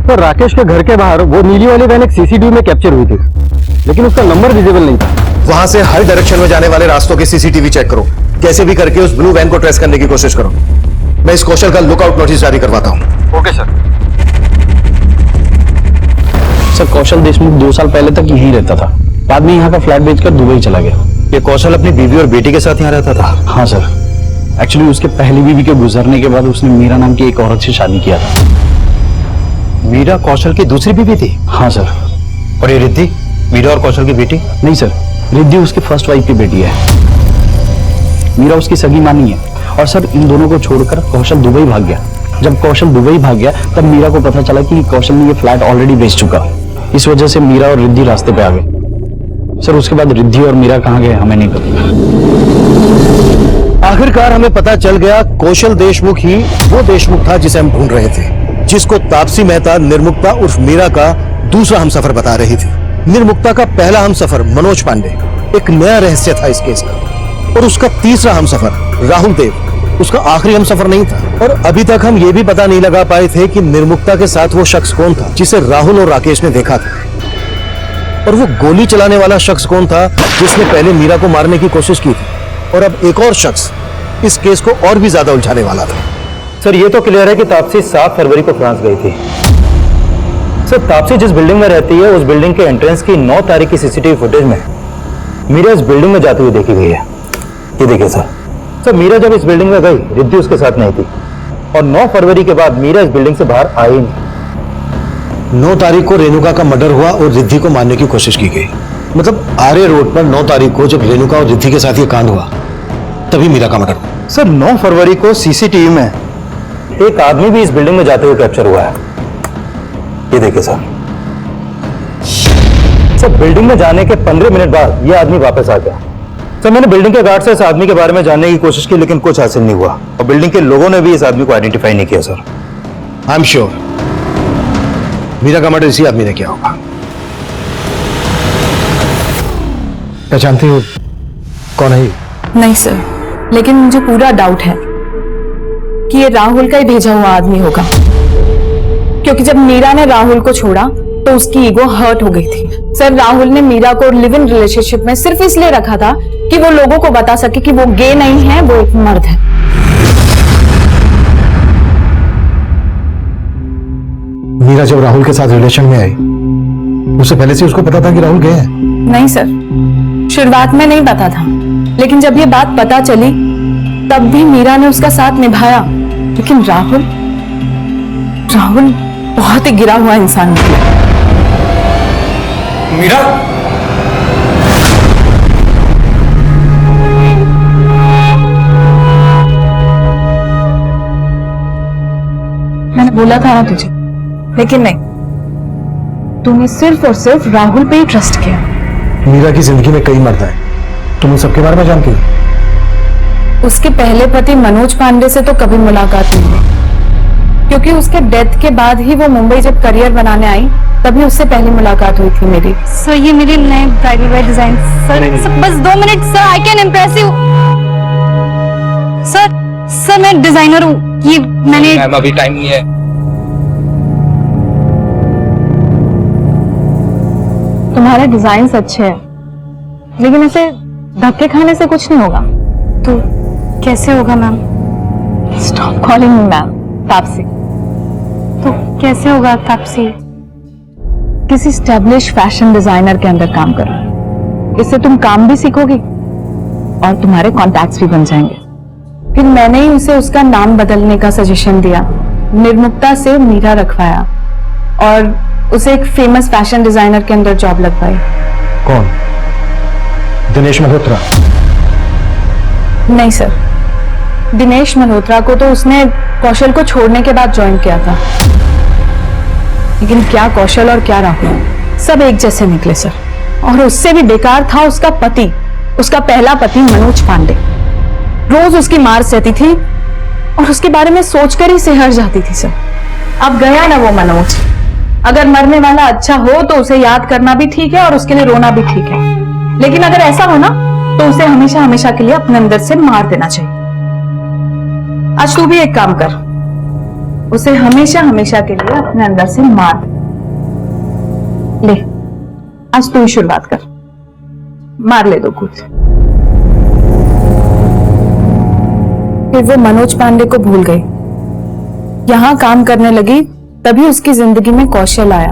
तो राकेश के घर के बाहर वो नीली वाली वैन एक सीसीटीवी में कैप्चर हुई थी, लेकिन उसका नंबर विजिबल नहीं था। वहां से हर डायरेक्शन में जाने वाले रास्तों के सीसीटीवी चेक करो, कैसे भी करके उस ब्लू वैन को ट्रेस करने की कोशिश करो। मैं इस कौशल का लुकआउट नोटिस जारी करवाता हूं। Okay sir. सर कौशल देशमुख 2 साल पहले तक यहीं रहता था, बाद में यहाँ का फ्लैट बेचकर दुबई चला गया। ये कौशल अपनी बीवी और बेटी के साथ यहाँ रहता था? हाँ सर, एक्चुअली उसके पहली बीवी के गुजरने के बाद उसने मीरा नाम की एक औरत से शादी किया था। मीरा कौशल की दूसरी बीवी थी? हाँ सर। और ये रिद्धि मीरा और कौशल की बेटी? नहीं सर, रिद्धि उसकी फर्स्ट वाइफ की बेटी है, मीरा उसकी सगी मां नहीं है। और सर इन दोनों को छोड़कर कौशल दुबई भाग गया। जब कौशल दुबई भाग गया तब मीरा को पता चला कि कौशल ने ये फ्लैट ऑलरेडी बेच चुका। इस वजह से मीरा और रिद्धि रास्ते पे आ गए। सर उसके बाद रिद्धि और मीरा कहाँ गए हमें नहीं पता। आखिरकार हमें पता चल गया कौशल देशमुख ही वो देशमुख था जिसे हम ढूंढ रहे थे, जिसको तापसी मेहता निर्मुक्ता उर्फ मीरा का दूसरा हमसफर बता रही थी। निर्मुक्ता का पहला हमसफर मनोज पांडे एक नया रहस्य था इस केस का, और उसका तीसरा हमसफर राहुल देव उसका आखिरी हमसफर नहीं था। और अभी तक हम ये भी पता नहीं लगा पाए थे कि निर्मुक्ता के साथ वो शख्स कौन था जिसे राहुल और राकेश ने देखा था, और वो गोली चलाने वाला शख्स कौन था जिसने पहले मीरा को मारने की कोशिश की थी। और अब एक और शख्स इस केस को और भी ज्यादा उलझाने वाला था। सर ये तो क्लियर है कि तापसी 7 फरवरी को फ्रांस गई थी। सर तापसी जिस बिल्डिंग में रहती है उस बिल्डिंग के एंट्रेंस की 9 तारीख की सीसीटीवी फुटेज में मीरा इस बिल्डिंग में जाती हुई देखी गई है। ये देखिए सर, मीरा जब इस बिल्डिंग में गई रिद्धि उसके साथ नहीं थी, और 9 फरवरी के बाद मीरा इस बिल्डिंग से बाहर आई नहीं। 9 तारीख को रेणुका का मर्डर हुआ और रिद्धि को मारने की कोशिश की गई। मतलब आर्य रोड पर 9 तारीख को जब रेणुका और रिद्धि के साथ ये कांड हुआ तभी मीरा का मर्डर हुआ। सर 9 फरवरी को सीसीटीवी में एक आदमी भी इस बिल्डिंग में जाते हुए कैप्चर हुआ है। ये देखिए सर बिल्डिंग में जाने के 15 मिनट बाद ये आदमी वापस आ गया। सर मैंने बिल्डिंग के गार्ड से इस आदमी के बारे में जानने की कोशिश की, लेकिन कुछ हासिल नहीं हुआ, और बिल्डिंग के लोगों ने भी इस आदमी को आइडेंटिफाई नहीं किया। Sir I am sure Meera का मर्डर इसी आदमी ने किया होगा। पहचानती हो कौन है ये? नहीं सर, लेकिन मुझे पूरा डाउट है कि ये राहुल का ही भेजा हुआ आदमी होगा, क्योंकि जब मीरा ने राहुल को छोड़ा तो उसकी ईगो हर्ट हो गई थी। सर राहुल ने मीरा को लिव इन रिलेशनशिप में सिर्फ इसलिए रखा था कि वो लोगों को बता सके कि वो गे नहीं है, वो एक मर्द है। मीरा जब राहुल के साथ रिलेशन में आई उससे पहले से उसको पता था कि राहुल गे है? नहीं सर, शुरुआत में नहीं पता था, लेकिन जब ये बात पता चली तब भी मीरा ने उसका साथ निभाया। लेकिन राहुल बहुत ही गिरा हुआ इंसान है। मीरा मैंने बोला था ना तुझे, लेकिन नहीं, तूने सिर्फ और सिर्फ राहुल पे ही ट्रस्ट किया। मीरा की जिंदगी में कई मर्द हैं, तुम उन सबके बारे में जानती हो? उसके पहले पति मनोज पांडे से तो कभी मुलाकात नहीं हुई, क्योंकि उसके डेथ के बाद ही वो मुंबई जब करियर बनाने आई तभी उससे पहली मुलाकात हुई थी मेरी। सर ये मेरे नए ब्राइडल वेयर डिजाइन। सर बस 2 minute sir, I can impress you. Sir मैं डिजाइनर हूँ, ये मैंने अभी टाइम नहीं है। तुम्हारे डिजाइन अच्छे हैं, लेकिन ऐसे धक्के खाने से कुछ नहीं होगा। तो कैसे होगा ma'am? Stop calling me ma'am, Taapsee. तो कैसे होगा तापसी? किसी स्टैब्लिश फैशन डिजाइनर के अंदर काम करो, इससे तुम काम भी सीखोगी और तुम्हारे कॉन्टैक्ट्स भी बन जाएंगे। फिर मैंने ही उसे उसका नाम बदलने का सजेशन दिया, निर्मुक्ता से मीरा रखवाया और उसे एक फेमस फैशन डिजाइनर के अंदर जॉब लगवाई। कौन? दिनेश मल्होत्रा? नहीं सर, दिनेश मल्होत्रा को तो उसने कौशल को छोड़ने के बाद ज्वाइन किया था, लेकिन क्या कौशल और क्या राहुल सब एक जैसे निकले सर। और उससे भी बेकार था उसका पति, उसका पहला पति मनोज पांडे। रोज उसकी मार सहती थी और उसके बारे में सोचकर ही सिहर जाती थी सर। अब गया ना वो मनोज, अगर मरने वाला अच्छा हो तो उसे याद करना भी ठीक है और उसके लिए रोना भी ठीक है, लेकिन अगर ऐसा हो ना तो उसे हमेशा हमेशा के लिए अपने अंदर से मार देना चाहिए। आज तू भी एक काम कर, उसे हमेशा हमेशा के लिए अपने अंदर से मार ले। आज तू ही शुरुआत कर, मार ले दो कुछ। फिर वो मनोज पांडे को भूल गई, यहां काम करने लगी, तभी उसकी जिंदगी में कौशल आया।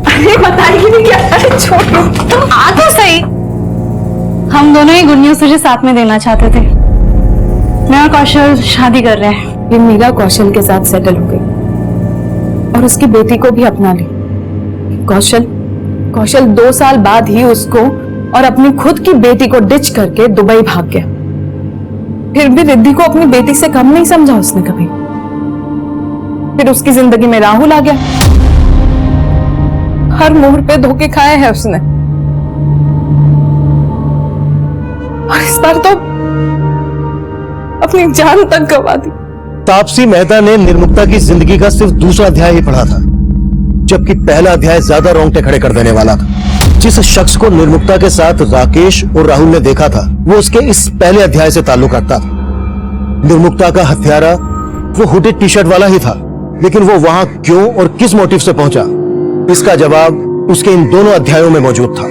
अरे बताइए नहीं क्या? अरे छोड़ो, तुम आ तो सही। हम दोनों ही गुड न्यूज तुझे साथ में देना चाहते थे। मैं और कौशल शादी कर रहे हैं। ये मीरा कौशल के साथ सेटल हो गई और उसकी बेटी को भी अपना ली। कौशल 2 साल बाद ही उसको और अपनी खुद की बेटी को डिच करके दुबई भाग गया। फिर भी रिद्धि को अपनी बेटी से कम नहीं समझा उसने कभी। फिर उसकी जिंदगी में राहुल आ गया। हर मोड़ पे धोखे खाए हैं उसने, और इस बार तो अपनी जान तक गंवा दी। तापसी मेहता ने निर्मुक्ता की जिंदगी का सिर्फ दूसरा अध्याय ही पढ़ा था, जबकि पहला अध्याय ज्यादा रोंगटे खड़े कर देने वाला था। जिस शख्स को निर्मुक्ता के साथ राकेश और राहुल ने देखा था, वो उसके इस पहले अध्याय से ताल्लुक रखता था। निर्मुक्ता का हत्यारा वो हुडेड टी शर्ट वाला ही था, लेकिन वो वहां क्यों और किस मोटिव से पहुंचा, इसका जवाब उसके इन दोनों अध्यायों में मौजूद था।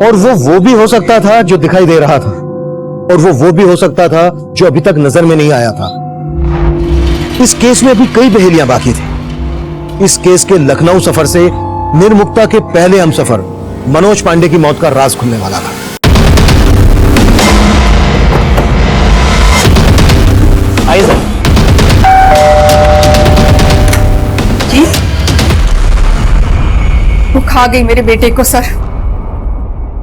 और वो भी हो सकता था जो दिखाई दे रहा था, और वो भी हो सकता था जो अभी तक नजर में नहीं आया था। इस केस में अभी कई पहेलियां बाकी थी। इस केस के लखनऊ सफर से निर्मुक्ता के पहले हमसफर मनोज पांडे की मौत का राज खुलने वाला था। आइए सर। जी, वो खा गई मेरे बेटे को सर।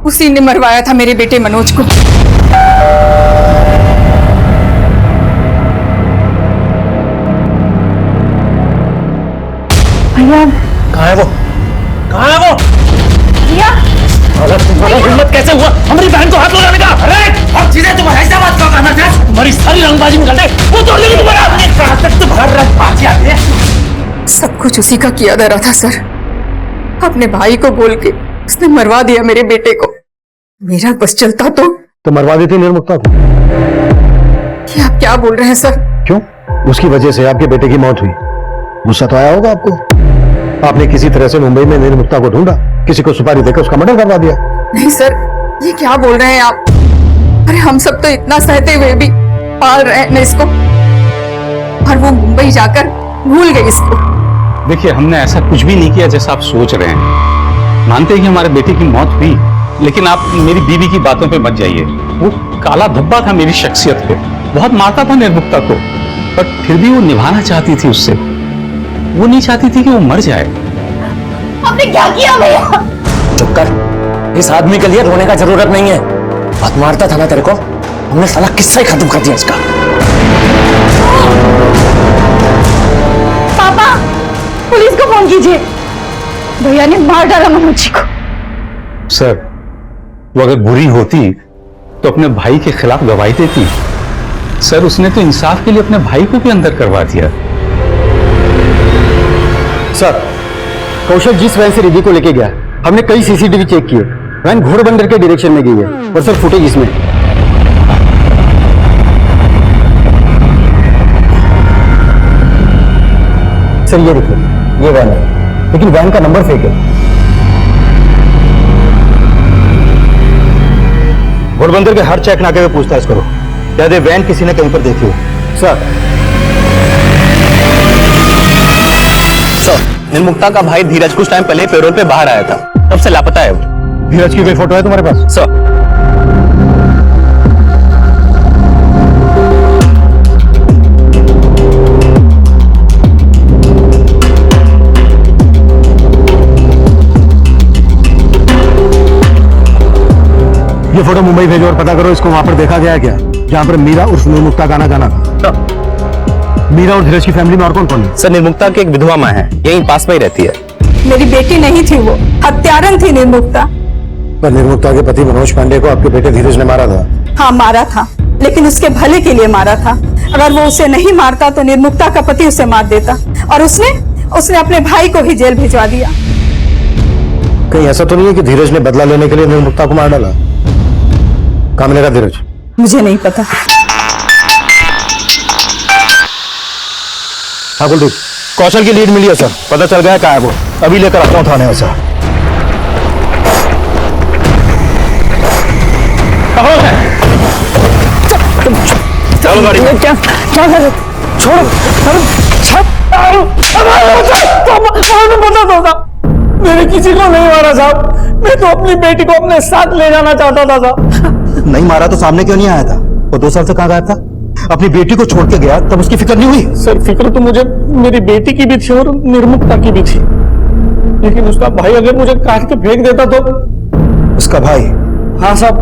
उसी ने मरवाया था मेरे बेटे मनोज को। भैया कहाँ है वो? कहाँ है वो? भैया तुम्हारा हिम्मत कैसे हुआ हमारी बहन को हाथ लगाने का? अरे अब चीजें तुम ऐसा बात क्यों करना चाहते? तुम्हारी सारी रंगबाजी निकल गई, वो तोड़ लेगी तुम्हारा। कहाँ तक तुम्हारा रंगबाजी आती है? सब कुछ उसी का किया धरा था सर। अपने भाई को बोल के उसने मरवा दिया मेरे बेटे को। मेरा बस चलता तो मरवा देती निर्मुक्ता को। ये आप क्या बोल रहे हैं सर? क्यों? उसकी वजह से आपके बेटे की मौत हुई, गुस्सा तो आया होगा आपको। आपने किसी तरह से मुंबई में निर्मुक्ता को ढूंढा, किसी को सुपारी देकर उसका मर्डर करवा दिया। नहीं सर, ये क्या बोल रहे हैं आप? अरे हम सब तो इतना सहते हुए भी पाल रहे हैं इसको, और वो मुंबई जाकर भूल गई इसको। देखिए, हमने ऐसा कुछ भी नहीं किया जैसा आप सोच रहे हैं। मानते हैं कि हमारे बेटे की मौत हुई, लेकिन आप मेरी बीवी की बातों पे मत जाइए। वो काला धब्बा था मेरी शख्सियत पे, बहुत मारता था निर्मुक्ता को, पर फिर भी वो निभाना चाहती थी उससे। वो नहीं चाहती थी कि वो मर जाए। आपने क्या किया भैया? चुप कर, इस आदमी के लिए रोने का जरूरत नहीं है। बहुत मारता था ना तेरे को, हमने साला किस्सा ही खत्म कर दिया इसका। पापा, पुलिस को फोन कीजिए। भैया ने मार डाला मनोज जी को। सर, वो अगर बुरी होती तो अपने भाई के खिलाफ गवाही देती। सर, उसने तो इंसाफ के लिए अपने भाई को भी अंदर करवा दिया। सर, कौशल जिस वैन से रिद्धि को लेके गया, हमने कई सीसीटीवी चेक किए। वैन घोड़बंदर के डायरेक्शन में गई है, और सर फुटेज इसमें। सर ये देखिए, ये वैन है, लेकिन वैन का नंबर फेक है। घोड़बंदर के हर चेक नाके में पूछताछ करो, शायद वैन किसी ने कहीं पर देखी हो। सर निर्मुक्ता का भाई धीरज कुछ टाइम पहले पेरोल पे बाहर आया था, तब से लापता है वो। धीरज की कोई फोटो है तुम्हारे पास? सर, ये फोटो मुंबई भेजो और पता करो इसको वहां पर देखा गया क्या, जहां पर मीरा उर्फ निर्मुक्ता का आना जाना था। मीरा और धीरज की फैमिली में और कौन कौन है? सर, निर्मुक्ता की एक विधवा माँ है, यहीं पास में ही रहती है। मेरी बेटी नहीं थी, वो हत्यारन थी निर्मुक्ता। पर निर्मुक्ता के पति मनोज पांडे को आपके बेटे धीरज ने मारा था। हाँ, मारा था, लेकिन उसके भले के लिए मारा था। अगर वो उसे नहीं मारता तो निर्मुक्ता का पति उसे मार देता, और उसने अपने भाई को ही जेल भिजवा दिया। कहीं ऐसा तो नहीं है कि धीरज ने बदला लेने के लिए निर्मुक्ता को मार डाला? कहाँ मिलेगा धीरज? मुझे नहीं पता। हाँ कुलदीप, कौशल की लीड मिली है सर, पता चल गया कहाँ है वो। अभी लेकर आता हूँ थाने में सर। चलो गाड़ी में। क्या क्या कर? छोड़ो, बता दो। मैंने किसी को नहीं मारा साहब, मैं तो अपनी बेटी को अपने साथ ले जाना चाहता था साहब। नहीं मारा तो सामने क्यों नहीं आया था? वो 2 साल से कहाँ गायब था? अपनी बेटी को छोड़ के गया तब उसकी फिक्र नहीं हुई? सर फिक्र तो मुझे मेरी बेटी की भी थी और निर्मुक्ता की भी थी, लेकिन उसका भाई अगर मुझे काट के फेंक देता तो। उसका भाई? हाँ साहब,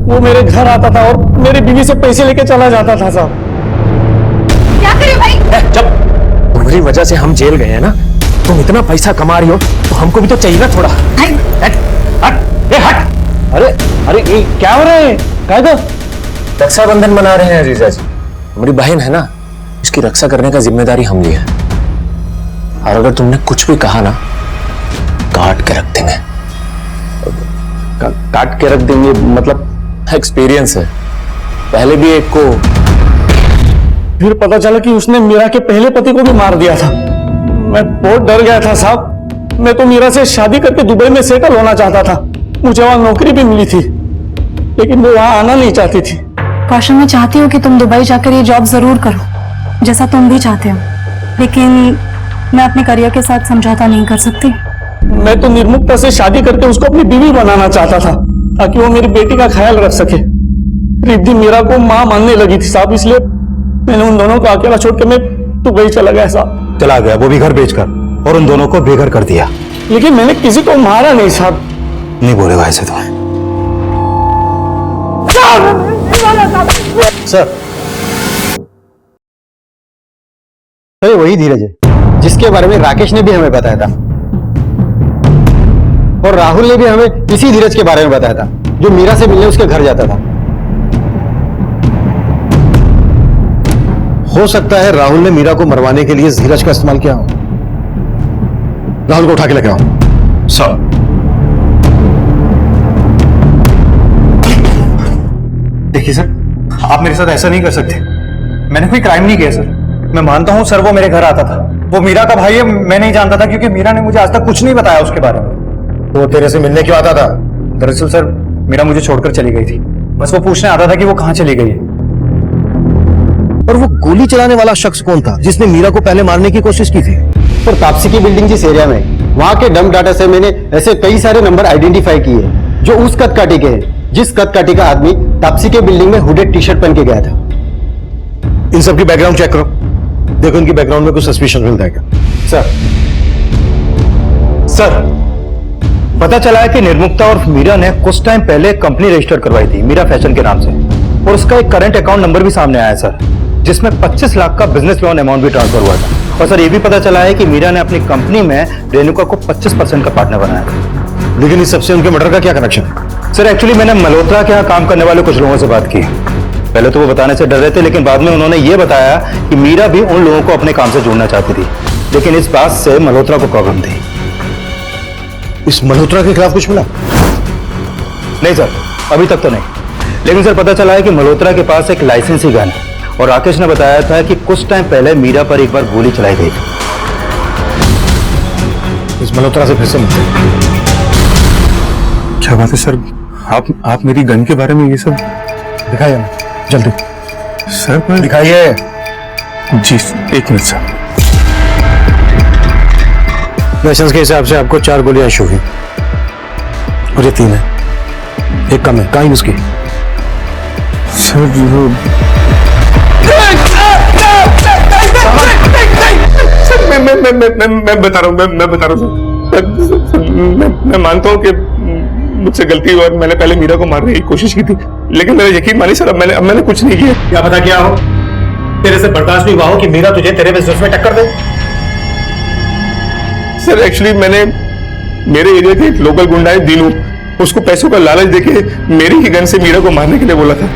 वो मेरे घर आता था और मेरी बीवी से पैसे लेके चला जाता था साहब। क्या करे भाई? जब तुम्हारी वजह से हम जेल गए हैं ना, तुम इतना पैसा कमा रही हो तो हमको भी तो चाहिए ना थोड़ा। हट, हट। अरे अरे ये क्या हो रहा है? क्या तो रक्षाबंधन मना रहे हैं जीजा जी। हमारी बहन है ना, उसकी रक्षा करने का जिम्मेदारी हम लिए है। और अगर तुमने कुछ भी कहा ना, काट के रख देंगे। काट के रख देंगे मतलब? एक्सपीरियंस है, पहले भी एक को। फिर पता चला कि उसने मीरा के पहले पति को भी मार दिया था। मैं बहुत डर गया था साहब। मैं तो मीरा से शादी करके दुबई में सेटल होना चाहता था। मुझे वहां नौकरी भी मिली थी, लेकिन वो वहां आना नहीं चाहती थी। कौशल, मैं चाहती हूँ कि तुम दुबई जाकर ये जॉब जरूर करो, जैसा तुम भी चाहते हो, लेकिन मैं अपने करियर के साथ समझौता नहीं कर सकती। मैं तो निर्मुक्ता से शादी करके उसको अपनी बीवी बनाना चाहता था, ताकि वो मेरी बेटी का ख्याल रख सके। रिद्धि मीरा को मां मानने लगी थी साहब, इसलिए मैंने उन दोनों को अकेला छोड़ के मैं दुबई चला गया साहब। चला गया, वो भी घर बेचकर, और उन दोनों को बेघर कर दिया। लेकिन मैंने किसी को मारा नहीं साहब। नहीं बोलेगा ऐसे तुम्हें? सर, अरे वही धीरज है जिसके बारे में राकेश ने भी हमें बताया था, और राहुल ने भी हमें इसी धीरज के बारे में बताया था, जो मीरा से मिलने उसके घर जाता था। हो सकता है राहुल ने मीरा को मरवाने के लिए धीरज का इस्तेमाल किया हो। राहुल को उठा के लेके आओ। सर, देखिए सर, आप मेरे साथ ऐसा नहीं कर सकते। मैंने कोई क्राइम नहीं किया सर। मैं मानता हूं सर, वो मेरे घर आता था, वो मीरा का भाई है। मैं नहीं जानता था क्योंकि मीरा ने मुझे आज तक कुछ नहीं बताया उसके बारे में। वो तेरे से मिलने क्यों आता था? दरअसल सर, मीरा मुझे छोड़कर चली गई थी। बस वो पूछने आता था कि वो कहां चली गई है। और वो गोली चलाने वाला शख्स कौन था जिसने मीरा को पहले मारने की कोशिश की थी? और तापसी की बिल्डिंग जिस एरिया में, वहां के डंप डाटा से मैंने ऐसे कई सारे नंबर आइडेंटिफाई किए जो उस कदकाठी के हैं, जिस कदकाठी का आदमी तापसी के बिल्डिंग में हुडेड टी शर्ट पहन के गया था। इन सब की बैकग्राउंड चेक करो, देखो इनकी बैकग्राउंड में कुछ सस्पिशन मिलता है क्या? सर, पता चला है कि निर्मुक्ता और मीरा ने कुछ टाइम पहले कंपनी रजिस्टर करवाई थी मीरा फैशन के नाम से, और उसका एक करंट अकाउंट नंबर भी सामने आया सर, जिसमें 25 लाख का बिजनेस लोन अमाउंट भी ट्रांसफर हुआ था। और सर, ये भी पता चला है कि मीरा ने अपनी कंपनी में रेणुका को 25% का पार्टनर बनाया था। लेकिन इस सबसे उनके मर्डर का क्या कनेक्शन है? सर, एक्चुअली मैंने मल्होत्रा के यहाँ काम करने वाले कुछ लोगों से बात की। पहले तो वो बताने से डर रहे थे, लेकिन बाद में उन्होंने ये बताया कि मीरा भी उन लोगों को अपने काम से जोड़ना चाहती थी, लेकिन इस बात से मल्होत्रा को प्रॉब्लम थी। इस मल्होत्रा के खिलाफ कुछ मिला? नहीं सर, अभी तक तो नहीं, लेकिन सर पता चला है कि मल्होत्रा के पास एक लाइसेंसी गन है, और राकेश ने बताया था कि कुछ टाइम पहले मीरा पर एक बार गोली चलाई गई थी। इस मल्होत्रा से फिर से मिलते। क्या बात है सर, आप मेरी गन के बारे में ये सब दिखाइए हमें जल्दी। सर पर दिखाइए। जी, एक मिनट सर। लाइसेंस के हिसाब से आपको 4 गोलियां इशू हुई, और ये 3 है, एक कम है। कहाँ है उसकी? सर मैं बता रहा हूँ, मैं मानता हूँ कि मुझसे गलती हुई और मैंने पहले मीरा को मारने की कोशिश की थी, लेकिन मेरा यकीन मानिए सर, अब मैंने कुछ नहीं किया। क्या पता क्या हो, तेरे से बर्दाश्त भी हुआ हो कि मीरा तुझे तेरे बिजनेस में टक्कर दे। सर एक्चुअली मैंने मेरे एरिया के एक लोकल गुंडा है दीनू, उसको पैसों का लालच देके मेरी ही गन से मीरा को मारने के लिए बोला था।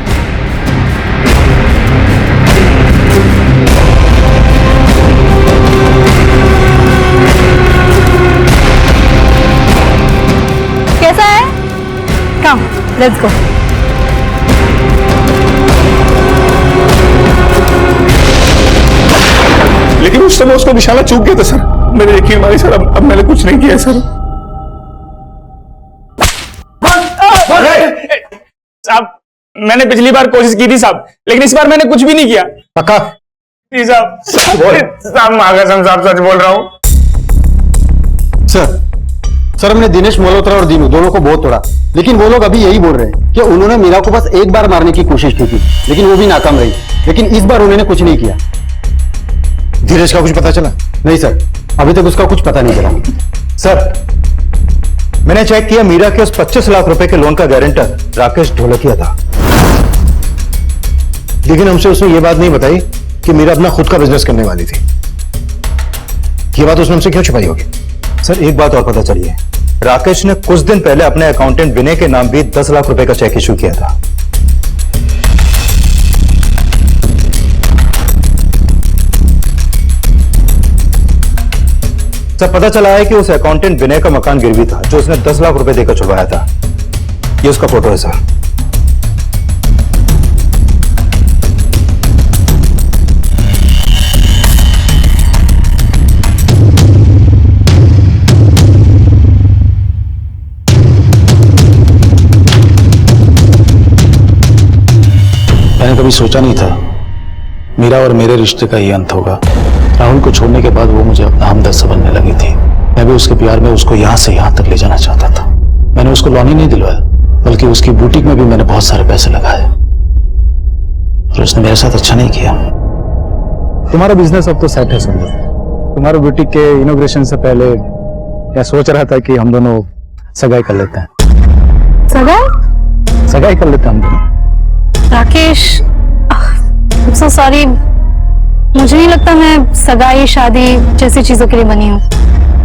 कैसा है? कम, लेट्स गो। लेकिन उस समय उसका निशाना चूक गया था सर। मैंने यकीन मानी सर, अब मैंने कुछ नहीं किया सर। साहब मैंने पिछली बार कोशिश की थी साहब, लेकिन इस बार मैंने कुछ भी नहीं किया। पक्का? जी साहब। साहब माँ कसम साहब सच बोल रहा हूँ। सर हमने दिनेश मल्होत्रा और दीनू दोनों को बहुत तोड़ा, लेकिन वो लोग अभी यही बोल रहे हैं कि उन्होंने मीरा को बस एक बार मारने की कोशिश की थी, लेकिन वो भी नाकाम रही। लेकिन इस बार उन्होंने कुछ नहीं किया। धीरज का कुछ पता चला? नहीं सर, अभी तक उसका कुछ पता नहीं चला। सर मैंने चेक किया, मीरा के उस 25 लाख रुपए के लोन का गारंटर राकेश ढोलकिया था, लेकिन हमसे उसने ये बात नहीं बताई कि मीरा अपना खुद का बिजनेस करने वाली थी। ये बात उसने हमसे क्यों छुपाई होगी? सर एक बात और पता चली है, राकेश ने कुछ दिन पहले अपने अकाउंटेंट विनय के नाम भी 10 लाख रुपए का चेक इशू किया था। सर पता चला है कि उस अकाउंटेंट विनय का मकान गिरवी था जो उसने 10 लाख रुपए देकर छुड़वाया था। ये उसका फोटो है सर। मैंने कभी सोचा नहीं था मीरा और मेरे रिश्ते का ये अंत होगा। राहुल को छोड़ने के बाद वो मुझे अपना हमदर्द समझने लगी थी। मैं भी उसके प्यार में उसको यहाँ से यहाँ तक ले जाना चाहता था। मैंने उसको लोन ही नहीं दिलवाया, बल्कि उसकी बुटीक में भी मैंने बहुत सारे पैसे लगाए, और उसने मेरे साथ अच्छा नहीं किया। तुम्हारा बिजनेस अब तो सेट है सुंदर। तुम्हारे बुटीक के इनॉग्रेशन से पहले मैं सोच रहा था कि हम दोनों सगाई कर लेते हैं। सगाई कर लेते हैं हम दोनों। राकेश, सो सॉरी, मुझे नहीं लगता मैं सगाई शादी जैसी चीजों के लिए बनी हूँ।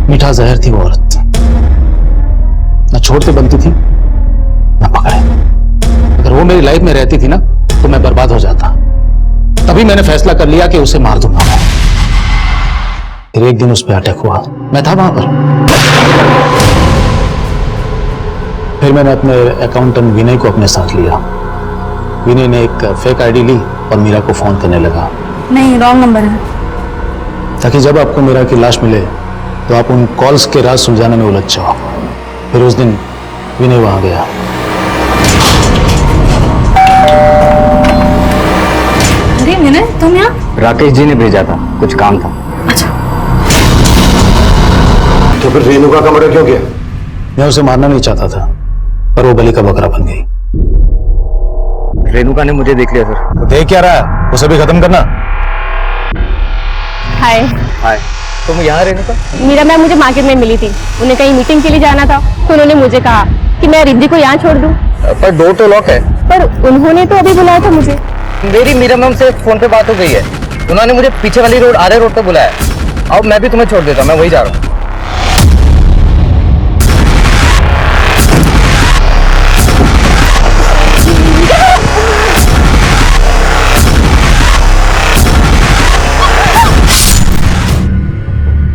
मीठा जहर थी वो औरत, न छोड़ते बनती थी न पकड़े। अगर वो मेरी लाइफ में रहती थी ना तो मैं बर्बाद हो जाता। तभी मैंने फैसला कर लिया कि उसे मार दूंगा। फिर एक दिन उस पर अटैक हुआ, मैं था वहां पर। फिर मैंने अपने अकाउंटेंट विनय को अपने साथ लिया। विनय ने एक फेक आईडी ली और मीरा को फोन करने लगा। नहीं, रॉन्ग नंबर है। ताकि जब आपको मीरा की लाश मिले तो आप उन कॉल्स के राज सुलझाने में उलझ जाओ। फिर उस दिन विनय वहां गया। अरे विनय, तुम यहाँ? राकेश जी ने भेजा था, कुछ काम था। तो फिर रेणुका का मर्डर क्यों किया? मैं उसे मारना नहीं चाहता था, पर वो बलि का बकरा बन गई। रेणुका ने मुझे देख लिया सर। तो देख क्या रहा है, उसे भी खत्म करना। हाय। हाय, तुम यहाँ रेणुका? मीरा मैम मुझे मार्केट में मिली थी, उन्हें कहीं मीटिंग के लिए जाना था, तो उन्होंने मुझे कहा कि मैं रिद्धि को यहाँ छोड़ दूँ। पर डोर तो लॉक है। पर उन्होंने तो अभी बुलाया था मुझे। मेरी मीरा मैम से फोन पे बात हो गई है, उन्होंने मुझे पीछे वाली रोड आरे रोड पे बुलाया। अब मैं भी तुम्हें छोड़ देता हूँ, मैं वही जा रहा हूँ।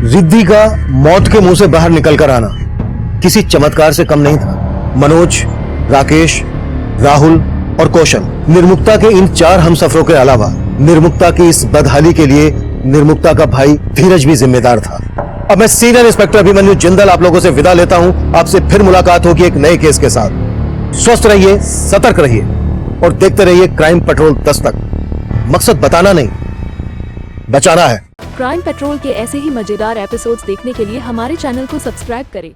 रिद्धि का मौत के मुंह से बाहर निकलकर आना किसी चमत्कार से कम नहीं था। मनोज, राकेश, राहुल और कौशल, निर्मुक्ता के इन 4 हमसफरों के अलावा निर्मुक्ता की इस बदहाली के लिए निर्मुक्ता का भाई धीरज भी जिम्मेदार था। अब मैं सीनियर इंस्पेक्टर अभिमन्यु जिंदल आप लोगों से विदा लेता हूं। आपसे फिर मुलाकात होगी एक नए केस के साथ। स्वस्थ रहिए, सतर्क रहिए और देखते रहिए क्राइम पेट्रोल दस्तक। मकसद बताना नहीं, बचाना है। क्राइम पेट्रोल के ऐसे ही मजेदार एपिसोड्स देखने के लिए हमारे चैनल को सब्सक्राइब करें